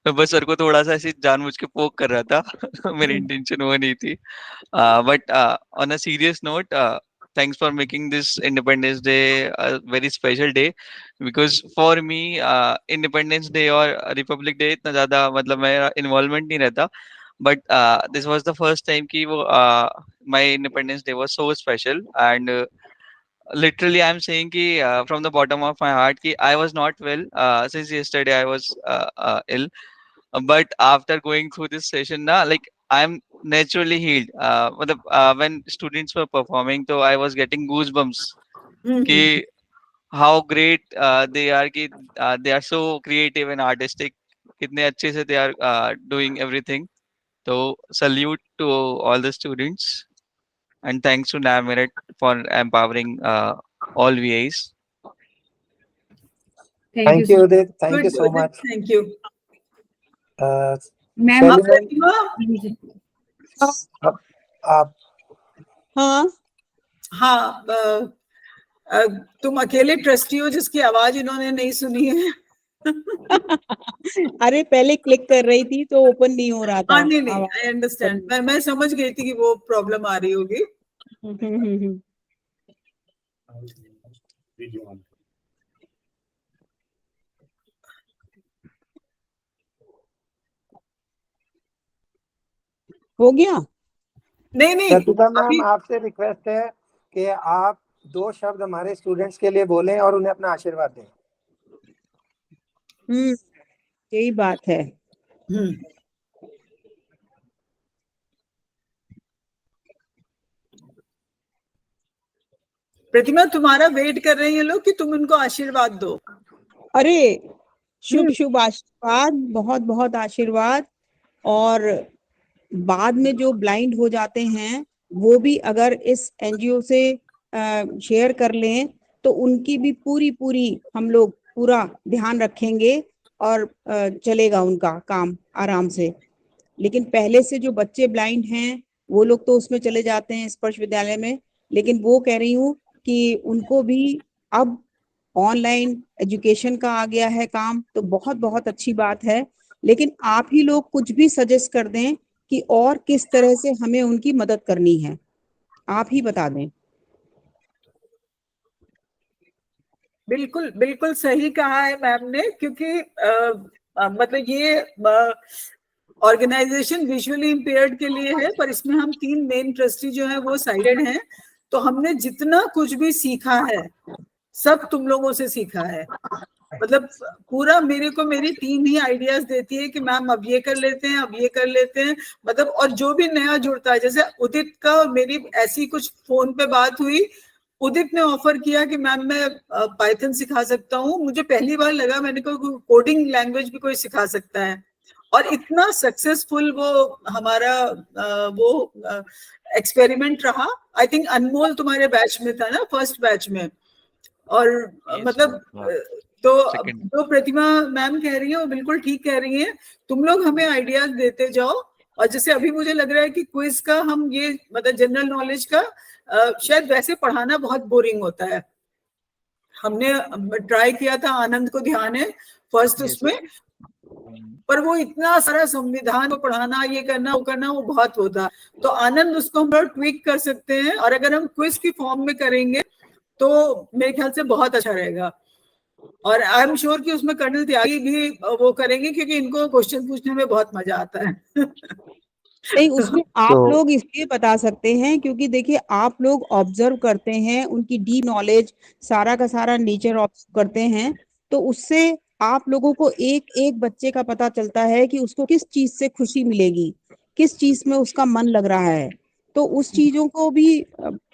मैं बस सर को थोड़ा सा ऐसे जानबूझ के पोक कर रहा था। मेरी इंटेंशन वो नहीं थी। But on a serious note, thanks for making this Independence Day a very special day, because for me Independence Day और Republic Day इतना ज़्यादा मतलब मेरा involvement नहीं रहता, but this was the first time कि वो my Independence Day was so special, and literally I'm saying कि from the bottom of my heart कि I was not well since yesterday. I was ill, but after going through this session na, like I'm naturally healed. मतलब when students were performing, so I was getting goosebumps कि how great they are, कि they are so creative and artistic, कितने अच्छे से they are doing everything. So salute to all the students, and thanks to NAM Merit for empowering all VAs. Thank you, Udit. Thank you so much. Thank you. Ma'am आप हाँ, तुम अकेले ट्रस्टी हो जिसकी आवाज इन्होंने नहीं सुनी है। अरे पहले क्लिक कर रही थी तो ओपन नहीं हो रहा था। हाँ, नहीं, आई अंडरस्टैंड। मैं समझ गई थी कि वो प्रॉब्लम आ रही होगी। हो गया? नहीं, प्रतिभा मैम, आपसे रिक्वेस्ट है कि आप 2 शब्द हमारे स्टूडेंट्स के लिए बोलें और उन्हें अपना आशीर्वाद दें। यही बात है। प्रतिमा, तुम्हारा वेट कर रहे हैं लोग कि तुम उनको आशीर्वाद दो। अरे शुभ शुभ आशीर्वाद, बहुत बहुत आशीर्वाद। और बाद में जो ब्लाइंड हो जाते हैं वो भी अगर इस एनजीओ से शेयर कर लें तो उनकी भी पूरी हम लोग पूरा ध्यान रखेंगे और चलेगा उनका काम आराम से। लेकिन पहले से जो बच्चे ब्लाइंड हैं वो लोग तो उसमें चले जाते हैं स्पर्श विद्यालय में, लेकिन वो कह रही हूँ कि उनको भी अब ऑनलाइन एजुकेशन का आ गया है काम, तो बहुत बहुत अच्छी बात है। लेकिन आप ही लोग कुछ भी सजेस्ट कर दें कि और किस तरह से हमें उनकी मदद करनी है, आप ही बता दें। बिल्कुल बिल्कुल सही कहा है मैम ने, क्योंकि मतलब ये ऑर्गेनाइजेशन विजुअली इम्पेयर्ड के लिए है, पर इसमें हम 3 मेन ट्रस्टी जो है वो साइडेड हैं। तो हमने जितना कुछ भी सीखा है सब तुम लोगों से सीखा है। मतलब पूरा मेरे को मेरी टीम ही आइडियाज देती है कि मैम अब ये कर लेते हैं, अब ये कर लेते हैं। मतलब और जो भी नया जुड़ता है, जैसे उदित का और मेरी ऐसी कुछ फोन पे बात हुई, उदित ने ऑफर किया कि मैम मैं पाइथन सिखा सकता हूँ। मुझे पहली बार लगा, मैंने कहा कोडिंग लैंग्वेज भी कोई सिखा सकता है। और इतना सक्सेसफुल वो हमारा वो एक्सपेरिमेंट रहा। आई थिंक अनमोल तुम्हारे बैच में था ना, फर्स्ट बैच में। और मतलब तो जो प्रतिमा मैम कह रही है वो बिल्कुल ठीक कह रही है। तुम लोग हमें आइडियाज देते जाओ। और जैसे अभी मुझे लग रहा है कि क्विज का हम ये मतलब जनरल नॉलेज का शायद वैसे पढ़ाना बहुत बोरिंग होता है। हमने ट्राई किया था, आनंद को ध्यान है फर्स्ट उसमें, पर वो इतना सारा संविधान को पढ़ाना, ये करना वो करना, वो बहुत होता। तो आनंद उसको हम लोग ट्विक कर सकते हैं, और अगर हम क्विज की फॉर्म में करेंगे तो मेरे ख्याल से बहुत अच्छा रहेगा। और आई एम श्योर कि उसमें कर्नल त्यागी भी वो करेंगे, क्योंकि इनको क्वेश्चन पूछने में बहुत मजा आता है। नहीं, उसमें आप लोग इसलिए बता सकते हैं क्योंकि देखिए आप लोग ऑब्जर्व करते हैं, उनकी डीप नॉलेज, सारा का सारा नेचर ऑब्जर्व करते हैं, तो उससे आप लोगों को एक एक बच्चे का पता चलता है कि उसको किस चीज से खुशी मिलेगी, किस चीज में उसका मन लग रहा है। तो उस चीजों को भी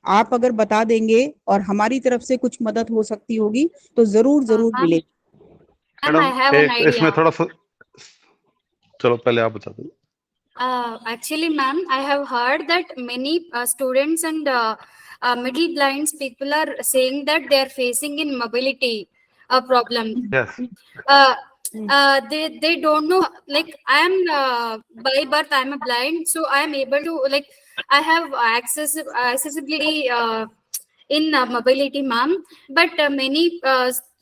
आप अगर बता देंगे और हमारी तरफ से कुछ मदद हो सकती होगी तो जरूर जरूर मिलेगी। मैडम इसमें थोड़ा सा, चलो पहले आप बता दो। Actually, ma'am, I have heard that many students and middle blind people are saying that they are facing in mobility a problem. Yes. They don't know. Like I am by birth, I am a blind, so I am able to I have accessibility in mobility, ma'am. But many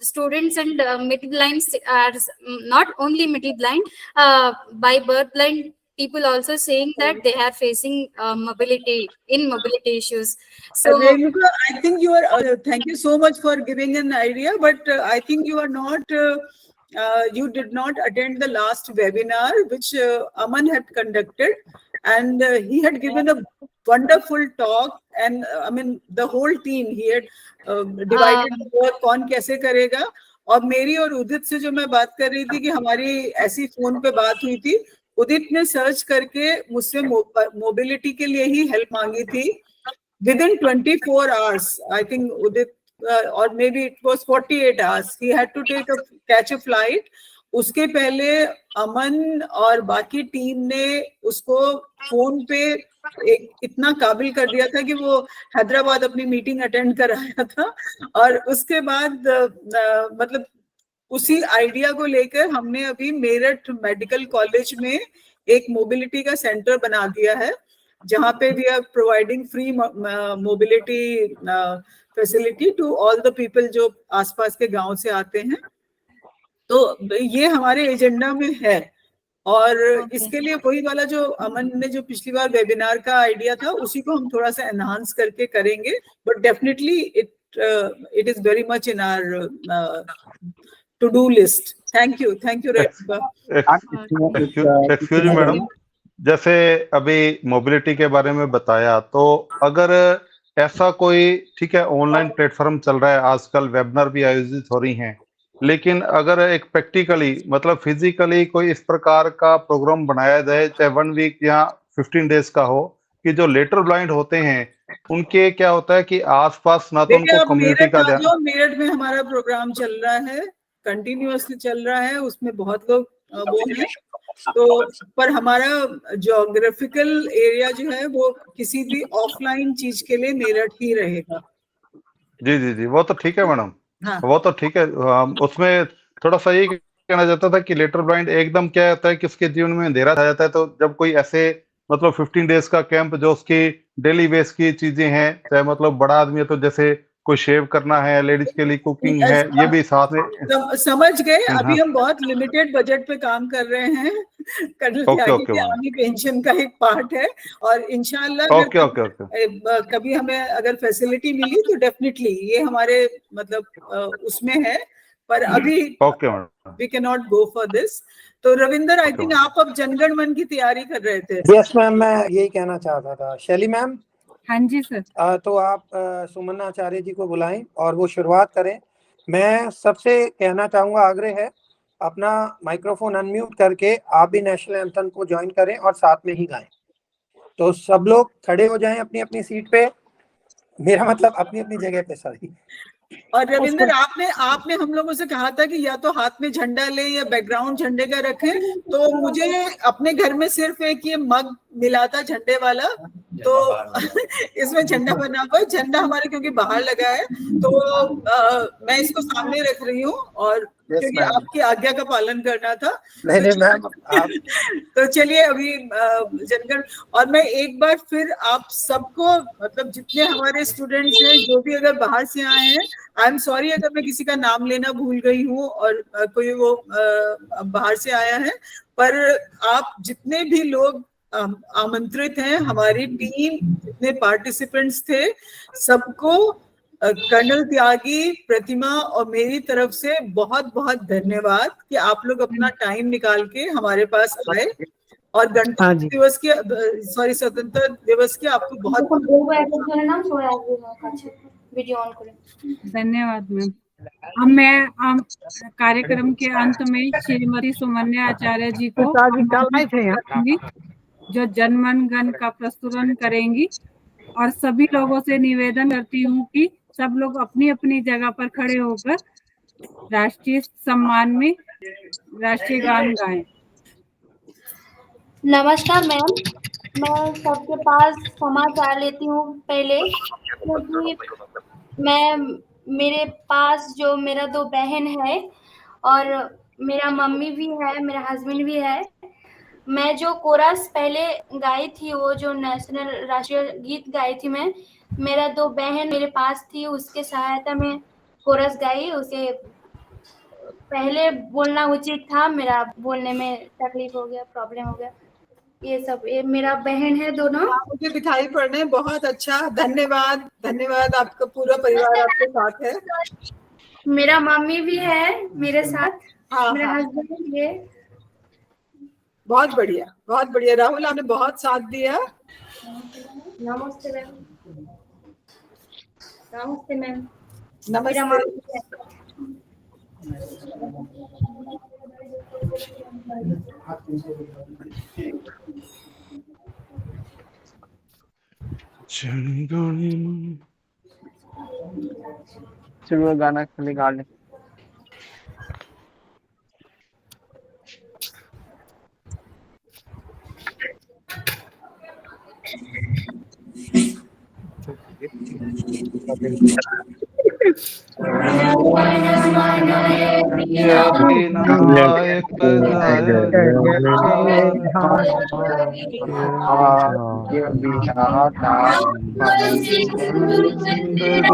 students and middle blinds are not only middle blind, by birth blind people also saying that they are facing mobility issues. So Renuka, I think you are thank you so much for giving an idea, but I think you are not you did not attend the last webinar which Aman had conducted, and he had given a wonderful talk, and I mean the whole team he had divided work कौन कैसे करेगा। और मेरी और उदित से जो मैं बात कर रही थी कि हमारी ऐसी फोन पे बात हुई थी, उदित ने सर्च करके मुझसे मोबिलिटी के लिए ही हेल्प मांगी थी। Within 24 hours, I think Udit, or maybe it was 48 hours, he had to catch a flight. उसके पहले अमन और बाकी टीम ने उसको फोन पे इतना काबिल कर दिया था कि वो हैदराबाद अपनी मीटिंग अटेंड कर आया था। और उसके बाद मतलब उसी आइडिया को लेकर हमने अभी मेरठ मेडिकल कॉलेज में एक मोबिलिटी का सेंटर बना दिया है, जहाँ पे we are providing free mobility facility to all the people जो आसपास के गांव से आते हैं। तो ये हमारे एजेंडा में है, और इसके लिए वही वाला जो अमन ने जो पिछली बार वेबिनार का आइडिया था उसी को हम थोड़ा सा एनहांस करके करेंगे। But definitely it is very much in our to do list. Thank you Renuka. Excuse me madam, जैसे अभी मोबिलिटी के बारे में बताया, तो अगर ऐसा कोई, ठीक है ऑनलाइन प्लेटफॉर्म चल रहा है आजकल, वेबिनार भी आयोजित हो रही हैं, लेकिन अगर एक प्रैक्टिकली मतलब फिजिकली कोई इस प्रकार का प्रोग्राम बनाया जाए, चाहे 1 वीक या 15 डेज का हो, कि जो लेटर ब्लाइंड होते हैं उनके क्या होता है कि आसपास ना तो उनको कम्युनिटी का ध्यान। मेरठ में हमारा प्रोग्राम चल रहा है, कंटिन्यूअसली चल रहा है, उसमें बहुत लोग वो हैं। तो पर हमारा ज्योग्राफिकल एरिया जो है वो किसी भी ऑफलाइन चीज के लिए मेरठ ही रहेगा। जी जी जी, वो तो ठीक है मैडम। हाँ। वो तो ठीक है। उसमें थोड़ा सा ये कहना चाहता था कि लेटर ब्लाइंड एकदम क्या होता है कि उसके जीवन में अंधेरा आ जाता है, तो जब कोई ऐसे मतलब 15 डेज का कैंप जो उसकी डेली बेस की चीजें हैं, चाहे मतलब बड़ा आदमी है तो जैसे कोई शेव करना है, लेडीज के लिए कुकिंग है, ये भी साथ में समझ गए। अभी हम बहुत लिमिटेड बजट पे काम कर रहे हैं, कर्नल त्यागी की आर्मी पेंशन का एक पार्ट है, और इंशाल्लाह कभी हमें अगर फैसिलिटी मिली तो डेफिनेटली ये हमारे मतलब उसमें है, पर अभी we can not go for this. तो रविंदर, आई थिंक आप अब जनगण मन की तैयारी कर रहे थे। यस मैम, मैं यही कहना चाहता था। शैली मैम। हाँ जी सर। तो आप सुमन आचार्य जी को बुलाएं और वो शुरुआत करें। मैं सबसे कहना चाहूंगा, आग्रह है, अपना माइक्रोफोन अनम्यूट करके आप भी नेशनल एंथम को ज्वाइन करें और साथ में ही गाएं। तो सब लोग खड़े हो जाएं अपनी अपनी सीट पे, मेरा मतलब अपनी अपनी जगह पे। सॉरी। और रविंदर, आपने हम लोगों से कहा था कि या तो हाथ में झंडा ले या बैकग्राउंड झंडे का रखें, तो मुझे अपने घर में सिर्फ एक ये मग मिला था झंडे वाला, तो इसमें झंडा बना हुआ है। झंडा हमारे क्योंकि बाहर लगा है तो मैं इसको सामने रख रही हूँ और क्योंकि आपकी आज्ञा का पालन करना था। नहीं मैम आप तो चलिए अभी जनगण, और मैं एक बार फिर आप सबको, मतलब जितने हमारे स्टूडेंट्स हैं जो भी अगर बाहर से आए हैं, आई एम सॉरी अगर मैं किसी का नाम लेना भूल गई हूँ और कोई वो बाहर से आया है, पर आप जितने भी लोग आमंत्रित हैं, हमारी टीम जितने पार्टिसिपेंट्स थे, सबको कर्नल त्यागी, प्रतिमा और मेरी तरफ से बहुत बहुत धन्यवाद कि आप लोग अपना टाइम निकाल के हमारे पास आए और गणतंत्र दिवस के स्वतंत्रता दिवस के आपको बहुत धन्यवाद मैम। अब मैं कार्यक्रम के अंत में श्रीमती सुमन्या आचार्य जी को जो जनमन गण का प्रस्तुति करेंगी, और सभी लोगों से निवेदन करती हूँ कि सब लोग अपनी अपनी जगह पर खड़े होकर राष्ट्रीय सम्मान में राष्ट्रीय गान गाएं। नमस्कार मैम, मैं सबके पास समाचार लेती हूँ पहले, क्योंकि मेरे पास जो मेरा 2 बहन है और मेरा मम्मी भी है, मेरा हस्बैंड भी है। मैं जो कोरस पहले गाई थी, वो जो नेशनल राष्ट्रीय गीत गाई थी मैं, मेरा 2 बहन मेरे पास थी, उसके सहायता में कोरस गाई। उसे पहले बोलना उचित था, मेरा बोलने में तकलीफ हो गया, प्रॉब्लम हो गया। ये सब, ये मेरा बहन है दोनों। मुझे दिखाई पड़ रहे हैं, बहुत अच्छा, धन्यवाद धन्यवाद। आपका पूरा परिवार आपके साथ है। मेरा मम्मी भी है मेरे साथ, मेरा हस्बैंड भी है। बहुत बढ़िया, बहुत बढ़िया। राहुल, आपने बहुत साथ दिया। नमस्ते मैम। नमस्ते मैम। नमस्ते। चलो गाना खाली गा ले।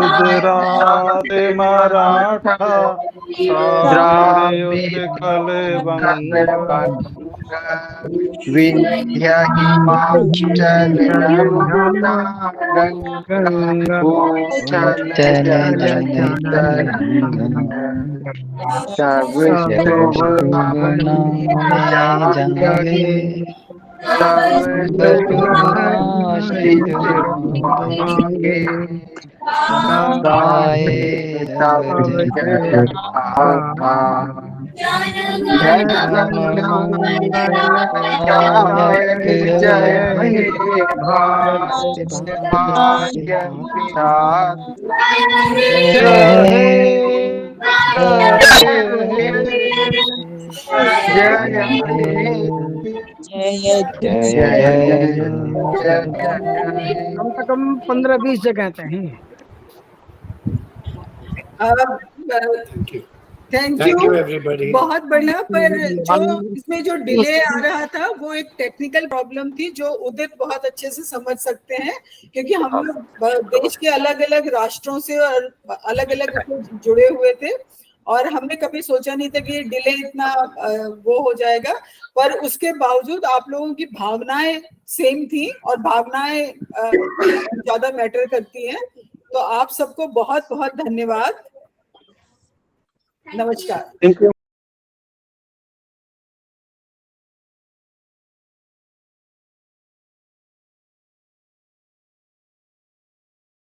गुजरात मराठा कल विंध्या हिमाचल यमुना गंगा उच्चल सब कम से कम 15-20 जगह चाहिए। Thank you everybody. बहुत बढ़िया। पर जो इसमें जो डिले आ रहा था वो एक टेक्निकल प्रॉब्लम थी, जो उदित बहुत अच्छे से समझ सकते हैं, क्योंकि हम लोग देश के अलग अलग राष्ट्रों से और अलग अलग जुड़े हुए थे और हमने कभी सोचा नहीं था कि डिले इतना वो हो जाएगा। पर उसके बावजूद आप लोगों की भावनाएं सेम थी और भावनाएं ज्यादा मैटर करती हैं। तो आप सबको बहुत बहुत धन्यवाद। नमस्कार।